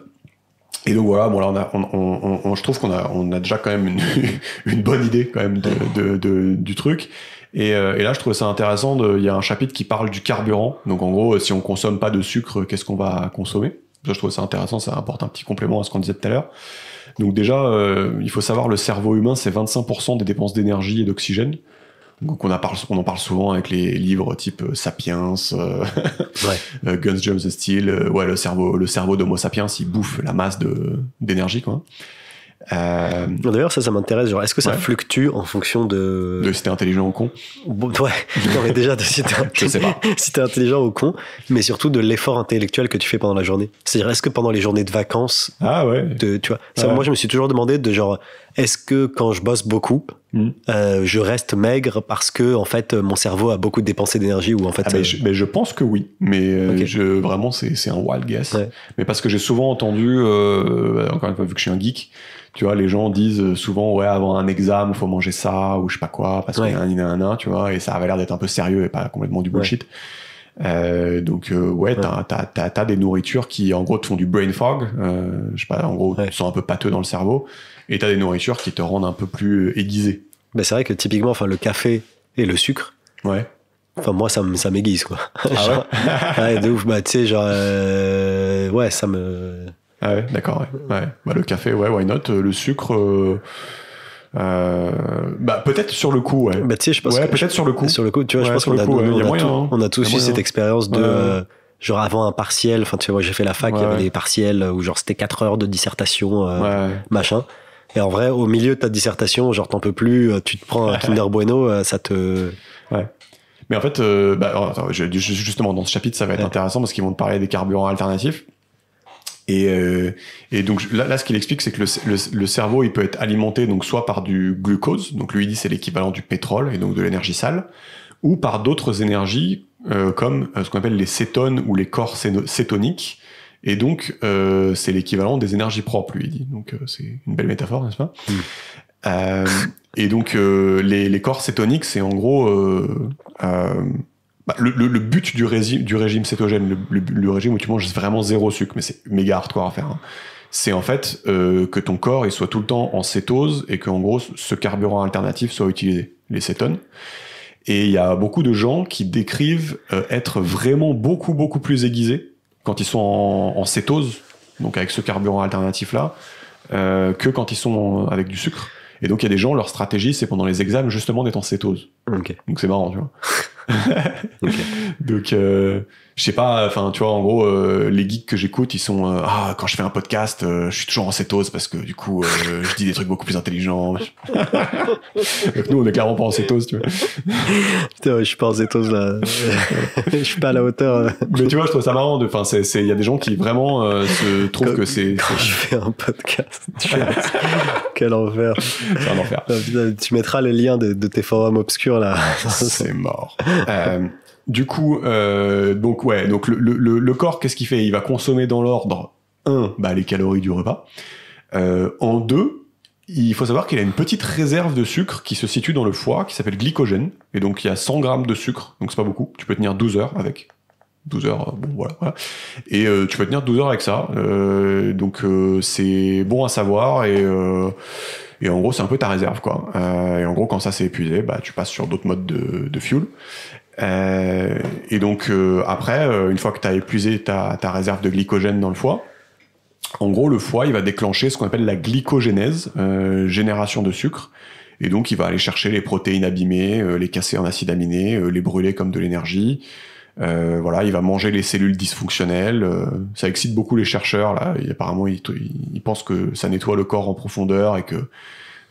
Et donc voilà, bon là je trouve qu'on a déjà quand même une bonne idée quand même du truc. Et là je trouve ça intéressant. Il y a un chapitre qui parle du carburant. Donc en gros, si on consomme pas de sucre, qu'est-ce qu'on va consommer? Ça, je trouve ça intéressant. Ça apporte un petit complément à ce qu'on disait tout à l'heure. Donc déjà, il faut savoir, le cerveau humain, c'est 25% des dépenses d'énergie et d'oxygène. Donc on en parle souvent avec les livres type Sapiens, Guns, Germs and Steel. Le cerveau d'Homo sapiens, il bouffe la masse d'énergie, quoi. D'ailleurs, ça m'intéresse. Genre, est-ce que ça fluctue en fonction de si t'es intelligent ou con? Bon, ouais, non, déjà de si je sais pas. Si t'es intelligent ou con, mais surtout de l'effort intellectuel que tu fais pendant la journée. C'est-à-dire, est-ce que pendant les journées de vacances, tu vois, ça, moi, je me suis toujours demandé de genre, est-ce que quand je bosse beaucoup, je reste maigre parce que en fait, mon cerveau a beaucoup dépensé d'énergie ou en fait. Je pense que oui, mais vraiment, c'est un wild guess. Ouais. Mais parce que j'ai souvent entendu, encore une fois, vu que je suis un geek. Tu vois, les gens disent souvent, avant un examen, faut manger ça, ou je sais pas quoi, parce qu'il y a un, tu vois, et ça avait l'air d'être un peu sérieux et pas complètement du bullshit. Donc, t'as des nourritures qui, en gros, te font du brain fog, je sais pas, en gros, tu sens un peu pâteux dans le cerveau, et t'as des nourritures qui te rendent un peu plus aiguisé. Ben, c'est vrai que typiquement, enfin, le café et le sucre. Ouais. Enfin, moi, ça m'aiguise, quoi. Ah genre, ouais, de ouf, bah, tu sais, genre, ça me. Ah ouais, d'accord, ouais. Bah, le café, why not? Le sucre, peut-être sur le coup, ouais. Bah, tu sais, je pense peut-être sur le coup. Sur le coup, tu vois, je pense qu'on a tous eu cette expérience de, genre, avant un partiel, enfin, tu vois, j'ai fait la fac, il y avait des partiels où, genre, c'était 4 heures de dissertation, machin. Et en vrai, au milieu de ta dissertation, genre, t'en peux plus, tu te prends un Kinder Bueno, ça te. Ouais. Mais en fait, justement, dans ce chapitre, ça va être intéressant parce qu'ils vont te parler des carburants alternatifs. Et donc là, ce qu'il explique, c'est que le cerveau, il peut être alimenté donc soit par du glucose, donc lui il dit c'est l'équivalent du pétrole et donc de l'énergie sale, ou par d'autres énergies comme ce qu'on appelle les cétones ou les corps cétoniques. Et donc c'est l'équivalent des énergies propres, lui il dit. Donc c'est une belle métaphore, n'est-ce pas? Et donc les corps cétoniques, c'est en gros le but du régime cétogène, le régime où tu manges vraiment zéro sucre, mais c'est méga hardcore à faire, hein. C'est en fait que ton corps il soit tout le temps en cétose et qu'en gros ce carburant alternatif soit utilisé, les cétones. Et il y a beaucoup de gens qui décrivent être vraiment beaucoup plus aiguisés quand ils sont en cétose, donc avec ce carburant alternatif là, que quand ils sont avec du sucre. Et donc il y a des gens, leur stratégie c'est pendant les examens justement d'être en cétose. Okay. Donc c'est marrant, tu vois. Okay. Donc je sais pas, enfin tu vois, en gros les geeks que j'écoute ils sont quand je fais un podcast je suis toujours en cétose parce que du coup je dis des trucs beaucoup plus intelligents. Donc nous on est clairement pas en cétose, tu vois. Putain, je suis pas en cétose là. Je suis pas à la hauteur. Mais tu vois, je trouve ça marrant, enfin il y a des gens qui vraiment se trouvent que c'est quand je fais un podcast. Quel enfer. C'est un enfer. Tu mettras le lien de tes forums obscurs là. C'est mort. Du coup, donc le corps, qu'est-ce qu'il fait? Il va consommer dans l'ordre 1, les calories du repas. En 2, il faut savoir qu'il a une petite réserve de sucre qui se situe dans le foie, qui s'appelle glycogène. Et donc, il y a 100 grammes de sucre, donc c'est pas beaucoup. Tu peux tenir 12 heures avec. 12 heures, voilà. Et tu peux tenir 12 heures avec ça. Donc, c'est bon à savoir et en gros, c'est un peu ta réserve, quoi. Et en gros, quand ça s'est épuisé, tu passes sur d'autres modes de fuel. Et donc après, une fois que tu as épuisé ta réserve de glycogène dans le foie, En gros, le foie, il va déclencher ce qu'on appelle la glycogénèse, génération de sucre. Et donc, il va aller chercher les protéines abîmées, les casser en acides aminés, les brûler comme de l'énergie. Voilà, il va manger les cellules dysfonctionnelles. Ça excite beaucoup les chercheurs. Là, apparemment, ils pensent que ça nettoie le corps en profondeur et que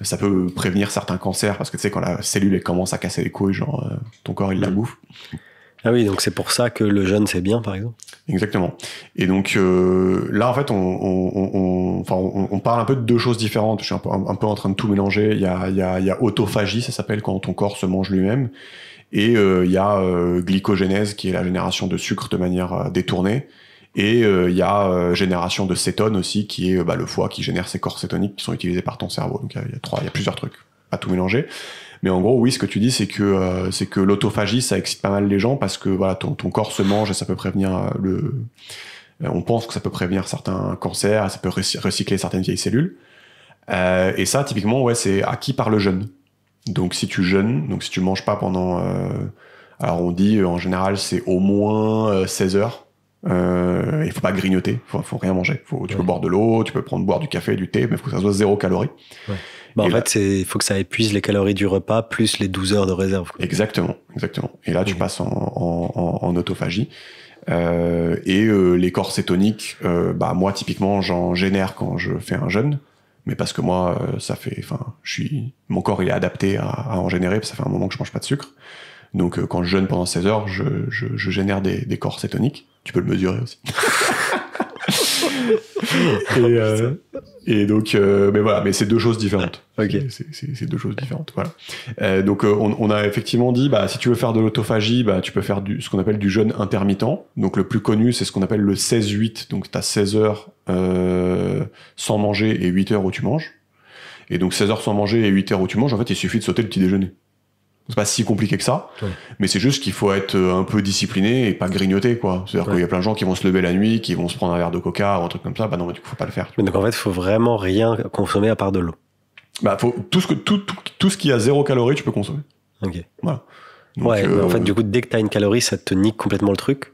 ça peut prévenir certains cancers parce que tu sais, quand la cellule elle commence à casser les couilles, genre ton corps il la bouffe. Ah oui, donc c'est pour ça que le jeûne c'est bien, par exemple. Exactement. Et donc là, en fait, on parle un peu de deux choses différentes. Je suis un peu en train de tout mélanger. Il y a autophagie, ça s'appelle quand ton corps se mange lui-même. Et il y a glycogénèse, qui est la génération de sucre de manière détournée. Et il y a génération de cétones aussi, qui est le foie qui génère ces corps cétoniques qui sont utilisés par ton cerveau. Donc il y a plusieurs trucs, pas tout mélanger. Mais en gros, oui, ce que tu dis, c'est que l'autophagie, ça excite pas mal les gens parce que voilà, ton corps se mange et ça peut prévenir on pense que ça peut prévenir certains cancers, ça peut recycler certaines vieilles cellules. Et ça, typiquement, ouais, c'est acquis par le jeûne. Donc si tu jeûnes, donc si tu manges pas pendant, alors on dit en général c'est au moins 16 heures. Il faut pas grignoter, faut rien manger. Tu peux boire de l'eau, tu peux boire du café, du thé, mais il faut que ça soit 0 calories. Ouais. En fait, il faut que ça épuise les calories du repas plus les 12 heures de réserve. Quoi. Exactement. Et là, tu passes en autophagie. Les corps cétoniques, moi, typiquement, j'en génère quand je fais un jeûne. Mais parce que moi, mon corps, il est adapté à en générer, parce que ça fait un moment que je mange pas de sucre. Donc, quand je jeûne pendant 16 heures, je génère des corps cétoniques. Tu peux le mesurer aussi. Et donc, mais voilà, mais c'est deux choses différentes. Okay. C'est deux choses différentes. Voilà. Donc, on a effectivement dit, si tu veux faire de l'autophagie, tu peux faire ce qu'on appelle du jeûne intermittent. Donc, le plus connu, c'est ce qu'on appelle le 16-8. Donc, t'as 16 heures sans manger et 8 heures où tu manges. Et donc, 16 heures sans manger et 8 heures où tu manges, en fait, il suffit de sauter le petit déjeuner. C'est pas si compliqué que ça, mais c'est juste qu'il faut être un peu discipliné et pas grignoter, quoi. C'est-à-dire qu'il y a plein de gens qui vont se lever la nuit, qui vont se prendre un verre de coca ou un truc comme ça, du coup, faut pas le faire. Mais donc, en fait, il faut vraiment rien consommer à part de l'eau. Faut tout ce qui a 0 calories, tu peux consommer. Ok. Voilà. Donc, mais en fait, du coup, dès que t'as une calorie, ça te nique complètement le truc.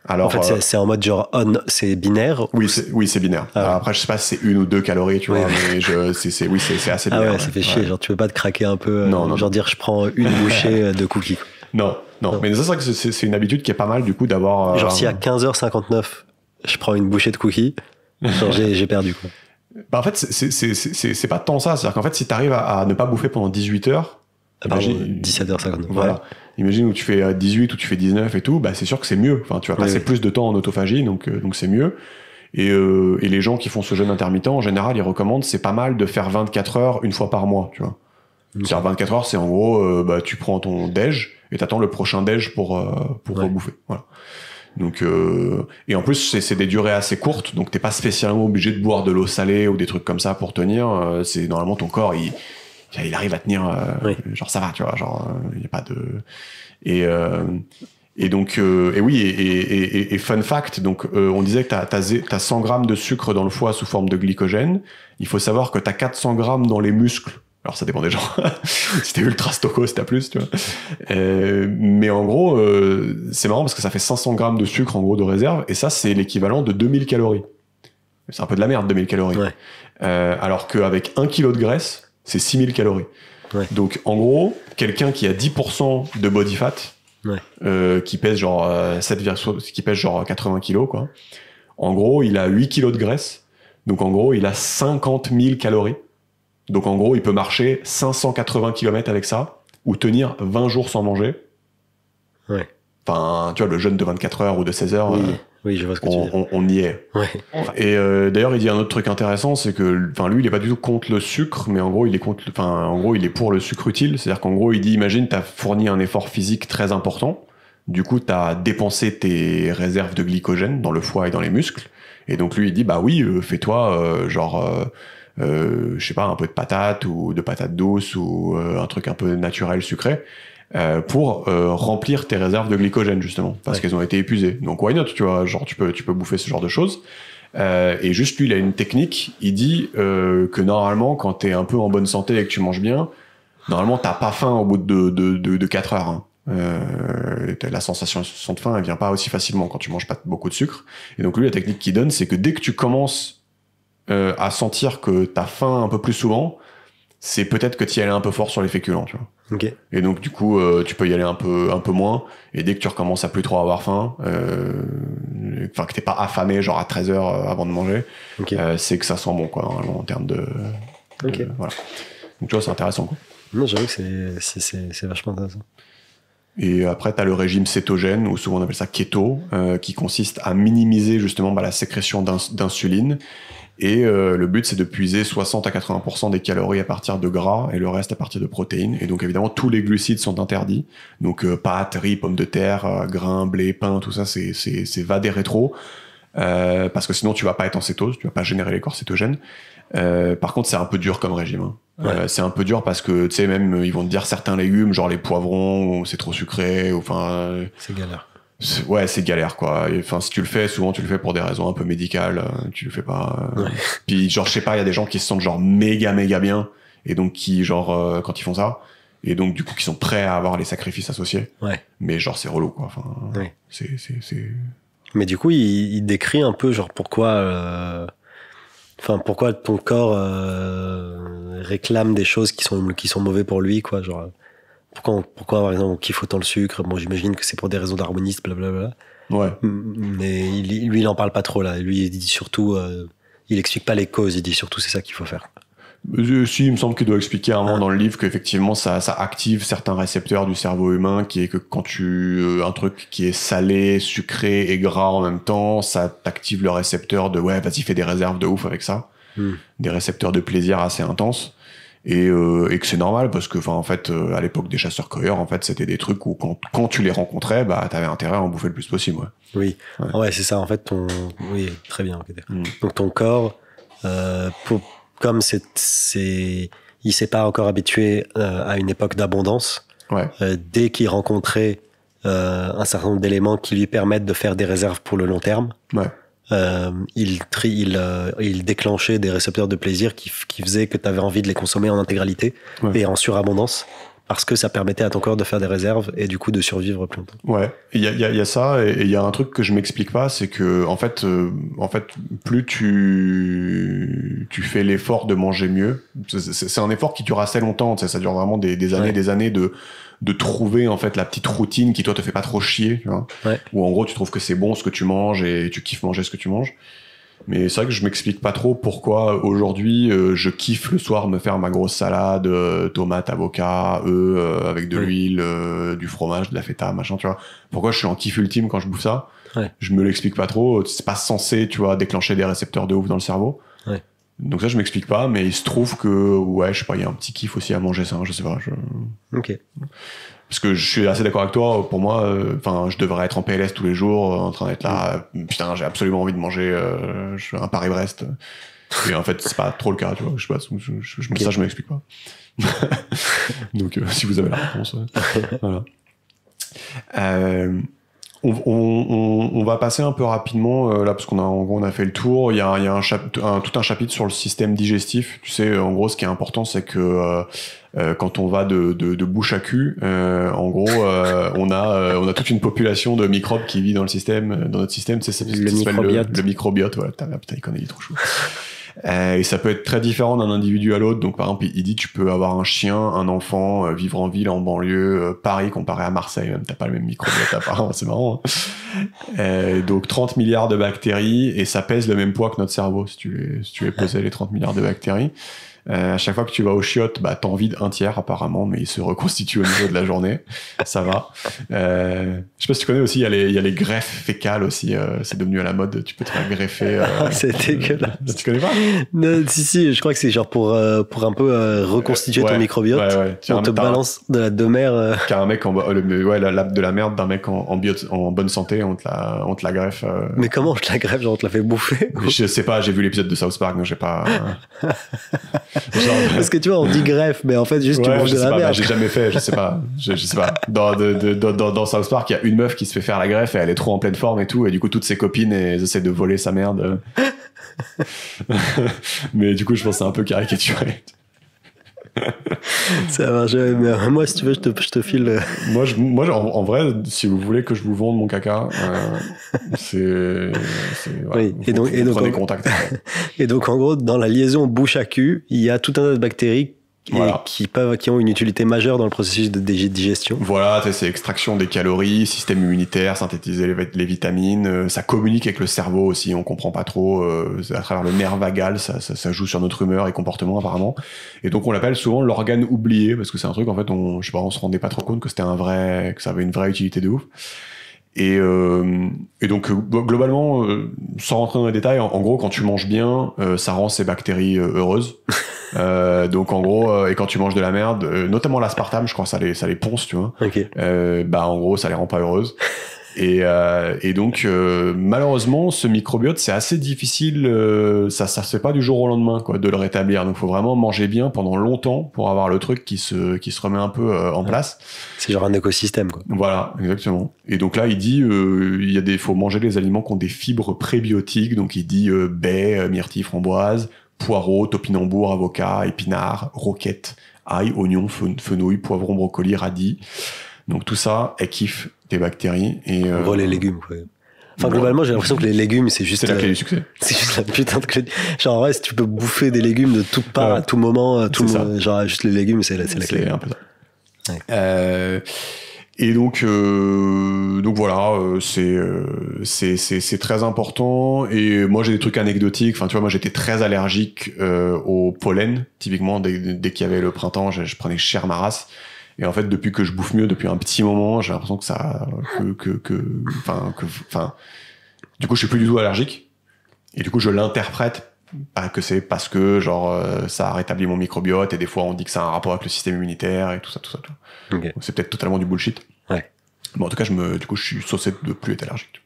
Alors, en fait, c'est en mode genre c'est binaire. Oui, c'est binaire. Alors, après, je sais pas si c'est 1 ou 2 calories, tu vois, mais c'est assez binaire. Ah ouais, ça fait chier. Genre, tu peux pas te craquer un peu, genre dire je prends une bouchée de cookies. Non. Mais c'est vrai que c'est une habitude qui est pas mal, du coup, d'avoir. Genre, si à 15h59, je prends une bouchée de cookies, genre, j'ai perdu, quoi. En fait, c'est pas tant ça. C'est-à-dire qu'en fait, si t'arrives à ne pas bouffer pendant 18 heures. 17h59. Voilà. Ouais. Imagine où tu fais 18 ou tu fais 19 et tout, c'est sûr que c'est mieux. Enfin, tu vas passer plus de temps en autophagie, donc c'est mieux. Et les gens qui font ce jeûne intermittent, en général, ils recommandent, c'est pas mal de faire 24 heures une fois par mois, tu vois. C'est-à-dire 24 heures, c'est en gros, tu prends ton déj et t'attends le prochain déj pour rebouffer. Voilà. Donc, et en plus, c'est des durées assez courtes, donc t'es pas spécialement obligé de boire de l'eau salée ou des trucs comme ça pour tenir. C'est normalement ton corps, il arrive à tenir, genre ça va, tu vois, genre il y a pas de et donc et fun fact, donc on disait que t'as 100 grammes de sucre dans le foie sous forme de glycogène. Il faut savoir que t'as 400 grammes dans les muscles. Alors ça dépend des gens. Si t'es ultra stoco, si t'as plus, tu vois. Mais en gros, c'est marrant parce que ça fait 500 grammes de sucre en gros de réserve, et ça c'est l'équivalent de 2000 calories. C'est un peu de la merde, 2000 calories. Ouais. Alors qu'avec 1 kg de graisse, c'est 6000 calories. Ouais. Donc, en gros, quelqu'un qui a 10% de body fat, qui pèse genre 80 kilos, quoi. En gros, il a 8 kilos de graisse. Donc, en gros, il a 50 000 calories. Donc, en gros, il peut marcher 580 km avec ça, ou tenir 20 jours sans manger. Ouais. Enfin, tu vois, le jeûne de 24 heures ou de 16 heures. Oui, je vois ce que tu veux dire. On y est. Ouais. Et d'ailleurs, il dit un autre truc intéressant, c'est que, lui, il est pas du tout contre le sucre, mais en gros, il est pour le sucre utile. C'est-à-dire qu'en gros, il dit, imagine, t'as fourni un effort physique très important. Du coup, t'as dépensé tes réserves de glycogène dans le foie et dans les muscles. Et donc, lui, il dit, fais-toi, je sais pas, un peu de patates ou de patates douces ou un truc un peu naturel, sucré. Pour remplir tes réserves de glycogène justement parce qu'elles ont été épuisées. Donc why not, tu vois, genre tu peux bouffer ce genre de choses. Et juste lui, il a une technique. Il dit que normalement, quand t'es un peu en bonne santé et que tu manges bien, normalement t'as pas faim au bout de 4 heures. Hein. La sensation de faim, elle vient pas aussi facilement quand tu manges pas beaucoup de sucre. Et donc lui, la technique qu'il donne, c'est que dès que tu commences à sentir que t'as faim un peu plus souvent, c'est peut-être que tu y allais un peu fort sur les féculents, tu vois. Ok. Et donc du coup, tu peux y aller un peu moins. Et dès que tu recommences à plus trop avoir faim, enfin que t'es pas affamé genre à 13h avant de manger, Ok. c'est que ça sent bon, quoi, normalement, en termes de Ok. voilà. Donc tu vois, c'est intéressant, quoi. Non, j'avoue que c'est vachement intéressant. Et après, tu as le régime cétogène, ou souvent on appelle ça keto, qui consiste à minimiser justement la sécrétion d'insuline. Et le but, c'est de puiser 60 à 80% des calories à partir de gras et le reste à partir de protéines. Et donc évidemment, tous les glucides sont interdits. Donc pâtes, riz, pommes de terre, grains, blé, pain, tout ça, c'est va des rétros. Parce que sinon, tu vas pas être en cétose, tu vas pas générer les corps cétogènes. Par contre, c'est un peu dur comme régime. Hein. Ouais. C'est un peu dur parce que, tu sais, même, ils vont te dire certains légumes, genre les poivrons, c'est trop sucré, ou enfin... C'est galère. Ouais, c'est galère, quoi. Enfin, si tu le fais, souvent tu le fais pour des raisons un peu médicales, tu le fais pas... Ouais. Puis, genre, je sais pas, il y a des gens qui se sentent genre méga bien, et donc qui, genre, quand ils font ça, et donc, du coup, qui sont prêts à avoir les sacrifices associés. Ouais. Mais genre, c'est relou, quoi. Enfin, Ouais. c'est... Mais du coup, il décrit un peu, genre, pourquoi ton corps réclame des choses qui sont mauvais pour lui, quoi. Genre, pourquoi par exemple, on kiffe autant le sucre. Bon, j'imagine que c'est pour des raisons d'harmonisme, blablabla. Ouais. Mais lui, il en parle pas trop, là. Lui, il dit surtout, il explique pas les causes, il dit surtout c'est ça qu'il faut faire. Si, il me semble qu'il doit expliquer à un moment dans le livre qu'effectivement ça active certains récepteurs du cerveau humain, qui est que quand un truc qui est salé, sucré et gras en même temps, ça t'active le récepteur de ouais, vas-y, fais des réserves de ouf avec ça, des récepteurs de plaisir assez intenses, et que c'est normal parce que, enfin, en fait, à l'époque des chasseurs-cueilleurs, en fait, c'était des trucs où quand tu les rencontrais, bah, t'avais intérêt à en bouffer le plus possible. Ouais. Oui, ouais, c'est ça. En fait, oui, très bien. Okay. Donc ton corps, comme il s'est pas encore habitué à une époque d'abondance. Ouais. Dès qu'il rencontrait un certain nombre d'éléments qui lui permettent de faire des réserves pour le long terme, ouais. Il déclenchait des récepteurs de plaisir qui faisaient que tu avais envie de les consommer en intégralité et en surabondance, parce que ça permettait à ton corps de faire des réserves et du coup de survivre plus longtemps. Ouais, il y a ça, et il y a un truc que je m'explique pas, c'est que en fait plus tu fais l'effort de manger mieux, c'est un effort qui dure assez longtemps, ça dure vraiment des années, des années de trouver en fait la petite routine qui toi te fait pas trop chier, tu vois, où en gros tu trouves que c'est bon ce que tu manges et tu kiffes manger ce que tu manges. Mais c'est vrai que je m'explique pas trop pourquoi aujourd'hui je kiffe le soir me faire ma grosse salade, tomates, avocats, œufs, avec de l'huile, du fromage, de la feta, machin, tu vois. Pourquoi je suis en kiff ultime quand je bouffe ça? Je me l'explique pas trop. C'est pas censé, tu vois, déclencher des récepteurs de ouf dans le cerveau. Donc ça, je m'explique pas, mais il se trouve que, ouais, je sais pas, il y a un petit kiff aussi à manger ça, je sais pas. Ok. Parce que je suis assez d'accord avec toi, pour moi, enfin, je devrais être en PLS tous les jours, en train d'être là, putain, j'ai absolument envie de manger un Paris-Brest. Et en fait, c'est pas trop le cas, tu vois, je sais pas, ça, je m'explique pas. Donc, si vous avez la réponse, voilà. On va passer un peu rapidement là parce on a fait le tour. Il y a tout un chapitre sur le système digestif. Tu sais, en gros, ce qui est important, c'est que quand on va de bouche à cul, en gros, on a toute une population de microbes qui vit dans notre système. C'est le microbiote. Le microbiote. Voilà, putain, il connaît, il est trop chaud. Et ça peut être très différent d'un individu à l'autre. Donc, par exemple, il dit tu peux avoir un chien, un enfant, vivre en ville, en banlieue, Paris comparé à Marseille, même t'as pas le même microbiote apparemment, c'est marrant. Hein. Donc 30 milliards de bactéries, et ça pèse le même poids que notre cerveau si tu les pesais les 30 milliards de bactéries. À chaque fois que tu vas aux chiottes, bah t'en vides un tiers apparemment, mais il se reconstitue au niveau de la journée. Ça va. Je sais pas si tu connais aussi, il y a les greffes fécales aussi. C'est devenu à la mode. Tu peux te faire greffer. C'est dégueulasse. Tu connais pas? Non, si, je crois que c'est genre pour un peu reconstituer ton microbiote. Ouais. On te balance de la demeure. Qu'un mec de la merde d'un mec en bonne santé, on te la greffe. Mais comment je te la greffe? Genre on te la fait bouffer? Je sais pas, j'ai vu l'épisode de South Park, donc j'ai pas. Parce que tu vois, on dit greffe, mais en fait, juste tu manges de la merde. Bah, j'ai jamais fait, je sais pas. Je sais pas. Dans South Park, il y a une meuf qui se fait faire la greffe et elle est trop en pleine forme et tout, et du coup, toutes ses copines, elles essaient de voler sa merde. Mais du coup, je pense que c'est un peu caricaturé. Ça marche, mais moi, si tu veux, je te file. Moi, en vrai, si vous voulez que je vous vende mon caca, c'est oui. Et donc, prenez contact. Et donc, en gros, dans la liaison bouche à cul, il y a tout un tas de bactéries qui ont une utilité majeure dans le processus de digestion. Voilà, c'est extraction des calories, système immunitaire, synthétiser les vitamines, ça communique avec le cerveau aussi, on comprend pas trop, à travers le nerf vagal, ça joue sur notre humeur et comportement apparemment. Et donc on l'appelle souvent l'organe oublié, parce que c'est un truc, en fait, on se rendait pas trop compte que que ça avait une vraie utilité de ouf. Et donc globalement, sans rentrer dans les détails, en gros, quand tu manges bien, ça rend ces bactéries heureuses. Donc en gros, et quand tu manges de la merde, notamment l'aspartame, je crois, ça les ponce, tu vois. Okay. En gros, ça les rend pas heureuses. Et donc malheureusement, ce microbiote, c'est assez difficile. Ça se fait pas du jour au lendemain, quoi, de le rétablir. Donc faut vraiment manger bien pendant longtemps pour avoir le truc qui se remet un peu en place. C'est genre un écosystème, quoi. Voilà, exactement. Et donc là, il dit, faut manger des aliments qui ont des fibres prébiotiques. Donc il dit baies, myrtilles, framboises, poireaux, topinambour, avocat, épinards, roquettes, ail, oignons, fenouil, poivron, brocoli, radis. Donc tout ça, elle kiffe des bactéries. Et les légumes, quoi. Enfin, globalement, j'ai l'impression que les légumes, c'est juste... C'est la clé du succès. C'est juste la putain de clé. Genre, en vrai, si tu peux bouffer des légumes de toutes parts, à tout moment, genre, juste les légumes, c'est la clé. C'est un peu ça. Ouais. Et donc voilà, c'est très important. Et moi, j'ai des trucs anecdotiques. Enfin, tu vois, moi, j'étais très allergique au pollen. Typiquement, dès qu'il y avait le printemps, je prenais cher ma race. Et en fait, depuis que je bouffe mieux, depuis un petit moment, j'ai l'impression du coup, je suis plus du tout allergique. Et du coup, je l'interprète que c'est parce que, genre, ça a rétabli mon microbiote, et des fois, on dit que ça a un rapport avec le système immunitaire et tout ça. Okay. Donc, c'est peut-être totalement du bullshit. Ouais. Bon, en tout cas, je suis saucé de plus être allergique.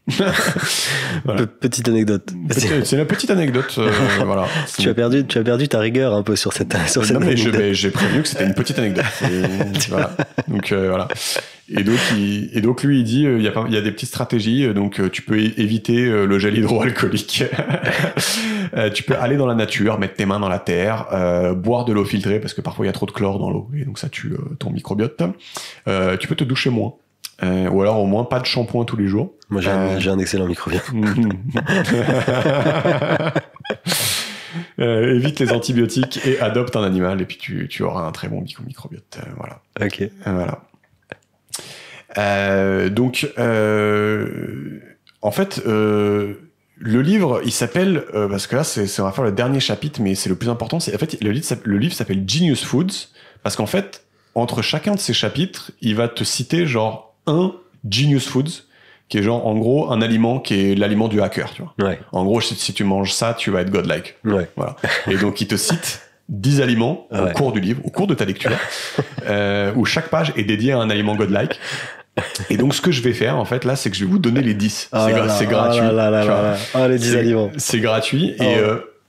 Voilà. Petite anecdote. C'est une petite anecdote, voilà. Tu as perdu ta rigueur un peu sur cette non, mais j'ai prévenu que c'était une petite anecdote. Voilà. Donc, voilà. Et donc lui, il dit, il y a des petites stratégies. Donc, tu peux éviter le gel hydroalcoolique. Tu peux aller dans la nature, mettre tes mains dans la terre, boire de l'eau filtrée, parce que parfois il y a trop de chlore dans l'eau, et donc ça tue ton microbiote. Tu peux te doucher moins. Ou alors au moins pas de shampoing tous les jours. Moi j'ai un excellent microbiote. Évite les antibiotiques et adopte un animal, et puis tu auras un très bon microbiote. Voilà. Ok. Voilà. Donc en fait le livre il s'appelle parce que là on va faire le dernier chapitre, mais c'est le plus important. En fait le livre s'appelle Genius Foods, parce qu'en fait entre chacun de ces chapitres il va te citer genre un Genius Foods, qui est genre en gros un aliment qui est l'aliment du hacker, tu vois. Ouais. En gros, si tu manges ça, tu vas être godlike. Ouais. Voilà. Et donc il te cite 10 aliments au cours du livre, au cours de ta lecture, où chaque page est dédiée à un aliment godlike. Et donc ce que je vais faire en fait là, c'est que je vais vous donner les 10. C'est gratuit. Les 10 aliments. C'est gratuit,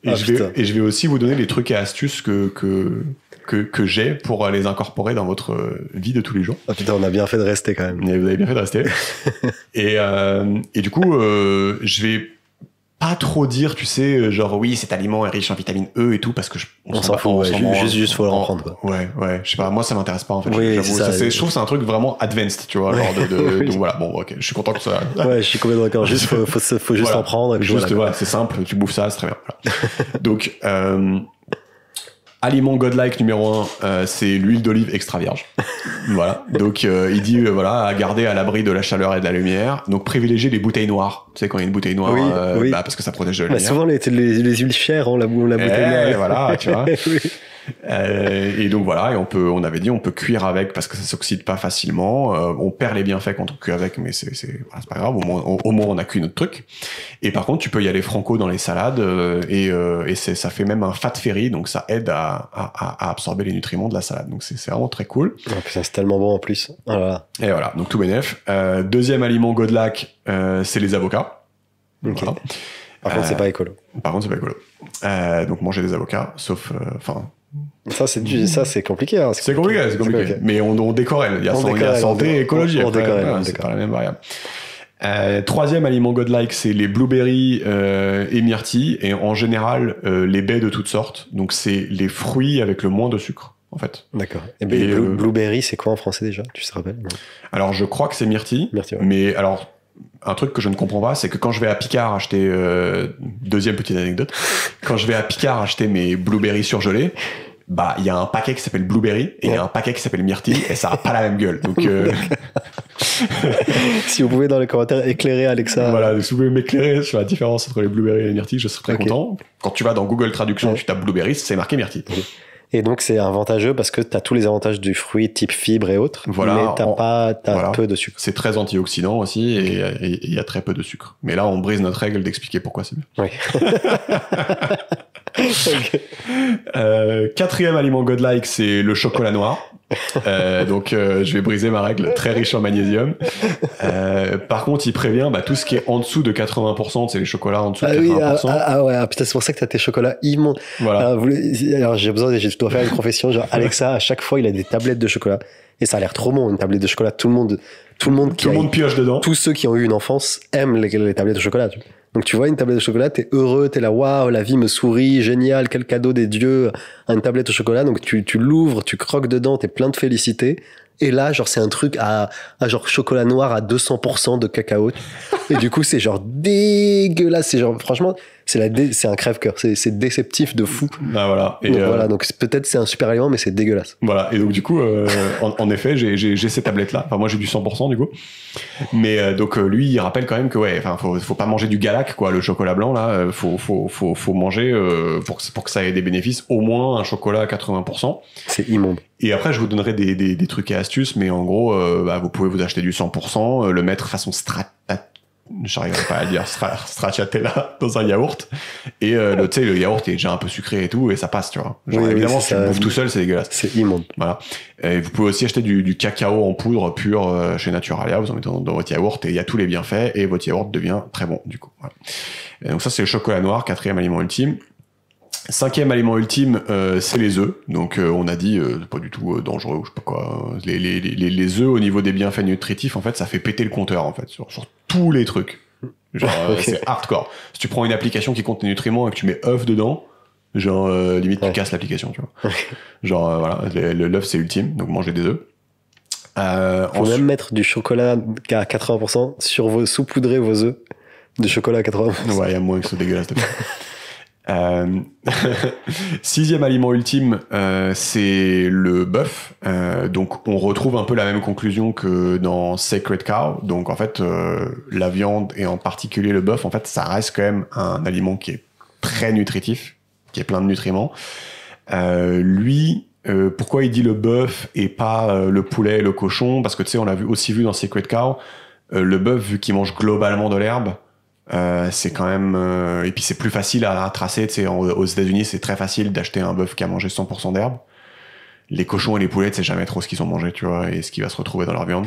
et je vais aussi vous donner les trucs et astuces que j'ai pour les incorporer dans votre vie de tous les jours. Ah putain, on a bien fait de rester quand même. Mais vous avez bien fait de rester. Et du coup, je vais pas trop dire, tu sais, genre oui, cet aliment est riche en vitamine E et tout, parce que on s'en fout, juste faut en prendre, quoi. Ouais, je sais pas, moi ça m'intéresse pas en fait. Oui, je trouve que c'est un truc vraiment advanced, tu vois, genre oui. donc voilà, bon, ok, je suis content que ça. Ouais, je suis complètement d'accord. Juste, faut juste en prendre. Et juste, voilà, c'est simple, tu bouffes ça, c'est très bien. Voilà. Donc, aliment godlike numéro 1, c'est l'huile d'olive extra vierge. Voilà. Donc, il dit, voilà, à garder à l'abri de la chaleur et de la lumière. Donc, privilégier les bouteilles noires. Tu sais, quand il y a une bouteille noire, oui. parce que ça protège de la lumière. Souvent, les huiles chères, la bouteille noire. Voilà, tu vois. Oui. Et donc voilà, et on avait dit on peut cuire avec parce que ça s'oxyde pas facilement. On perd les bienfaits quand on cuit avec, mais c'est pas grave, au moins on a cuit notre truc. Et par contre tu peux y aller franco dans les salades, et ça fait même un fat ferry, donc ça aide à absorber les nutriments de la salade, donc c'est vraiment très cool. Oh, putain, c'est tellement bon en plus. Voilà. Et voilà, donc tout bénef. Deuxième aliment godlac, c'est les avocats. Okay. Voilà. Par contre c'est pas écolo. Donc manger des avocats, sauf ça c'est compliqué, hein. C'est compliqué. Mais on décorrèle. Il y a santé et écologie. C'est pas la même variable. Troisième aliment godlike, c'est les blueberries et myrtilles, et en général les baies de toutes sortes. Donc c'est les fruits avec le moins de sucre, en fait. D'accord. Et blueberry, c'est quoi en français déjà? Tu te rappelles? Alors je crois que c'est myrtille. Ouais. Mais alors un truc que je ne comprends pas, c'est que quand je vais à Picard acheter, deuxième petite anecdote, quand je vais à Picard acheter mes blueberries surgelées, bah il y a un paquet qui s'appelle blueberry et il y a un paquet qui s'appelle myrtille et ça a pas la même gueule. Donc si vous pouvez dans les commentaires éclairer Alexa. Voilà, si vous pouvez m'éclairer sur la différence entre les blueberries et les myrtilles, je serais très content. Quand tu vas dans Google Traduction, tu tapes blueberry, c'est marqué myrtille. Et donc c'est avantageux parce que tu as tous les avantages du fruit type fibre et autres, voilà, mais t'as peu de sucre. C'est très antioxydant aussi et il y a très peu de sucre. Mais là, on brise notre règle d'expliquer pourquoi c'est bien. Oui. Quatrième aliment godlike, c'est le chocolat noir. Donc je vais briser ma règle, très riche en magnésium. Par contre, il prévient tout ce qui est en dessous de 80%, c'est les chocolats en dessous de 80%. Ouais, putain, c'est pour ça que t'as tes chocolats immondes. Voilà. Alors je dois faire une confession, genre Alexa, à chaque fois, il a des tablettes de chocolat. Et ça a l'air trop bon, une tablette de chocolat. Tout le monde pioche dedans. Tous ceux qui ont eu une enfance aiment les tablettes de chocolat. Donc tu vois une tablette de chocolat, t'es heureux, t'es là, waouh, la vie me sourit, génial, quel cadeau des dieux, une tablette de chocolat. Donc tu l'ouvres, tu croques dedans, t'es plein de félicité. Et là, genre, c'est un truc à genre chocolat noir à 200% de cacao. Et du coup, c'est genre dégueulasse. C'est genre, franchement, c'est un crève-cœur. C'est déceptif de fou. Bah voilà. Et donc voilà. Donc peut-être c'est un super aliment, mais c'est dégueulasse. Voilà. Et donc du coup, en effet, j'ai ces tablettes-là. Enfin, moi, j'ai du 100% du coup. Mais donc lui, il rappelle quand même que faut pas manger du Galac, quoi, le chocolat blanc là. Faut manger pour que ça ait des bénéfices, au moins un chocolat à 80%. C'est immonde. Et après, je vous donnerai des trucs et astuces, mais en gros, vous pouvez vous acheter du 100%, le mettre façon j'arriverai pas à dire stracciatella dans un yaourt. Et tu sais, le yaourt est déjà un peu sucré et tout, et ça passe, tu vois. Genre, évidemment, si tu le bouffes tout seul, c'est dégueulasse. C'est immonde. Voilà. Et vous pouvez aussi acheter du cacao en poudre pur chez Naturalia, vous en mettez dans votre yaourt, et il y a tous les bienfaits, et votre yaourt devient très bon, du coup. Voilà. Et donc ça, c'est le chocolat noir, quatrième aliment ultime. Cinquième aliment ultime, c'est les œufs. Donc on a dit pas du tout dangereux ou je sais pas quoi. Les œufs au niveau des bienfaits nutritifs, en fait, ça fait péter le compteur en fait sur tous les trucs. Genre c'est hardcore. Si tu prends une application qui compte les nutriments et que tu mets œufs dedans, genre limite tu casses l'application, tu vois. Genre voilà, l'œuf c'est ultime, donc mangez des œufs. Faut même mettre du chocolat à 80% sur saupoudrer vos œufs de chocolat à 80%. Ouais, il y a moins que ce dégueulasse de sixième aliment ultime, c'est le bœuf. Donc on retrouve un peu la même conclusion que dans Sacred Cow. Donc en fait, la viande et en particulier le bœuf, en fait, ça reste quand même un aliment qui est très nutritif, qui est plein de nutriments. Pourquoi il dit le bœuf et pas le poulet et le cochon? Parce que tu sais, on l'a aussi vu dans Sacred Cow, le bœuf, vu qu'il mange globalement de l'herbe, c'est quand même et puis c'est plus facile à tracer, tu sais, aux États-Unis c'est très facile d'acheter un bœuf qui a mangé 100% d'herbe. Les cochons et les poulets, tu sais jamais trop ce qu'ils ont mangé, tu vois, et ce qui va se retrouver dans leur viande.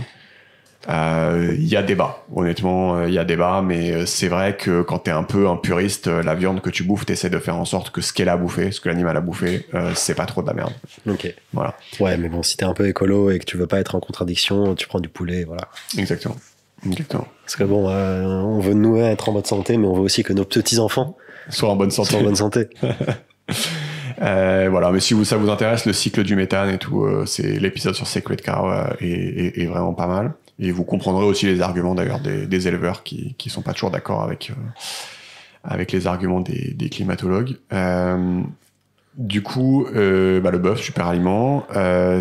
Il y a débat, honnêtement, il y a débat, mais c'est vrai que quand t'es un peu un puriste, la viande que tu bouffes, t'essaies de faire en sorte que ce qu'elle a bouffé, ce que l'animal a bouffé, c'est pas trop de la merde. Ok. Voilà. Ouais, mais bon, si t'es un peu écolo et que tu veux pas être en contradiction, tu prends du poulet, voilà. Exactement. Parce que bon, on veut nous être en bonne santé, mais on veut aussi que nos petits-enfants soient en bonne santé. Voilà, mais si ça vous intéresse, le cycle du méthane et tout, c'est l'épisode sur Sacred Cow est vraiment pas mal. Et vous comprendrez aussi les arguments d'ailleurs des éleveurs qui sont pas toujours d'accord avec les arguments des climatologues. Du coup, le bœuf, super aliment.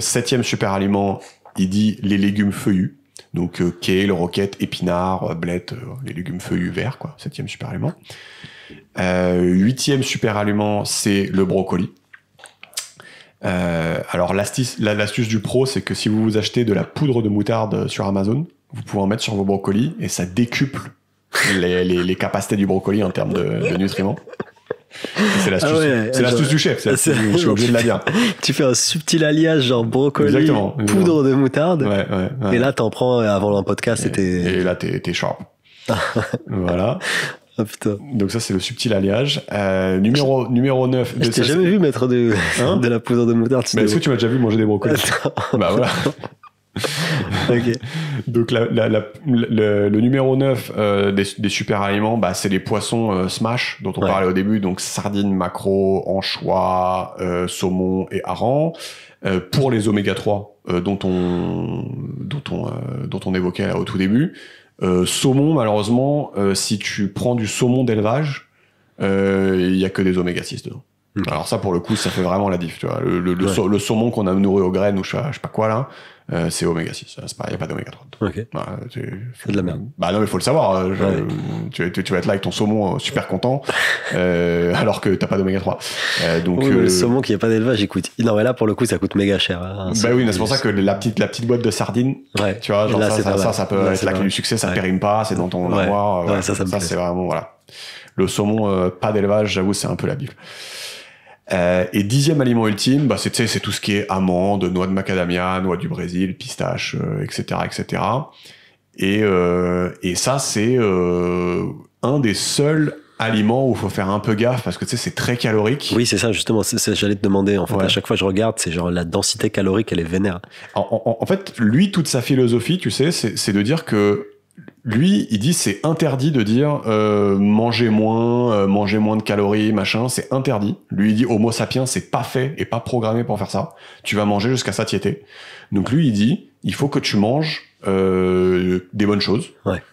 Septième super aliment, il dit les légumes feuillus. Donc kale, roquette, épinards, blettes, les légumes feuillus verts, quoi. Septième super aliment. Huitième super aliment, c'est le brocoli. Alors l'astuce du pro, c'est que si vous achetez de la poudre de moutarde sur Amazon, vous pouvez en mettre sur vos brocolis et ça décuple les capacités du brocoli en termes de nutriments. C'est l'astuce du chef, je suis obligé de la dire. Tu fais un subtil alliage genre brocoli, poudre de moutarde, ouais. Et là t'en prends avant un podcast et là t'es sharp. Voilà. Ah putain. Donc ça c'est le subtil alliage. Numéro 9. Je t'ai jamais vu mettre de la poudre de moutarde. Mais est-ce que tu m'as déjà vu manger des brocolis? Bah voilà. Ok. Donc le numéro 9 des super aliments, bah, c'est les poissons smash dont on parlait au début, donc sardines, maquereaux, anchois, saumon et hareng. Pour les oméga 3 dont on évoquait là, au tout début, Saumon, malheureusement, si tu prends du saumon d'élevage, il y a que des oméga 6 dedans. Alors ça, pour le coup, ça fait vraiment la diff, tu vois. Le saumon qu'on a nourri aux graines ou je sais pas quoi là, c'est oméga 6. C'est pas, y a pas d'oméga 3. Ok. Bah, c'est de la merde. Bah non, mais faut le savoir. Tu vas être là avec ton saumon super content, alors que t'as pas d'oméga 3. Donc oui, le saumon qui a pas d'élevage, écoute. Non, mais là, pour le coup, ça coûte méga cher. Hein, bah oui, mais c'est pour ça que la petite boîte de sardines, tu vois, genre là, ça peut être la clé du succès, ça périme pas, c'est dans ton armoire. Ouais, ça c'est vraiment, voilà. Le saumon, pas d'élevage, j'avoue, c'est un peu la Bible. Et 10e aliment ultime, bah c'est tout ce qui est amandes, noix de macadamia, noix du Brésil, pistaches, etc., etc. Et ça, c'est un des seuls aliments où il faut faire un peu gaffe parce que c'est très calorique. Oui, c'est ça, justement. J'allais te demander, en fait, à chaque fois que je regarde, c'est genre la densité calorique, elle est vénère. En fait, lui, toute sa philosophie, tu sais, c'est de dire que lui, il dit c'est interdit de dire manger moins de calories, machin, c'est interdit. Lui, il dit Homo sapiens, c'est pas fait et pas programmé pour faire ça. Tu vas manger jusqu'à satiété. Donc lui, il dit il faut que tu manges des bonnes choses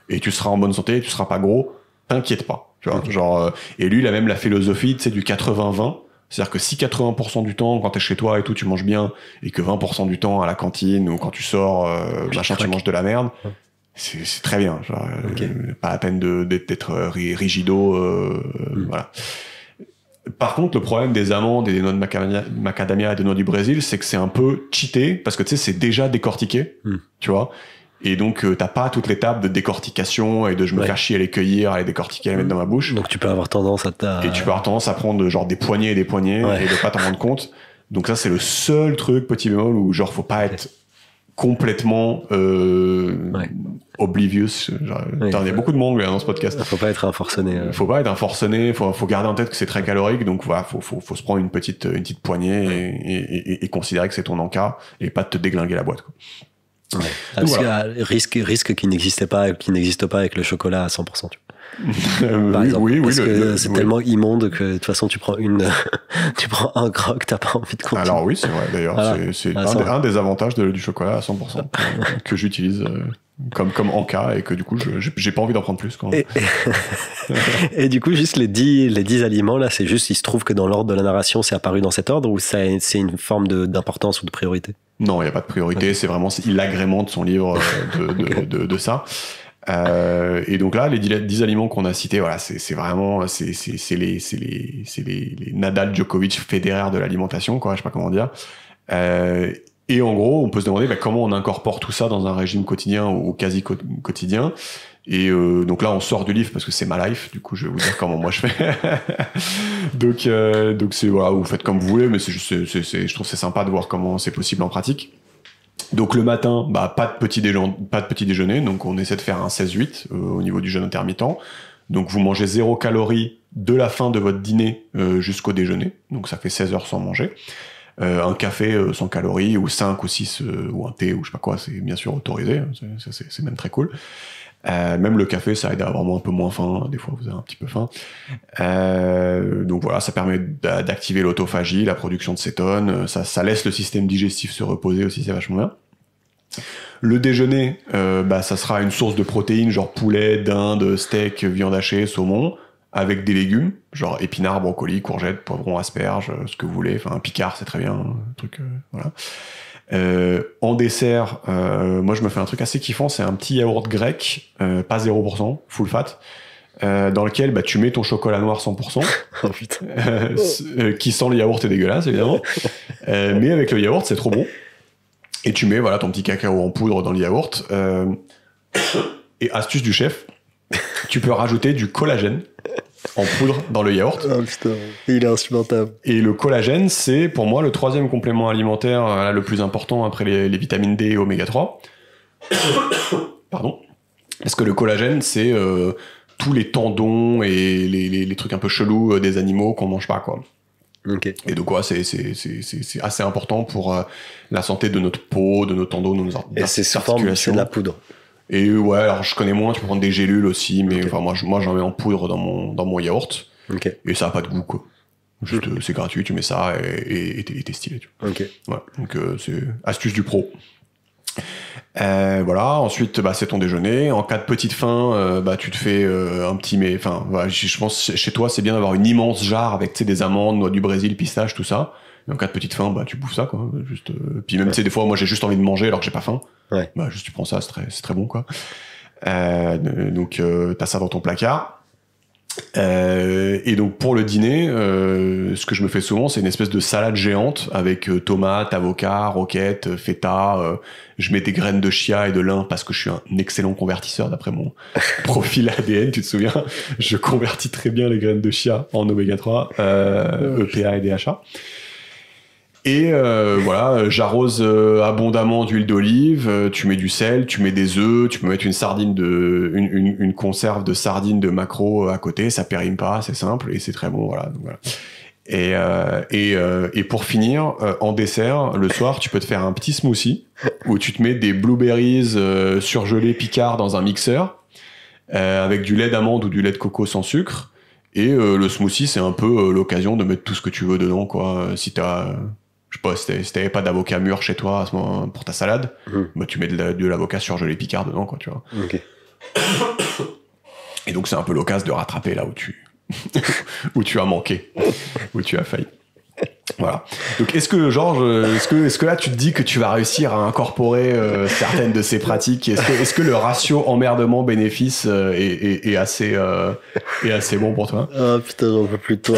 et tu seras en bonne santé, tu seras pas gros, t'inquiète pas. Tu vois, genre et lui, il a même la philosophie, tu sais, du 80-20. C'est-à-dire que si 80% du temps, quand t'es chez toi et tout, tu manges bien, et que 20% du temps à la cantine ou quand tu sors, machin, tu manges de la merde. C'est très bien, genre, pas la peine d'être rigido, voilà. Par contre, le problème des amandes et des noix de macadamia et des noix du Brésil, c'est que c'est un peu cheaté, parce que tu sais, c'est déjà décortiqué, tu vois. Et donc, t'as pas toute l'étape de décortication et de je me faire chier à les cueillir, à les décortiquer, à les mettre dans ma bouche. Donc, tu peux avoir tendance à Et tu peux avoir tendance à prendre genre des poignées et des poignées et de pas t'en rendre compte. Donc ça, c'est le seul truc, petit bémol, où genre, faut pas être complètement oblivious. Il y a beaucoup de mots anglais dans ce podcast. Faut pas être un forcené. Faut pas être un forcené. Faut garder en tête que c'est très calorique. Donc voilà, faut se prendre une petite poignée et considérer que c'est ton encas et pas te déglinguer la boîte, quoi. Ouais. Parce qu'il y a risque qui n'existe pas avec le chocolat à 100%. Par exemple, parce que c'est tellement immonde que de toute façon tu prends un croc, t'as pas envie de continuer. Alors oui, c'est vrai d'ailleurs, c'est un des avantages du chocolat à 100% que j'utilise comme encas et que du coup j'ai pas envie d'en prendre plus quand même. Et du coup juste les 10 aliments là, c'est juste il se trouve que dans l'ordre de la narration c'est apparu dans cet ordre ou c'est une forme d'importance ou de priorité? Non, il y a pas de priorité, c'est vraiment il agrémente son livre de ça. Et donc là, les 10 aliments qu'on a cités, voilà, c'est vraiment, c'est les Nadal, Djokovic, Federer de l'alimentation, quoi, je sais pas comment dire. Et en gros, on peut se demander comment on incorpore tout ça dans un régime quotidien ou quasi quotidien. Et donc là, on sort du livre parce que c'est ma life. Du coup, je vais vous dire comment moi je fais. donc c'est voilà, vous faites comme vous voulez, mais je trouve c'est sympa de voir comment c'est possible en pratique. Donc le matin, pas de petit déjeuner, donc on essaie de faire un 16-8 au niveau du jeûne intermittent. Donc vous mangez 0 calories de la fin de votre dîner jusqu'au déjeuner, donc ça fait 16 heures sans manger. Un café sans calories, ou 5 ou 6, ou un thé, ou je sais pas quoi, c'est bien sûr autorisé, c'est même très cool. Même le café, ça aide à avoir vraiment un peu moins faim, des fois vous avez un petit peu faim. Donc voilà, ça permet d'activer l'autophagie, la production de cétone, ça laisse le système digestif se reposer aussi, c'est vachement bien. Le déjeuner, ça sera une source de protéines, genre poulet, dinde, steak, viande hachée, saumon, avec des légumes, genre épinards, brocolis, courgettes, poivrons, asperges, ce que vous voulez, enfin un picard, c'est très bien, un truc, voilà. En dessert, moi je me fais un truc assez kiffant, c'est un petit yaourt grec, pas 0%, full fat, dans lequel tu mets ton chocolat noir 100%, oh, putain. Qui sent le yaourt est dégueulasse évidemment, mais avec le yaourt c'est trop bon. Et tu mets voilà ton petit cacao en poudre dans le yaourt. Et astuce du chef, tu peux rajouter du collagène en poudre dans le yaourt. Oh putain, il est insupportable. Et le collagène, c'est pour moi le 3e complément alimentaire le plus important après les vitamines D et oméga 3. Pardon. Parce que le collagène, c'est tous les tendons et les trucs un peu chelous des animaux qu'on mange pas, quoi. Okay. Et donc c'est assez important pour la santé de notre peau, de nos tendons, de nos articulations. Et c'est sous forme, c'est de la poudre. Et ouais, alors je connais moins, tu peux prendre des gélules aussi, mais enfin moi j'en mets en poudre dans mon yaourt. Okay. Et ça a pas de goût, quoi. Juste c'est gratuit, tu mets ça et t'es stylé, tu vois. Okay. Ouais, donc c'est astuce du pro. Voilà. Ensuite, c'est ton déjeuner. En cas de petite faim, tu te fais un petit, mais enfin, voilà, je pense chez toi, c'est bien d'avoir une immense jarre avec, tu sais, des amandes, noix du Brésil, pistache, tout ça. Et en cas de petite faim, tu bouffes ça, quoi. Juste, puis même, tu sais, des fois, moi, j'ai juste envie de manger alors que j'ai pas faim. Ouais. Juste tu prends ça, c'est très bon, quoi. Donc, t'as ça dans ton placard. Et donc pour le dîner, ce que je me fais souvent, c'est une espèce de salade géante avec tomates, avocats, roquettes, feta. Je mets des graines de chia et de lin parce que je suis un excellent convertisseur d'après mon profil ADN, tu te souviens. Je convertis très bien les graines de chia en oméga 3, EPA et DHA. Et voilà, j'arrose abondamment d'huile d'olive, tu mets du sel, tu mais des œufs, tu peux mettre une conserve de sardines de maquereau à côté, ça périme pas, c'est simple et c'est très bon, voilà. Donc, voilà. Et pour finir, en dessert, le soir, tu peux te faire un petit smoothie où tu te mets des blueberries surgelés Picard dans un mixeur avec du lait d'amande ou du lait de coco sans sucre. Et le smoothie, c'est un peu l'occasion de mettre tout ce que tu veux dedans, quoi. Si t'as... Je sais pas, si t'avais pas d'avocat mûr chez toi à ce moment, pour ta salade, tu mets de l'avocat surgelé Picard dedans, quoi, tu vois. Okay. Et donc, c'est un peu l'occasion de rattraper là où tu, où tu as manqué, où tu as failli. Voilà. Donc, est-ce que là, tu te dis que tu vas réussir à incorporer certaines de ces pratiques? Est-ce que le ratio emmerdement-bénéfice est assez bon pour toi? Ah putain, j'en peux plus de toi.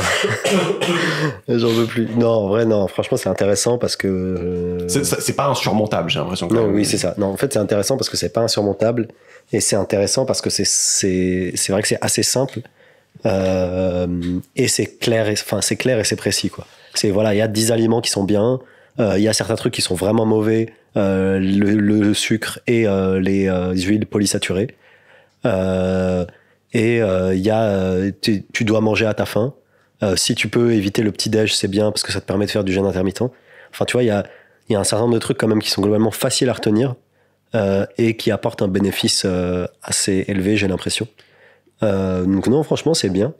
J'en veux plus. Non, en vrai, non. Franchement, c'est intéressant parce que... C'est pas insurmontable, j'ai l'impression. Non, oui, c'est ça. Non, en fait, c'est intéressant parce que c'est pas insurmontable. Et c'est intéressant parce que c'est vrai que c'est assez simple. Et c'est clair, et c'est précis, quoi. Voilà, il y a 10 aliments qui sont bien, il y a certains trucs qui sont vraiment mauvais, le sucre et les huiles polysaturées. Et il y a, tu dois manger à ta faim. Si tu peux éviter le petit-déj, c'est bien parce que ça te permet de faire du jeûne intermittent. Enfin, tu vois, il y a un certain nombre de trucs quand même qui sont globalement faciles à retenir et qui apportent un bénéfice assez élevé, j'ai l'impression. Donc non, franchement, c'est bien.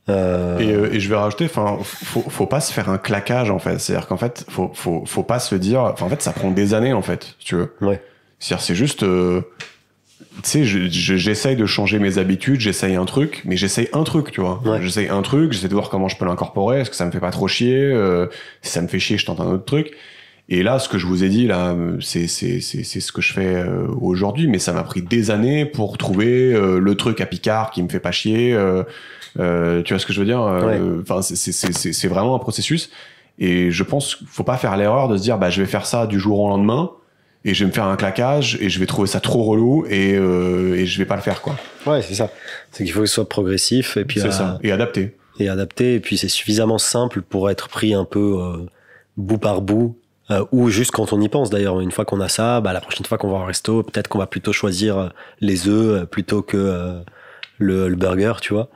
Et je vais rajouter, faut pas se faire un claquage, en fait. C'est-à-dire qu'en fait, faut pas se dire, en fait, ça prend des années, en fait, si tu veux. Ouais. C'est-à-dire, c'est juste, tu sais, j'essaye de changer mes habitudes, j'essaye un truc, mais j'essaye un truc, tu vois. Ouais. J'essaye un truc, j'essaie de voir comment je peux l'incorporer, est-ce que ça me fait pas trop chier, si ça me fait chier, je tente un autre truc. Et là, ce que je vous ai dit, là, c'est ce que je fais aujourd'hui, mais ça m'a pris des années pour trouver le truc à Picard qui me fait pas chier, tu vois ce que je veux dire? Enfin, c'est vraiment un processus. Et je pense qu'il faut pas faire l'erreur de se dire, je vais faire ça du jour au lendemain, et je vais me faire un claquage, et je vais trouver ça trop relou, et je vais pas le faire, quoi. Ouais, c'est ça. C'est qu'il faut que ce soit progressif, et puis. C'est ça. Et adapté. Et puis c'est suffisamment simple pour être pris un peu bout par bout. Ou juste quand on y pense d'ailleurs, une fois qu'on a ça, la prochaine fois qu'on va au resto, peut-être qu'on va plutôt choisir les œufs plutôt que le burger, tu vois.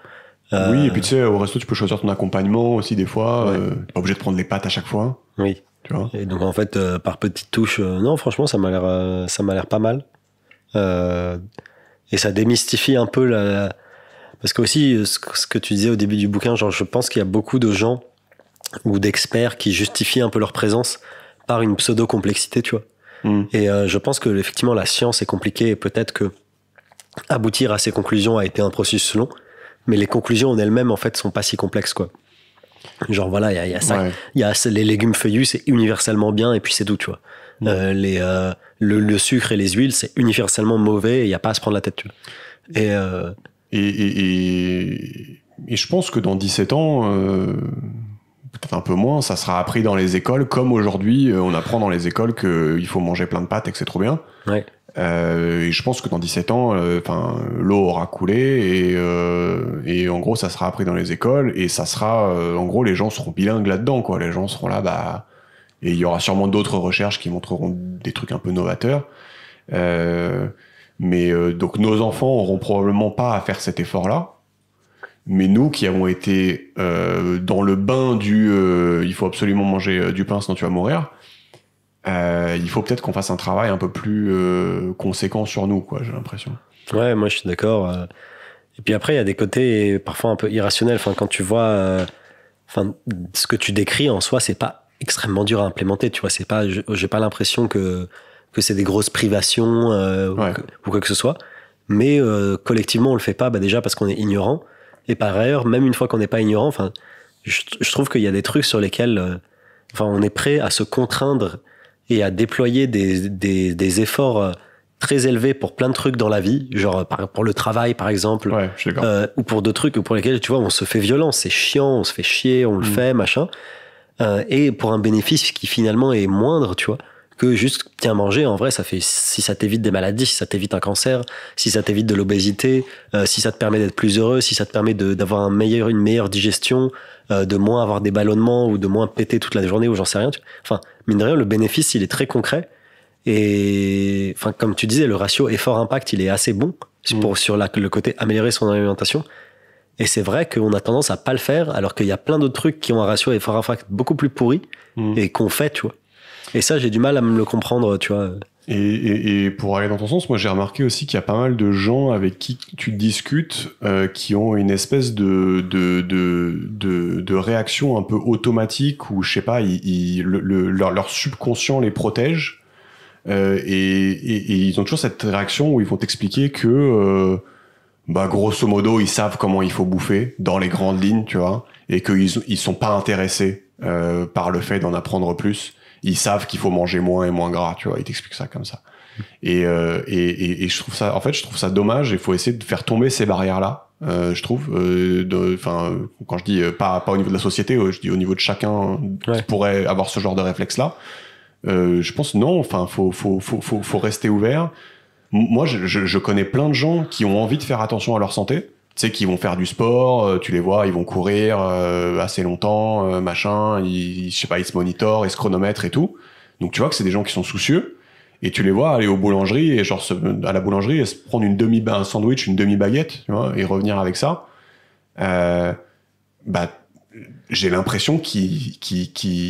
Oui, et puis tu sais, au resto, tu peux choisir ton accompagnement aussi des fois. Ouais. T'es pas obligé de prendre les pâtes à chaque fois. Oui. Tu vois. Et donc en fait, par petites touches, non, franchement, ça m'a l'air pas mal. Et ça démystifie un peu parce que aussi, ce que tu disais au début du bouquin, genre, je pense qu'il y a beaucoup de gens ou d'experts qui justifient un peu leur présence par une pseudo-complexité, tu vois. Et je pense que effectivement la science est compliquée et peut-être que aboutir à ces conclusions a été un processus long, mais les conclusions en elles-mêmes en fait sont pas si complexes, quoi. Genre voilà, il y a ça, il y a les légumes feuillus, c'est universellement bien et puis c'est tout, tu vois. Le sucre et les huiles, c'est universellement mauvais et il y a pas à se prendre la tête, tu vois. Et je pense que dans 17 ans, peut-être un peu moins, ça sera appris dans les écoles, comme aujourd'hui, on apprend dans les écoles qu'il faut manger plein de pâtes et que c'est trop bien. Ouais. Et je pense que dans 17 ans, l'eau aura coulé et en gros, ça sera appris dans les écoles et ça sera, en gros, les gens seront bilingues là-dedans, quoi. Les gens seront là, et il y aura sûrement d'autres recherches qui montreront des trucs un peu novateurs. Mais donc nos enfants auront probablement pas à faire cet effort-là. Mais nous qui avons été dans le bain il faut absolument manger du pain sinon tu vas mourir, il faut peut-être qu'on fasse un travail un peu plus conséquent sur nous, quoi, j'ai l'impression. Ouais, moi je suis d'accord. Et puis après, il y a des côtés parfois un peu irrationnels. Enfin, quand tu vois, ce que tu décris en soi, c'est pas extrêmement dur à implémenter. Tu vois, c'est pas, j'ai pas l'impression que que c'est des grosses privations ou quoi que ce soit. Mais collectivement, on le fait pas, déjà parce qu'on est ignorant. Et par ailleurs, même une fois qu'on n'est pas ignorant, enfin, je trouve qu'il y a des trucs sur lesquels, on est prêt à se contraindre et à déployer des efforts très élevés pour plein de trucs dans la vie, genre pour le travail par exemple, je suis d'accord. ou pour d'autres trucs pour lesquels tu vois on se fait violence, c'est chiant, on se fait chier, on le fait machin, et pour un bénéfice qui finalement est moindre, tu vois, que juste tiens manger. En vrai, ça fait, si ça t'évite des maladies, si ça t'évite un cancer, si ça t'évite de l'obésité, si ça te permet d'être plus heureux, si ça te permet d'avoir une meilleure digestion, de moins avoir des ballonnements ou de moins péter toute la journée ou j'en sais rien. Enfin, mine de rien, le bénéfice il est très concret. Et enfin, comme tu disais, le ratio effort-impact, il est assez bon sur le côté améliorer son alimentation. Et c'est vrai qu'on a tendance à pas le faire, alors qu'il y a plein d'autres trucs qui ont un ratio effort-impact beaucoup plus pourri et qu'on fait, tu vois. Et ça, j'ai du mal à me le comprendre, tu vois. Et pour aller dans ton sens, moi j'ai remarqué aussi qu'il y a pas mal de gens avec qui tu discutes qui ont une espèce de réaction un peu automatique où, je sais pas, leur subconscient les protège. Et ils ont toujours cette réaction où ils vont t'expliquer que grosso modo ils savent comment il faut bouffer dans les grandes lignes, tu vois, et qu'ils sont pas intéressés par le fait d'en apprendre plus. Ils savent qu'il faut manger moins et moins gras, tu vois, ils t'expliquent ça comme ça. Et je trouve ça dommage. Il faut essayer de faire tomber ces barrières là, je trouve, quand je dis pas au niveau de la société, je dis au niveau de chacun qui pourrait avoir ce genre de réflexe là. Je pense non, faut rester ouvert. Moi, je connais plein de gens qui ont envie de faire attention à leur santé. Tu sais, qui vont faire du sport, tu les vois, ils vont courir assez longtemps, machin, je sais pas, ils se monitorent, ils se chronomètrent et tout. Donc tu vois que c'est des gens qui sont soucieux. Et tu les vois aller aux boulangeries et à la boulangerie et se prendre un sandwich, une demi-baguette, tu vois, et revenir avec ça. J'ai l'impression qu'il y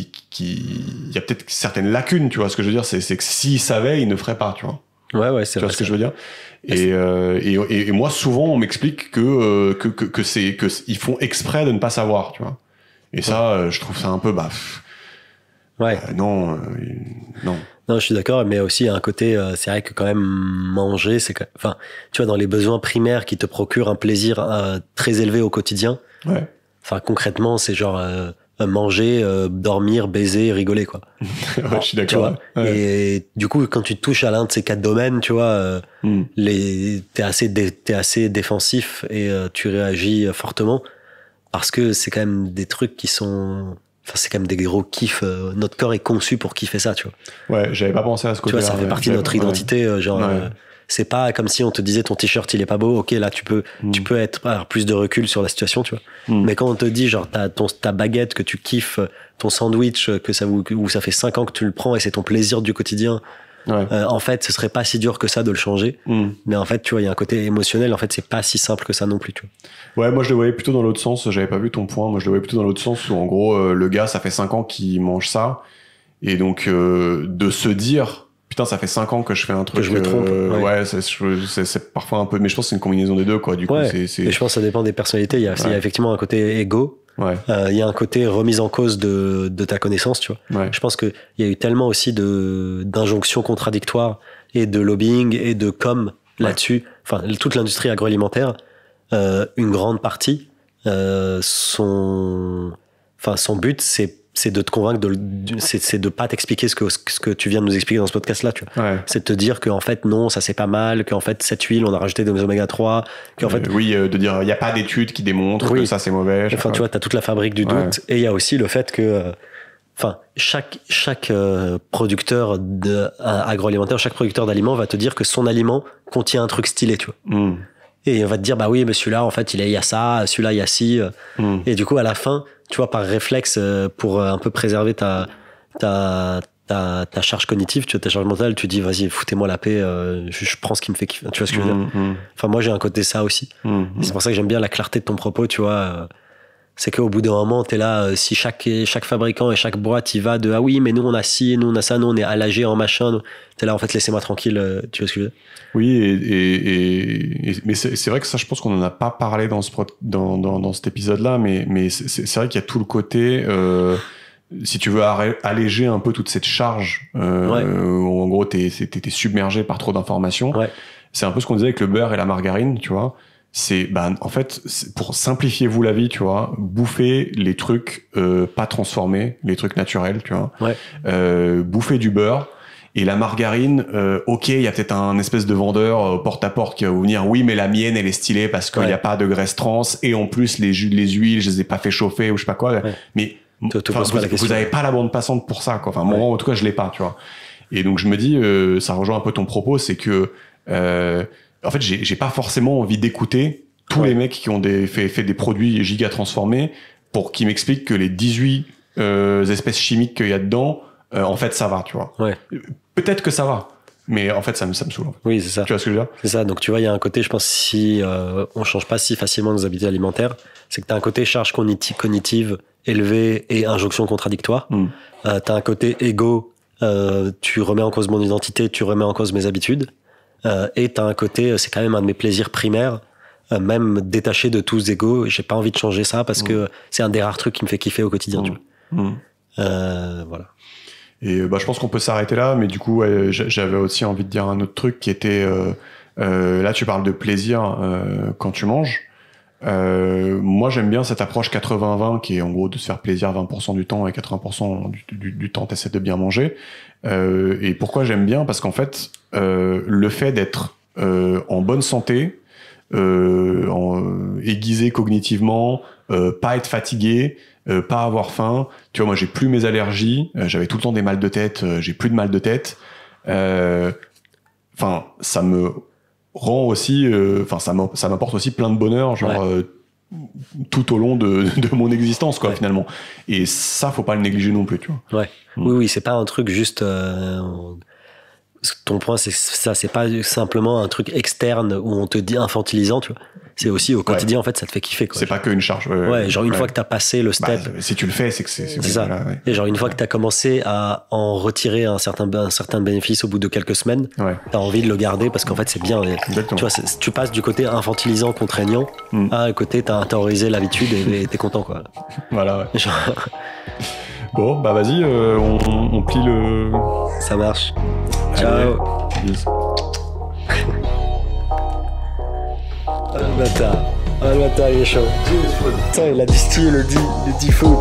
a peut-être certaines lacunes, tu vois. Ce que je veux dire, c'est que s'ils savaient, ils ne feraient pas, tu vois. Ouais, c'est vrai. Tu vois ce que je veux dire. Et moi, souvent, on m'explique que ils font exprès de ne pas savoir, tu vois. Et ça, je trouve ça un peu non. Non, je suis d'accord, mais aussi il y a un côté, c'est vrai que quand même manger, tu vois, dans les besoins primaires qui te procurent un plaisir très élevé au quotidien. Ouais. Enfin, concrètement, c'est genre manger, dormir, baiser, rigoler, quoi. Je suis d'accord. Et du coup, quand tu touches à l'un de ces 4 domaines, tu vois, t'es assez défensif et tu réagis fortement parce que c'est quand même des trucs qui sont... Enfin, c'est quand même des gros kiffs. Notre corps est conçu pour kiffer ça, tu vois. Ouais, j'avais pas pensé à ce côté-là. Tu vois, ça fait partie de notre identité, c'est pas comme si on te disait ton t-shirt il est pas beau, ok, là tu peux avoir plus de recul sur la situation, tu vois. Mais quand on te dit genre ta baguette que tu kiffes, ton sandwich que ça fait 5 ans que tu le prends et c'est ton plaisir du quotidien, en fait ce serait pas si dur que ça de le changer. Mais en fait tu vois, il y a un côté émotionnel, en fait c'est pas si simple que ça non plus, tu vois. Ouais, moi je le voyais plutôt dans l'autre sens, j'avais pas vu ton point, moi je le voyais plutôt dans l'autre sens où en gros le gars ça fait 5 ans qu'il mange ça et donc de se dire putain, ça fait 5 ans que je fais un truc. Que je me trompe. C'est parfois un peu, mais je pense que c'est une combinaison des deux, quoi. Du coup, Et je pense que ça dépend des personnalités. Il y a effectivement un côté égo. Il y a un côté remise en cause de ta connaissance, tu vois. Je pense qu'il y a eu tellement aussi d'injonctions contradictoires et de lobbying et de com là-dessus. Enfin, toute l'industrie agroalimentaire, une grande partie, son but, c'est de te convaincre c'est de pas t'expliquer ce que tu viens de nous expliquer dans ce podcast là, tu vois. C'est de te dire qu'en fait non, ça c'est pas mal, qu'en fait cette huile on a rajouté des oméga 3, qu'en fait de dire il y a pas d'études qui démontrent que ça c'est mauvais. Enfin tu vois, t'as toute la fabrique du doute et il y a aussi le fait que chaque producteur agroalimentaire, chaque producteur d'aliments va te dire que son aliment contient un truc stylé, tu vois. Et on va te dire bah oui mais celui-là en fait il y a ça, celui-là il y a ci, et du coup à la fin tu vois, par réflexe, pour un peu préserver ta charge cognitive, tu vois, ta charge mentale, tu dis, vas-y, foutez-moi la paix, je prends ce qui me fait kiffer. Tu vois ce que je veux dire? Enfin, moi, j'ai un côté ça aussi. Et c'est pour ça que j'aime bien la clarté de ton propos, tu vois. C'est qu'au bout d'un moment, t'es là, si chaque fabricant et chaque boîte, il va de, ah oui, mais nous, on a ci, nous, on a ça, nous, on est allagé en machin. T'es là, en fait, laissez-moi tranquille, tu vois ce que je veux dire? Oui, mais c'est vrai que ça, je pense qu'on en a pas parlé dans cet épisode-là, mais c'est vrai qu'il y a tout le côté si tu veux alléger un peu toute cette charge, où en gros t'es submergé par trop d'informations, c'est un peu ce qu'on disait avec le beurre et la margarine, tu vois. C'est, en fait, pour simplifier vous la vie, tu vois, bouffez les trucs pas transformés, les trucs naturels, tu vois. Bouffez du beurre. Et la margarine, ok, il y a peut-être un espèce de vendeur porte-à-porte qui va vous venir, oui, mais la mienne, elle est stylée parce qu'il n'y a pas de graisse trans, et en plus, les huiles, je les ai pas fait chauffer ou je sais pas quoi. Mais vous avez pas la bande passante pour ça, quoi. Enfin, moi, en tout cas, je l'ai pas, tu vois. Et donc, je me dis, ça rejoint un peu ton propos, c'est que, en fait, j'ai pas forcément envie d'écouter tous les mecs qui ont fait des produits giga transformés pour qu'ils m'expliquent que les 18 espèces chimiques qu'il y a dedans, en fait, ça va, tu vois. Peut-être que ça va, mais en fait, ça me saoule. Oui, c'est ça. Tu vois ce que je veux dire? C'est ça. Donc, tu vois, il y a un côté, je pense, si on change pas si facilement nos habitudes alimentaires, c'est que tu as un côté charge cognitive élevée et injonction contradictoire. Tu as un côté égo, tu remets en cause mon identité, tu remets en cause mes habitudes. Et tu as un côté, c'est quand même un de mes plaisirs primaires, même détaché de tous égos. J'ai pas envie de changer ça parce que c'est un des rares trucs qui me fait kiffer au quotidien. Tu vois. Voilà. Et je pense qu'on peut s'arrêter là, mais du coup, j'avais aussi envie de dire un autre truc qui était, là tu parles de plaisir quand tu manges. Moi j'aime bien cette approche 80-20 qui est en gros de se faire plaisir 20% du temps et 80% du temps t'essaies de bien manger. Et pourquoi j'aime bien? Parce qu'en fait, le fait d'être en bonne santé, aiguisé cognitivement, pas être fatigué, pas avoir faim. Tu vois, moi j'ai plus mes allergies, j'avais tout le temps des mal de tête, j'ai plus de mal de tête. Enfin, ça me rend aussi, ça m'apporte aussi plein de bonheur, genre tout au long de mon existence, quoi, finalement. Et ça, faut pas le négliger non plus, tu vois. Oui, c'est pas un truc juste. Ton point, c'est ça, c'est pas simplement un truc externe où on te dit infantilisant, tu vois. C'est aussi au quotidien, en fait, ça te fait kiffer, quoi. C'est pas qu'une charge. Genre une fois que t'as passé le step. Si tu le fais, c'est que c'est ça. Voilà, et genre une fois que t'as commencé à en retirer un certain bénéfice au bout de quelques semaines, t'as envie de le garder parce qu'en fait, c'est bien. Tu vois, tu passes du côté infantilisant, contraignant, à un côté, t'as intériorisé l'habitude et t'es content, quoi. Voilà. Bon, vas-y, on plie le... Ça marche. Ciao. Ah le bâtard, il est chaud. Putain, il a distillé le 10 foot.